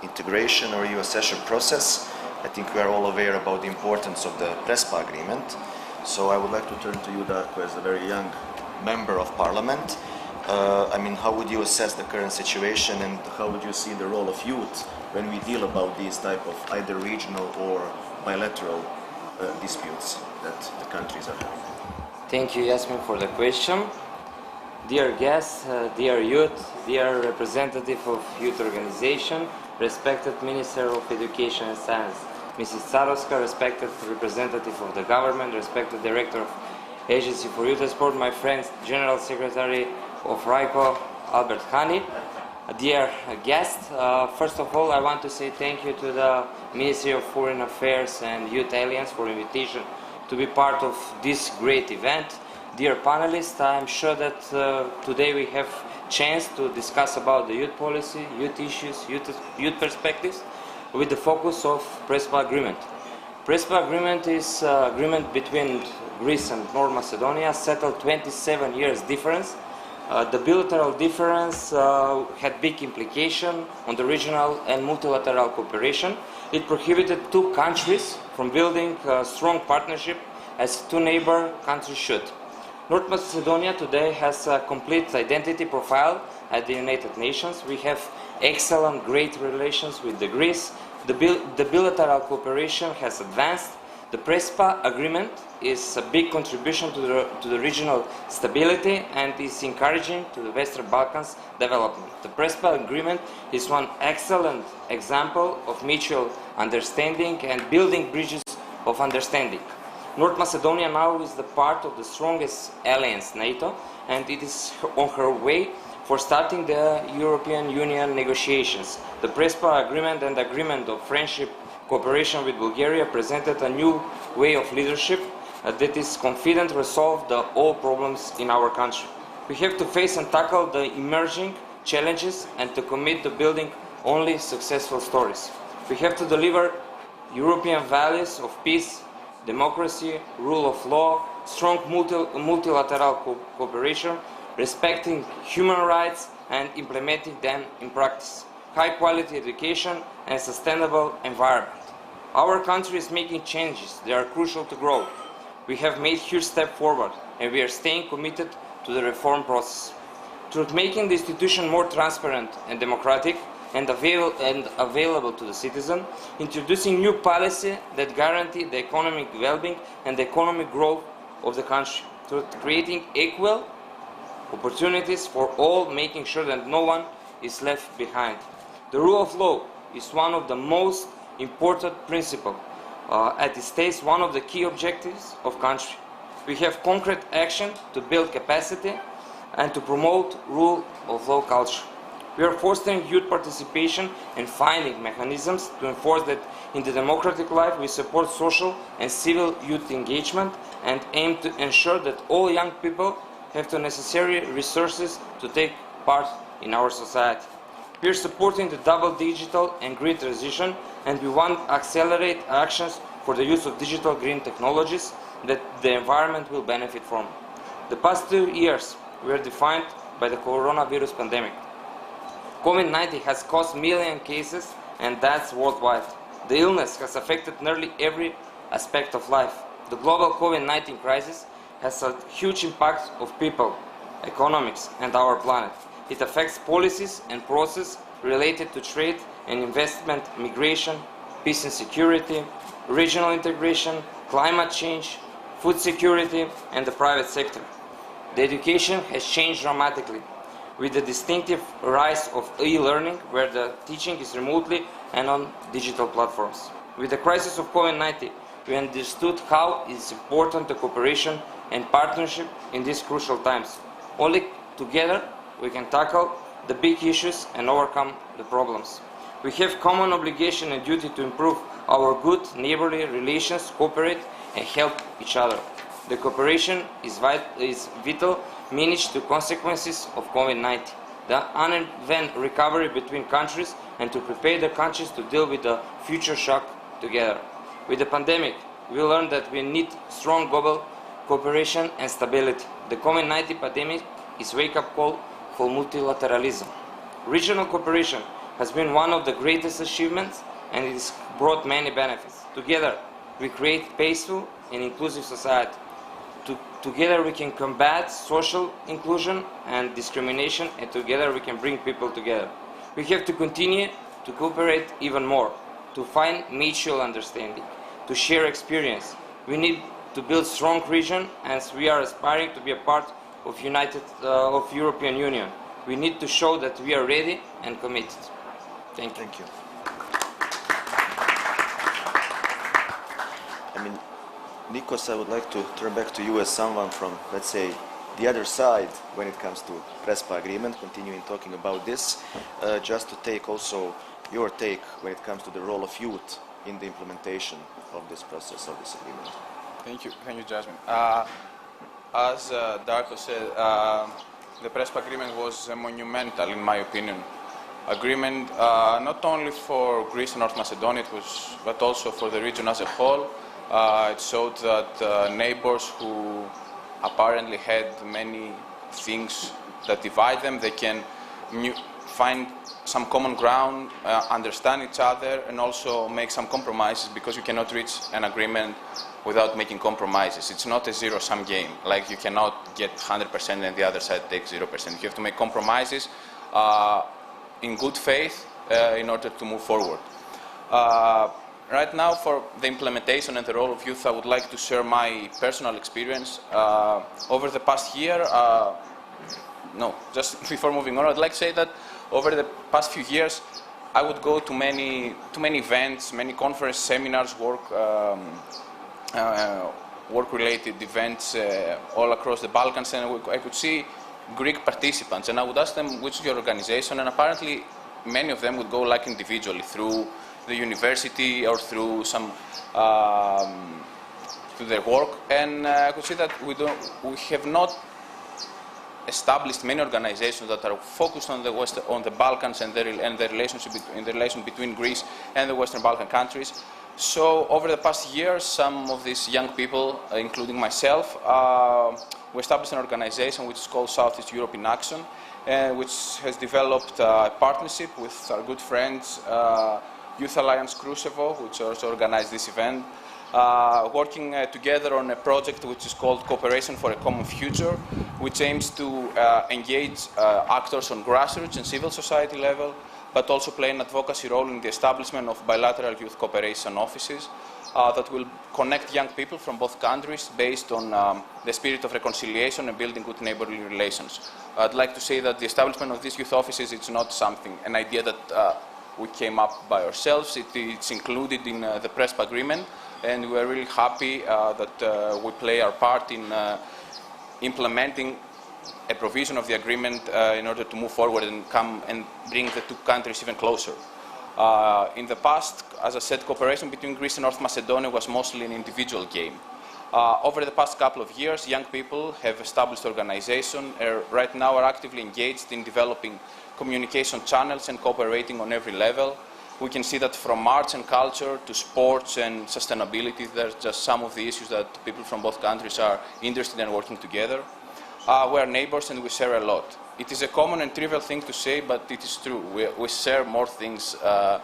integration or EU accession process, I think we are all aware about the importance of the Prespa agreement. So I would like to turn to you, Darko, as a very young member of Parliament. I mean, how would you assess the current situation, and how would you see the role of youth when we deal about these type of either regional or bilateral disputes that the countries are having? Thank you, Yasmin, for the question. Dear guests, dear youth, dear representative of youth organization, respected Minister of Education and Science, Mrs. Tsarovska, respected representative of the government, respected Director of Agency for Youth and Sport, my friend, General Secretary of RICO, Albert Hani. Dear guests, first of all, I want to say thank you to the Ministry of Foreign Affairs and Youth Alliance for invitation to be part of this great event. dear panelists. I'm sure that today we have chance to discuss about the youth policy, youth issues, youth perspectives, with the focus of Preспа agreement. Preспа agreement is agreement between Greece and North Macedonia, settled 27 years difference. The bilateral difference had big implication on the regional and multilateral cooperation. It prohibited two countries from building a strong partnership as two neighbor countries should. North Macedonia today has a complete identity profile at the United Nations. We have excellent, great relations with the Greece. The bilateral cooperation has advanced. The Preспа agreement is a big contribution to the regional stability and is encouraging to the Western Balkans development. The Preспа agreement is one excellent example of mutual understanding and building bridges of understanding. North Macedonia now is the part of the strongest alliance, NATO, and it is on her way for starting the European Union negotiations. The Preспа agreement and agreement of friendship cooperation with Bulgaria presented a new way of leadership that is confident to resolve all problems in our country. We have to face and tackle the emerging challenges and to commit to building only successful stories. We have to deliver European values of peace, democracy, rule of law, strong multilateral cooperation, respecting human rights and implementing them in practice, high quality education and sustainable environment. Our country is making changes. They are crucial to grow. We have made huge steps forward and we are staying committed to the reform process. Through making the institution more transparent and democratic and available to the citizen, introducing new policy that guarantee the economic well-being and the economic growth of the country, through creating equal opportunities for all, making sure that no one is left behind. The rule of law is one of the most important principles. It stays one of the key objectives of country. We have concrete action to build capacity and to promote rule of law culture. We are fostering youth participation and finding mechanisms to enforce that in the democratic life we support social and civil youth engagement and aim to ensure that all young people have the necessary resources to take part in our society. We are supporting the double digital and green transition, and we want to accelerate actions for the use of digital green technologies that the environment will benefit from. The past 2 years were defined by the coronavirus pandemic. COVID-19 has caused millions of cases and deaths worldwide. The illness has affected nearly every aspect of life. The global COVID-19 crisis has a huge impact on people, economics, and our planet. It affects policies and processes related to trade and investment, migration, peace and security, regional integration, climate change, food security, and the private sector. The education has changed dramatically, with the distinctive rise of e-learning, where the teaching is remotely and on digital platforms. With the crisis of COVID-19, we understood how it is important the cooperation and partnership in these crucial times. Only together we can tackle the big issues and overcome the problems. We have common obligation and duty to improve our good neighborly relations, cooperate and help each other. The cooperation is vital manage the consequences of COVID-19, the uneven recovery between countries, and to prepare the countries to deal with the future shock together. With the pandemic, we learned that we need strong global cooperation and stability. The COVID-19 pandemic is a wake-up call for multilateralism. Regional cooperation has been one of the greatest achievements, and it has brought many benefits. Together, we create peaceful and inclusive society. Together we can combat social inclusion and discrimination, and together we can bring people together. We have to continue to cooperate even more, to find mutual understanding, to share experience. We need to build strong region, as we are aspiring to be a part of European Union. We need to show that we are ready and committed. Thank you. Nikos, I would like to turn back to you as someone from, let's say, the other side when it comes to Preспа agreement, continuing talking about this, just to take also your take when it comes to the role of youth in the implementation of this process, of this agreement. Thank you, Jasmine. As Darko said, the Preспа agreement was monumental, in my opinion. Agreement not only for Greece and North Macedonia, but also for the region as a whole. It showed that neighbors who apparently had many things that divide them, they can find some common ground, understand each other, and also make some compromises, because you cannot reach an agreement without making compromises. It's not a zero-sum game. Like, you cannot get 100% and the other side takes 0%. You have to make compromises in good faith in order to move forward. Right now, for the implementation and the role of youth, I would like to share my personal experience. Over the past year, just before moving on, I'd like to say that over the past few years, I would go to many events, many conferences, seminars, work-related events all across the Balkans, and I could see Greek participants, and I would ask them, which is your organization, and apparently many of them would go like individually through the university or through some through their work, and I could see that we have not established many organizations that are focused on the Balkans and the relation between Greece and the Western Balkan countries. So over the past years, some of these young people, including myself, we established an organization which is called Southeast Europe in Action, which has developed a partnership with our good friends, Youth Alliance Kruševo, which also organized this event, working together on a project which is called Cooperation for a Common Future, which aims to engage actors on grassroots and civil society level, but also play an advocacy role in the establishment of bilateral youth cooperation offices that will connect young people from both countries based on the spirit of reconciliation and building good neighborly relations. I'd like to say that the establishment of these youth offices, it's not an idea that we came up by ourselves. It's included in the Prespα agreement, and we're really happy that we play our part in implementing a provision of the agreement in order to move forward and come and bring the two countries even closer. In the past, as I said, cooperation between Greece and North Macedonia was mostly an individual game. Over the past couple of years, young people have established organizations, right now are actively engaged in developing communication channels and cooperating on every level. We can see that from arts and culture to sports and sustainability, there's just some of the issues that people from both countries are interested in working together. We are neighbors and we share a lot. It is a common and trivial thing to say, but it is true. We share more things. The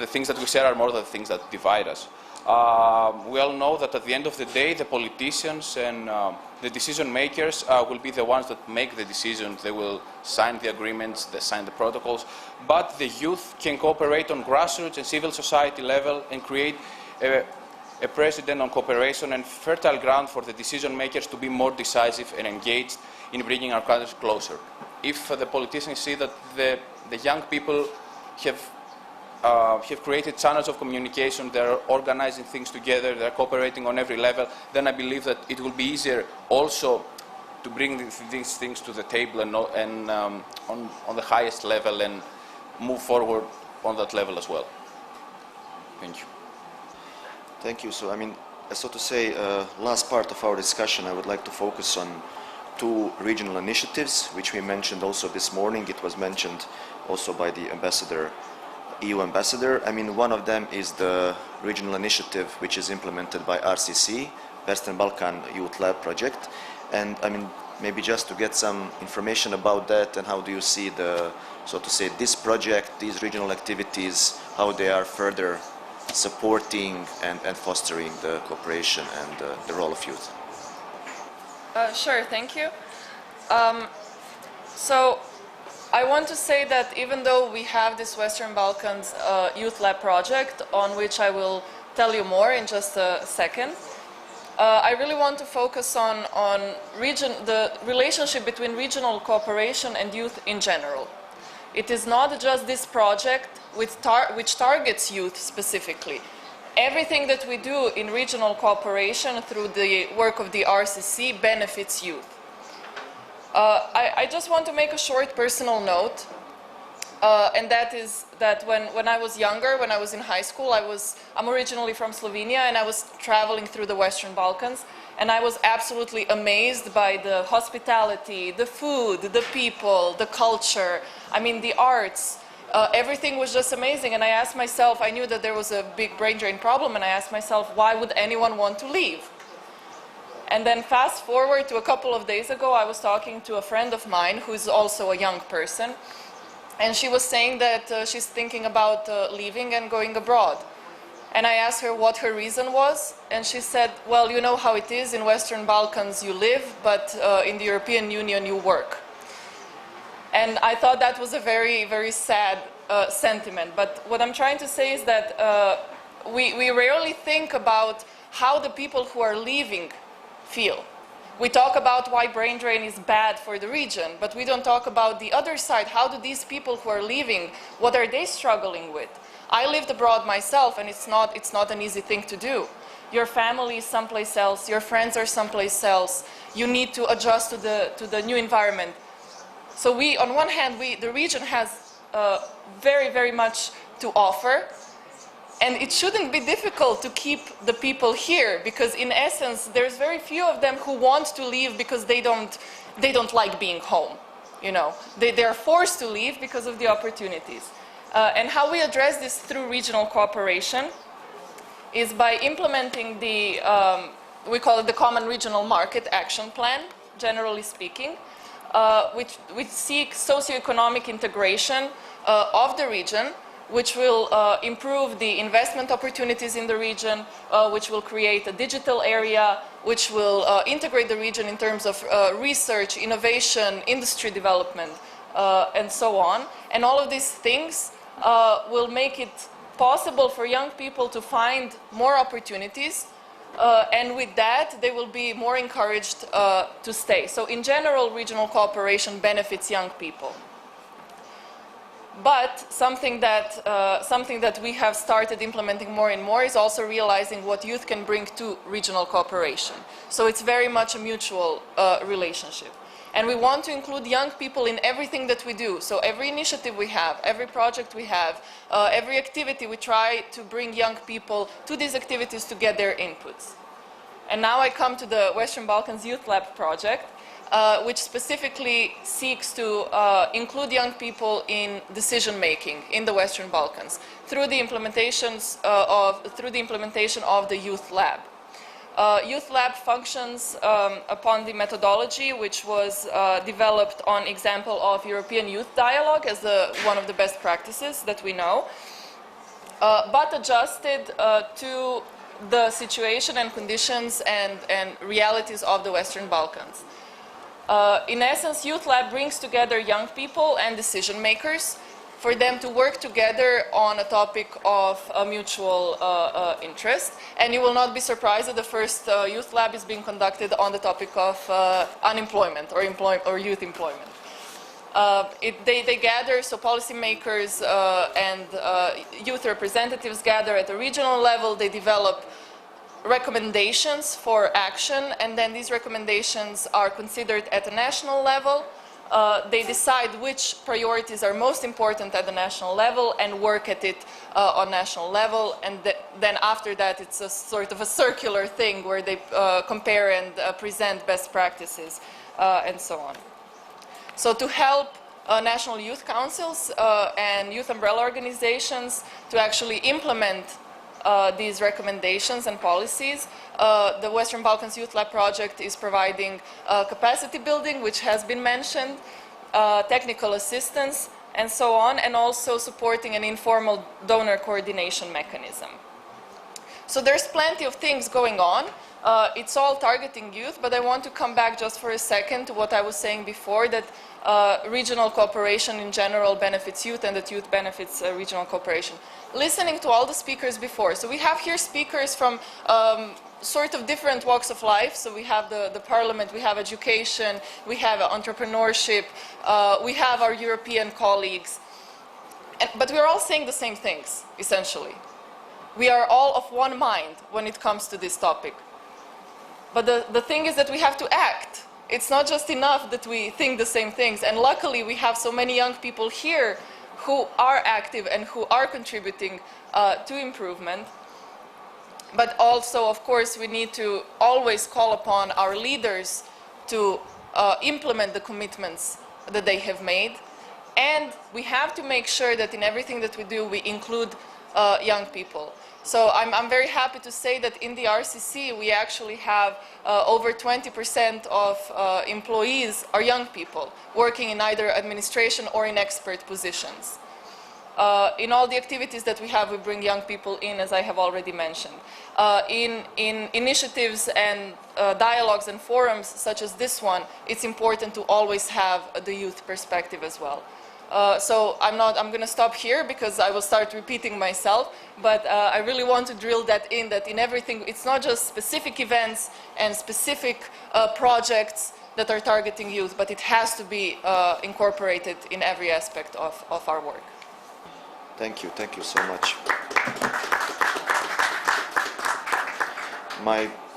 things that we share are more than the things that divide us. We all know that at the end of the day, the politicians and the decision makers will be the ones that make the decisions. They will sign the agreements, they sign the protocols. But the youth can cooperate on grassroots and civil society level and create a precedent on cooperation and fertile ground for the decision makers to be more decisive and engaged in bringing our countries closer. If the politicians see that the young people have created channels of communication, they're organizing things together, they're cooperating on every level, then I believe that it will be easier also to bring these things to the table and on the highest level and move forward on that level as well. Thank you. Thank you. So, so to say, last part of our discussion, I would like to focus on two regional initiatives, which we mentioned also this morning. It was mentioned also by the ambassador, EU ambassador. One of them is the regional initiative which is implemented by RCC, Western Balkan Youth Lab project. And maybe just to get some information about that, and how do you see so to say, this project, these regional activities, how they are further supporting and fostering the cooperation and the role of youth? Sure, thank you. So I want to say that even though we have this Western Balkans Youth Lab project, on which I will tell you more in just a second, I really want to focus on the relationship between regional cooperation and youth in general. It is not just this project which targets youth specifically. Everything that we do in regional cooperation through the work of the RCC benefits youth. I just want to make a short personal note. and that is that when I was younger, when I was in high school, I'm originally from Slovenia, and I was traveling through the Western Balkans, and I was absolutely amazed by the hospitality, the food, the people, the culture, I mean the arts. Everything was just amazing, and I asked myself, I knew that there was a big brain drain problem, and I asked myself, why would anyone want to leave? And then fast forward to a couple of days ago, I was talking to a friend of mine who's also a young person, and she was saying that she's thinking about leaving and going abroad. And I asked her what her reason was, and she said, well, you know how it is, in Western Balkans you live, but in the European Union you work. And I thought that was a very, very sad sentiment. But what I'm trying to say is that we rarely think about how the people who are leaving feel. We talk about why brain drain is bad for the region, but we don't talk about the other side. How do these people who are leaving, what are they struggling with? I lived abroad myself, and it's not an easy thing to do. Your family is someplace else, your friends are someplace else. You need to adjust to the new environment. So on one hand, the region has very, very much to offer, and it shouldn't be difficult to keep the people here, because in essence, there's very few of them who want to leave because they don't like being home. You know, they are forced to leave because of the opportunities. And how we address this through regional cooperation is by implementing we call it the Common Regional Market Action Plan, generally speaking, which seeks socioeconomic integration of the region, which will improve the investment opportunities in the region, which will create a digital area, which will integrate the region in terms of research, innovation, industry development, and so on. And all of these things will make it possible for young people to find more opportunities, and with that, they will be more encouraged to stay. So in general, regional cooperation benefits young people. But something that we have started implementing more and more is also realizing what youth can bring to regional cooperation. So it's very much a mutual relationship. And we want to include young people in everything that we do. So every initiative we have, every project we have, every activity, we try to bring young people to these activities to get their inputs. And now I come to the Western Balkans Youth Lab project, which specifically seeks to include young people in decision-making in the Western Balkans through the implementation of the Youth Lab. Youth Lab functions upon the methodology which was developed on example of European Youth Dialog as one of the best practices that we know, but adjusted to the situation and conditions and realities of the Western Balkans. In essence, Youth Lab brings together young people and decision makers for them to work together on a topic of mutual interest. And you will not be surprised that the first Youth Lab is being conducted on the topic of unemployment or youth employment. They gather, so policymakers and youth representatives gather at the regional level. They develop recommendations for action, and then these recommendations are considered at the national level. They decide which priorities are most important at the national level and work at it on national level, and then after that it's a sort of a circular thing where they compare and present best practices and so on. So to help national youth councils and youth umbrella organizations to actually implement these recommendations and policies, the Western Balkans Youth Lab project is providing capacity building, which has been mentioned, technical assistance, and so on, and also supporting an informal donor coordination mechanism. So there's plenty of things going on. It's all targeting youth, but I want to come back just for a second to what I was saying before, that regional cooperation in general benefits youth and that youth benefits regional cooperation. Listening to all the speakers before, so we have here speakers from sort of different walks of life. So we have the parliament, we have education, we have entrepreneurship, we have our European colleagues, but we're all saying the same things, essentially. We are all of one mind when it comes to this topic. But the thing is that we have to act. It's not just enough that we think the same things. And luckily, we have so many young people here who are active and who are contributing to improvement. But also, of course, we need to always call upon our leaders to implement the commitments that they have made. And we have to make sure that in everything that we do, we include young people. So I'm very happy to say that in the RCC, we actually have over 20% of employees are young people working in either administration or in expert positions. In all the activities that we have, we bring young people in, as I have already mentioned. In initiatives and dialogues and forums such as this one, it's important to always have the youth perspective as well. So I'm going to stop here because I will start repeating myself, but I really want to drill that in everything, it's not just specific events and specific projects that are targeting youth, but it has to be incorporated in every aspect of our work. Thank you so much.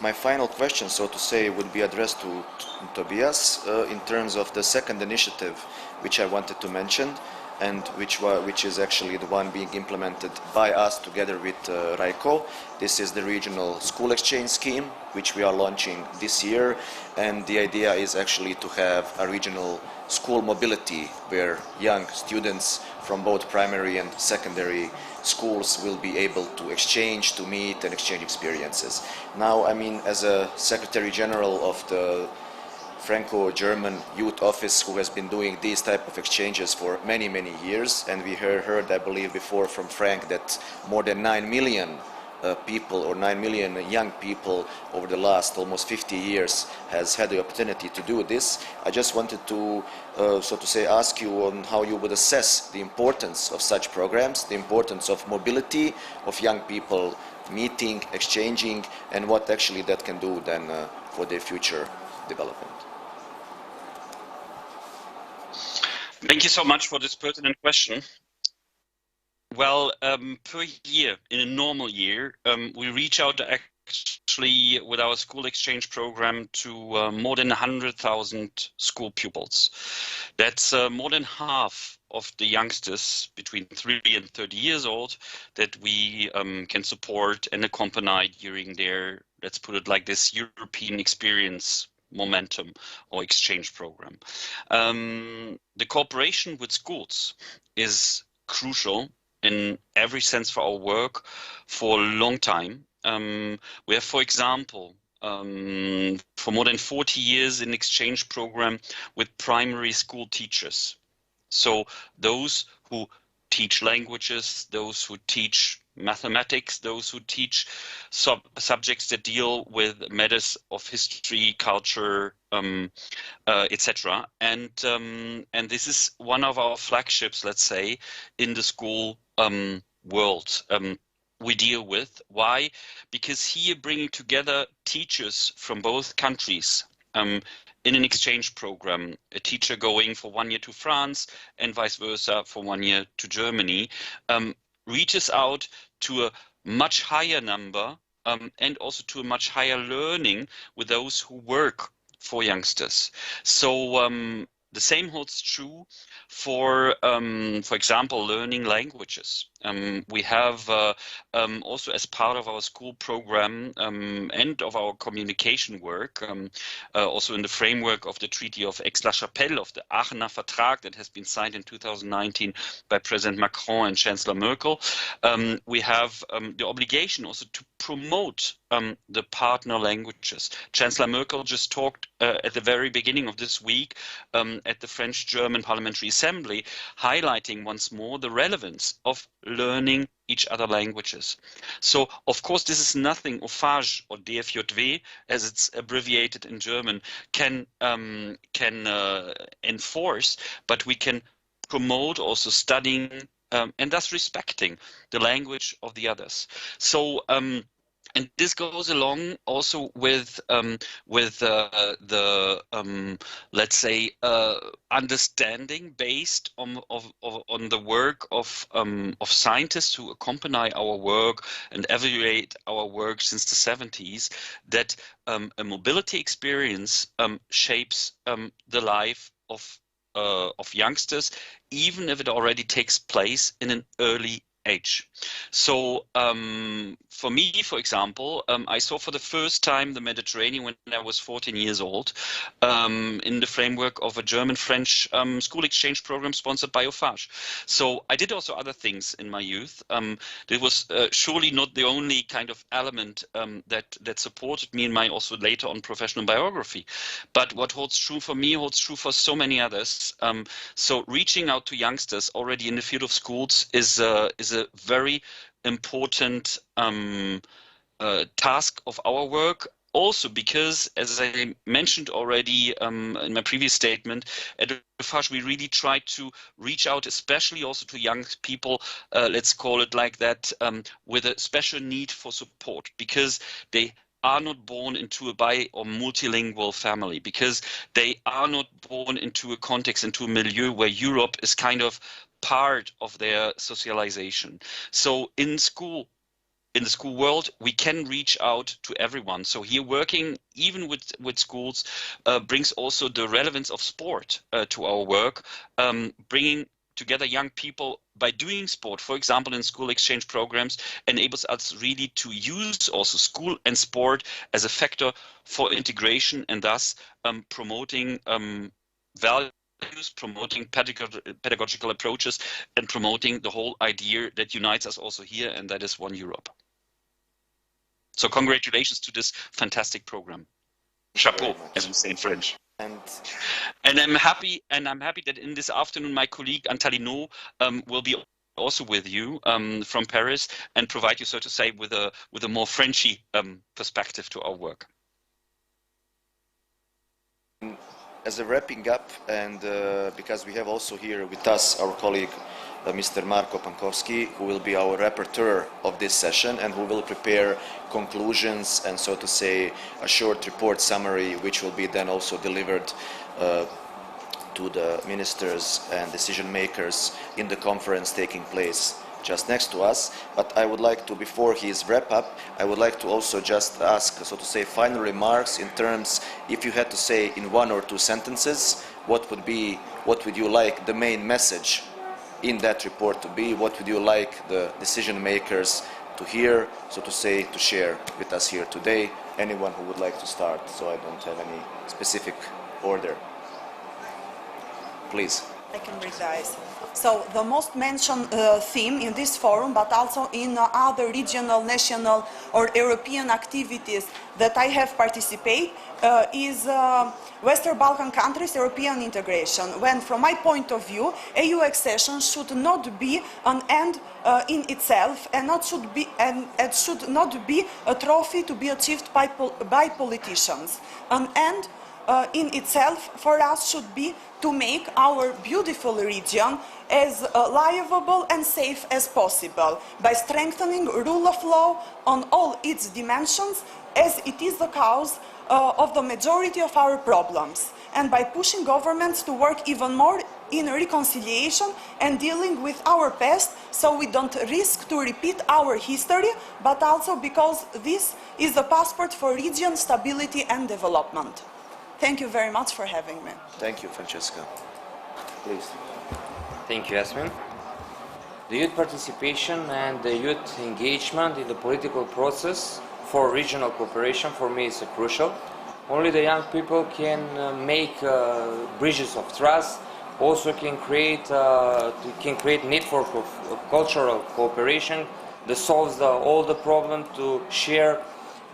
My final question, so to say, would be addressed to Tobias in terms of the second initiative, which I wanted to mention, and which is actually the one being implemented by us together with RAICO. This is the regional school exchange scheme, which we are launching this year, and the idea is actually to have a regional school mobility where young students from both primary and secondary schools will be able to exchange, to meet and exchange experiences. Now, I mean, as a Secretary General of the Franco-German Youth Office, who has been doing these type of exchanges for many, many years, and we heard, I believe, before from Frank that more than 9 million people, or 9 million young people over the last almost 50 years has had the opportunity to do this. I just wanted to, so to say, ask you on how you would assess the importance of such programs, the importance of mobility of young people meeting, exchanging, and what actually that can do then for their future development. Thank you so much for this pertinent question. Well, per year, in a normal year, we reach out actually with our school exchange program to more than 100,000 school pupils. That's more than half of the youngsters between 3 and 30 years old that we can support and accompany during their, let's put it like this, European experience momentum or exchange program. The cooperation with schools is crucial in every sense for our work for a long time. We have, for example, for more than 40 years an exchange program with primary school teachers. So those who teach languages, those who teach mathematics, those who teach subjects that deal with matters of history, culture, etc. And this is one of our flagships, let's say, in the school world we deal with. Why? Because here bringing together teachers from both countries in an exchange program, a teacher going for 1 year to France and vice versa for 1 year to Germany, reaches out to a much higher number and also to a much higher learning with those who work for youngsters. So the same holds true for example, learning languages. We have also, as part of our school program and of our communication work, also in the framework of the Treaty of Aix-la-Chapelle, of the Aachener Vertrag that has been signed in 2019 by President Macron and Chancellor Merkel, we have the obligation also to promote the partner languages. Chancellor Merkel just talked at the very beginning of this week at the French-German Parliamentary Assembly, highlighting once more the relevance of learning each other languages. So, of course, this is nothing OFAGE or DFJW, as it's abbreviated in German, can enforce, but we can promote also studying and thus respecting the language of the others. So, and this goes along also with the let's say understanding based on the work of scientists who accompany our work and evaluate our work since the 70s, that a mobility experience shapes the life of youngsters, even if it already takes place in an early age. So for me, for example, I saw for the first time the Mediterranean when I was 14 years old in the framework of a German-French school exchange program sponsored by OFAGE. So I did also other things in my youth. It was surely not the only kind of element that supported me in my also later on professional biography. But what holds true for me holds true for so many others. So reaching out to youngsters already in the field of schools is a very important task of our work. Also because, as I mentioned already in my previous statement, at OFAGE we really try to reach out, especially also to young people, let's call it like that, with a special need for support, because they are not born into a bi or multilingual family, because they are not born into a context, into a milieu where Europe is kind of part of their socialization. So in school, in the school world, we can reach out to everyone. So here working even with schools brings also the relevance of sport to our work, bringing together young people by doing sport, for example, in school exchange programs, enables us really to use also school and sport as a factor for integration, and thus promoting values, promoting pedagogical approaches, and promoting the whole idea that unites us also here, and that is One Europe. So congratulations to this fantastic program. Chapeau, as we say in French. And I'm happy that in this afternoon my colleague Antalino will be also with you from Paris and provide you, so to say, with a more Frenchy perspective to our work. As a wrapping up, and because we have also here with us our colleague Mr. Marko Pankowski, who will be our rapporteur of this session and who will prepare conclusions and, so to say, a short report summary, which will be then also delivered to the ministers and decision makers in the conference taking place just next to us. But I would like to, before his wrap up, I would like to also just ask, so to say, final remarks in terms, if you had to say in 1 or 2 sentences, what would you like the main message in that report to be? What would you like the decision makers to hear, so to say, to share with us here today? Anyone who would like to start, so I don't have any specific order. Please. I can break the ice. So the most mentioned theme in this forum, but also in other regional, national or European activities that I have participated, is Western Balkan countries' European integration, when from my point of view, EU accession should not be an end in itself, and it should not be a trophy to be achieved by politicians. An end in itself for us should be to make our beautiful region as livable and safe as possible by strengthening rule of law on all its dimensions, as it is the cause of the majority of our problems, and by pushing governments to work even more in reconciliation and dealing with our past, so we don't risk to repeat our history, but also because this is the passport for region stability and development. Thank you very much for having me. Thank you, Francesca. Please. Thank you, Yasmin. The youth participation and the youth engagement in the political process for regional cooperation for me is crucial. Only the young people can make bridges of trust, also can create network of cultural cooperation that solves all the problems, to share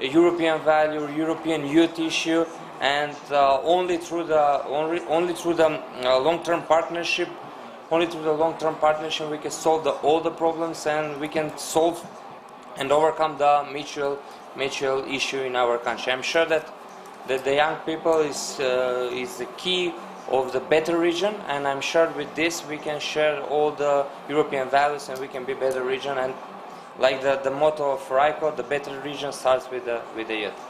a European value, European youth issue, and only through the long-term partnership, we can solve all the problems, and we can solve and overcome the mutual issue in our country. I'm sure that the young people is the key of the better region, and I'm sure with this we can share all the European values and we can be a better region. And like the motto of RICO, the better region starts with the youth.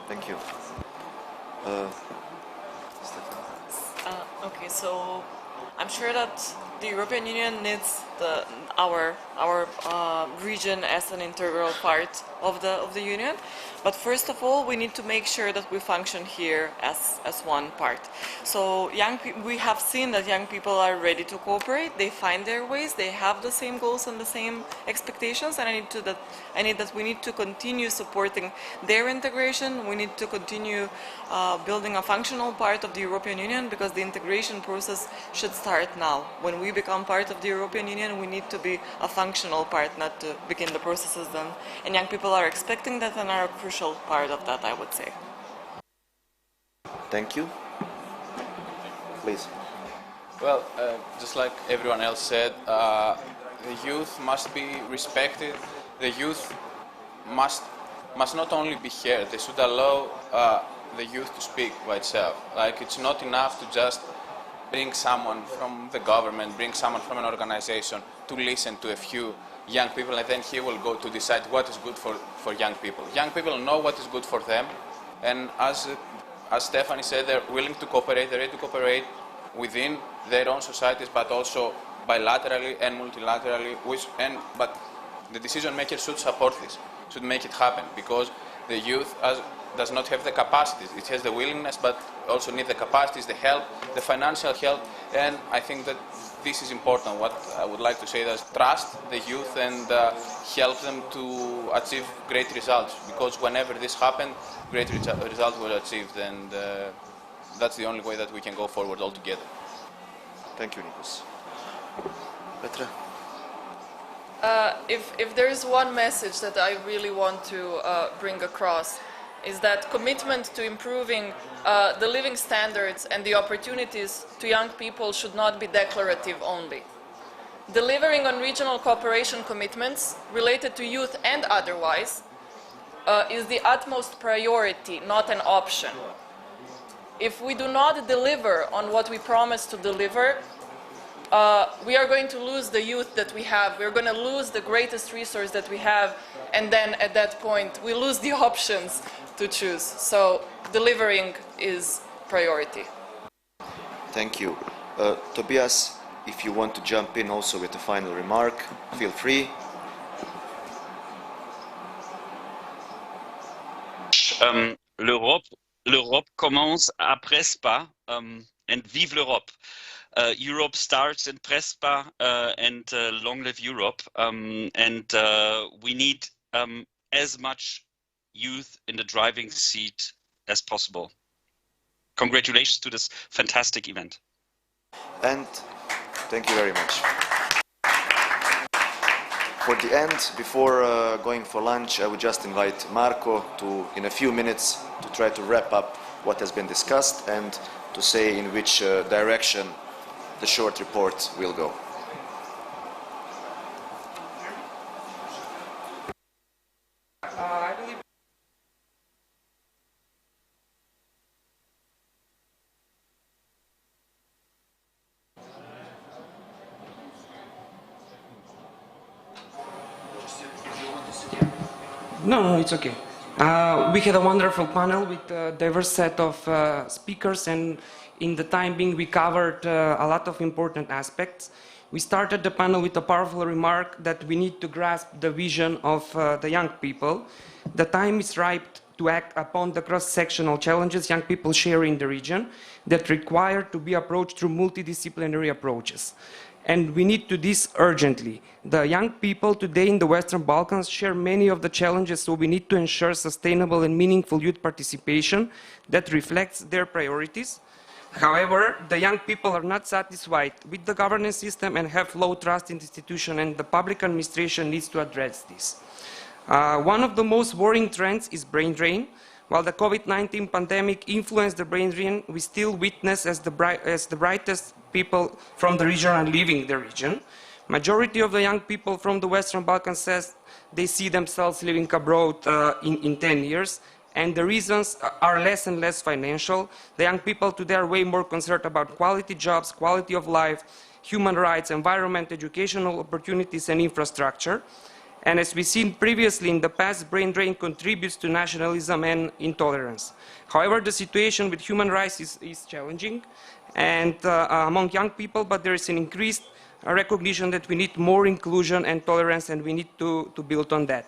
Thank you. Okay, so I'm sure that the European Union needs our region as an integral part of the Union. But first of all, we need to make sure that we function here as one part. So we have seen that young people are ready to cooperate. They find their ways. They have the same goals and the same expectations. And we need to continue supporting their integration. We need to continue building a functional part of the European Union, because the integration process should start now. When we become part of the European Union, we need to be a functional part, not to begin the processes then. And young people are expecting that and are a crucial part of that, I would say. Thank you. Please. Well, just like everyone else said, the youth must be respected. The youth must not only be heard, they should allow the youth to speak by itself. Like, it's not enough to just bring someone from the government, bring someone from an organization to listen to a few young people, and then he will go to decide what is good for young people. Young people know what is good for them, and as Stephanie said, they're willing to cooperate, they're ready to cooperate within their own societies, but also bilaterally and multilaterally, but the decision makers should support this, should make it happen, because the youth does not have the capacities. It has the willingness, but also need the capacities, the help, the financial help, and I think that this is important. What I would like to say is trust the youth and help them to achieve great results, because whenever this happens, great results were achieved, and that's the only way that we can go forward all together. Thank you, Nikos. Petra? If there is one message that I really want to bring across, is that commitment to improving the living standards and the opportunities to young people should not be declarative only. Delivering on regional cooperation commitments related to youth and otherwise is the utmost priority, not an option. If we do not deliver on what we promise to deliver, we are going to lose the youth that we have. We're going to lose the greatest resource that we have, and then at that point we lose the options to choose. So delivering is priority. Thank you. Tobias, if you want to jump in also with a final remark, feel free. L'Europe commence à Prespa, and vive l'Europe. Europe starts in Prespa, and long live Europe. We need as much youth in the driving seat as possible. Congratulations to this fantastic event. And thank you very much. For the end, before going for lunch, I would just invite Marco to, in a few minutes, to try to wrap up what has been discussed and to say in which direction the short report will go. No, it's okay. We had a wonderful panel with a diverse set of speakers, and in the time being we covered a lot of important aspects. We started the panel with a powerful remark that we need to grasp the vision of the young people. The time is ripe to act upon the cross-sectional challenges young people share in the region that require to be approached through multidisciplinary approaches. And we need to do this urgently. The young people today in the Western Balkans share many of the challenges, so we need to ensure sustainable and meaningful youth participation that reflects their priorities. However, the young people are not satisfied with the governance system and have low trust in the institution, and the public administration needs to address this. One of the most worrying trends is brain drain. While the COVID-19 pandemic influenced the brain drain, we still witness as the brightest people from the region are leaving the region. Majority of the young people from the Western Balkans says they see themselves living abroad in 10 years, and the reasons are less and less financial. The young people today are way more concerned about quality jobs, quality of life, human rights, environment, educational opportunities, and infrastructure. And as we've seen previously in the past, brain drain contributes to nationalism and intolerance. However, the situation with human rights is challenging and among young people, but there is an increased a recognition that we need more inclusion and tolerance, and we need to build on that.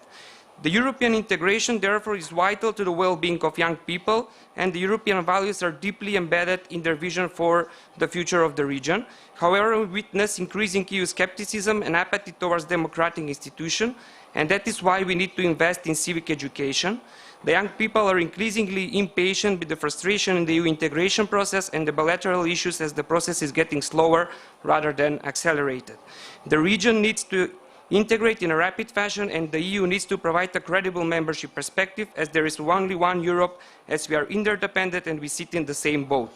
The European integration, therefore, is vital to the well-being of young people, and the European values are deeply embedded in their vision for the future of the region. However, we witness increasing EU skepticism and apathy towards democratic institutions, and that is why we need to invest in civic education. The young people are increasingly impatient with the frustration in the EU integration process and the bilateral issues as the process is getting slower rather than accelerated. The region needs to integrate in a rapid fashion, and the EU needs to provide a credible membership perspective, as there is only one Europe, as we are interdependent and we sit in the same boat.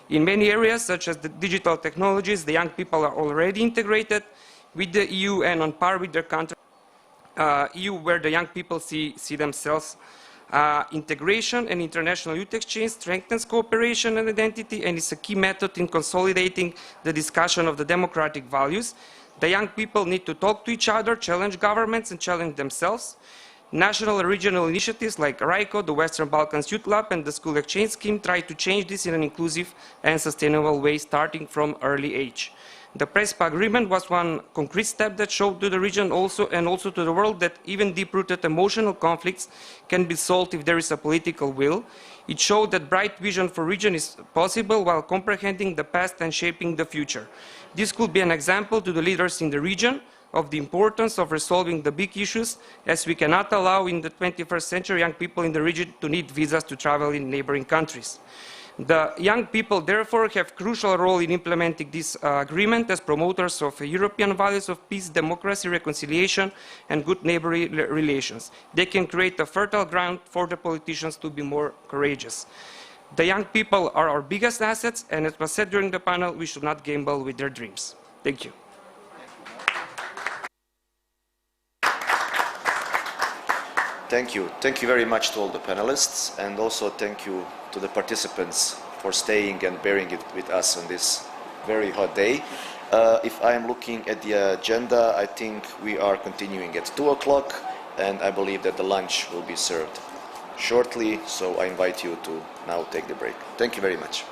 In many areas, such as the digital technologies, the young people are already integrated with the EU and on par with their country, EU, where the young people see themselves. Integration and international youth exchange strengthens cooperation and identity, and is a key method in consolidating the discussion of the democratic values. The young people need to talk to each other, challenge governments, and challenge themselves. National and regional initiatives like RICO, the Western Balkans Youth Lab, and the School Exchange Scheme try to change this in an inclusive and sustainable way, starting from early age. The Prespa agreement was one concrete step that showed to the region and also to the world that even deep-rooted emotional conflicts can be solved if there is a political will. It showed that bright vision for region is possible while comprehending the past and shaping the future. This could be an example to the leaders in the region of the importance of resolving the big issues, as we cannot allow in the 21st century young people in the region to need visas to travel in neighboring countries. The young people, therefore, have a crucial role in implementing this agreement as promoters of European values of peace, democracy, reconciliation, and good neighborly relations. They can create a fertile ground for the politicians to be more courageous. The young people are our biggest assets, and as was said during the panel, we should not gamble with their dreams. Thank you. Thank you. Thank you very much to all the panelists, and also thank you to the participants for staying and bearing it with us on this very hot day. If I am looking at the agenda, I think we are continuing at 2 o'clock, and I believe that the lunch will be served shortly, so I invite you to now take the break. Thank you very much.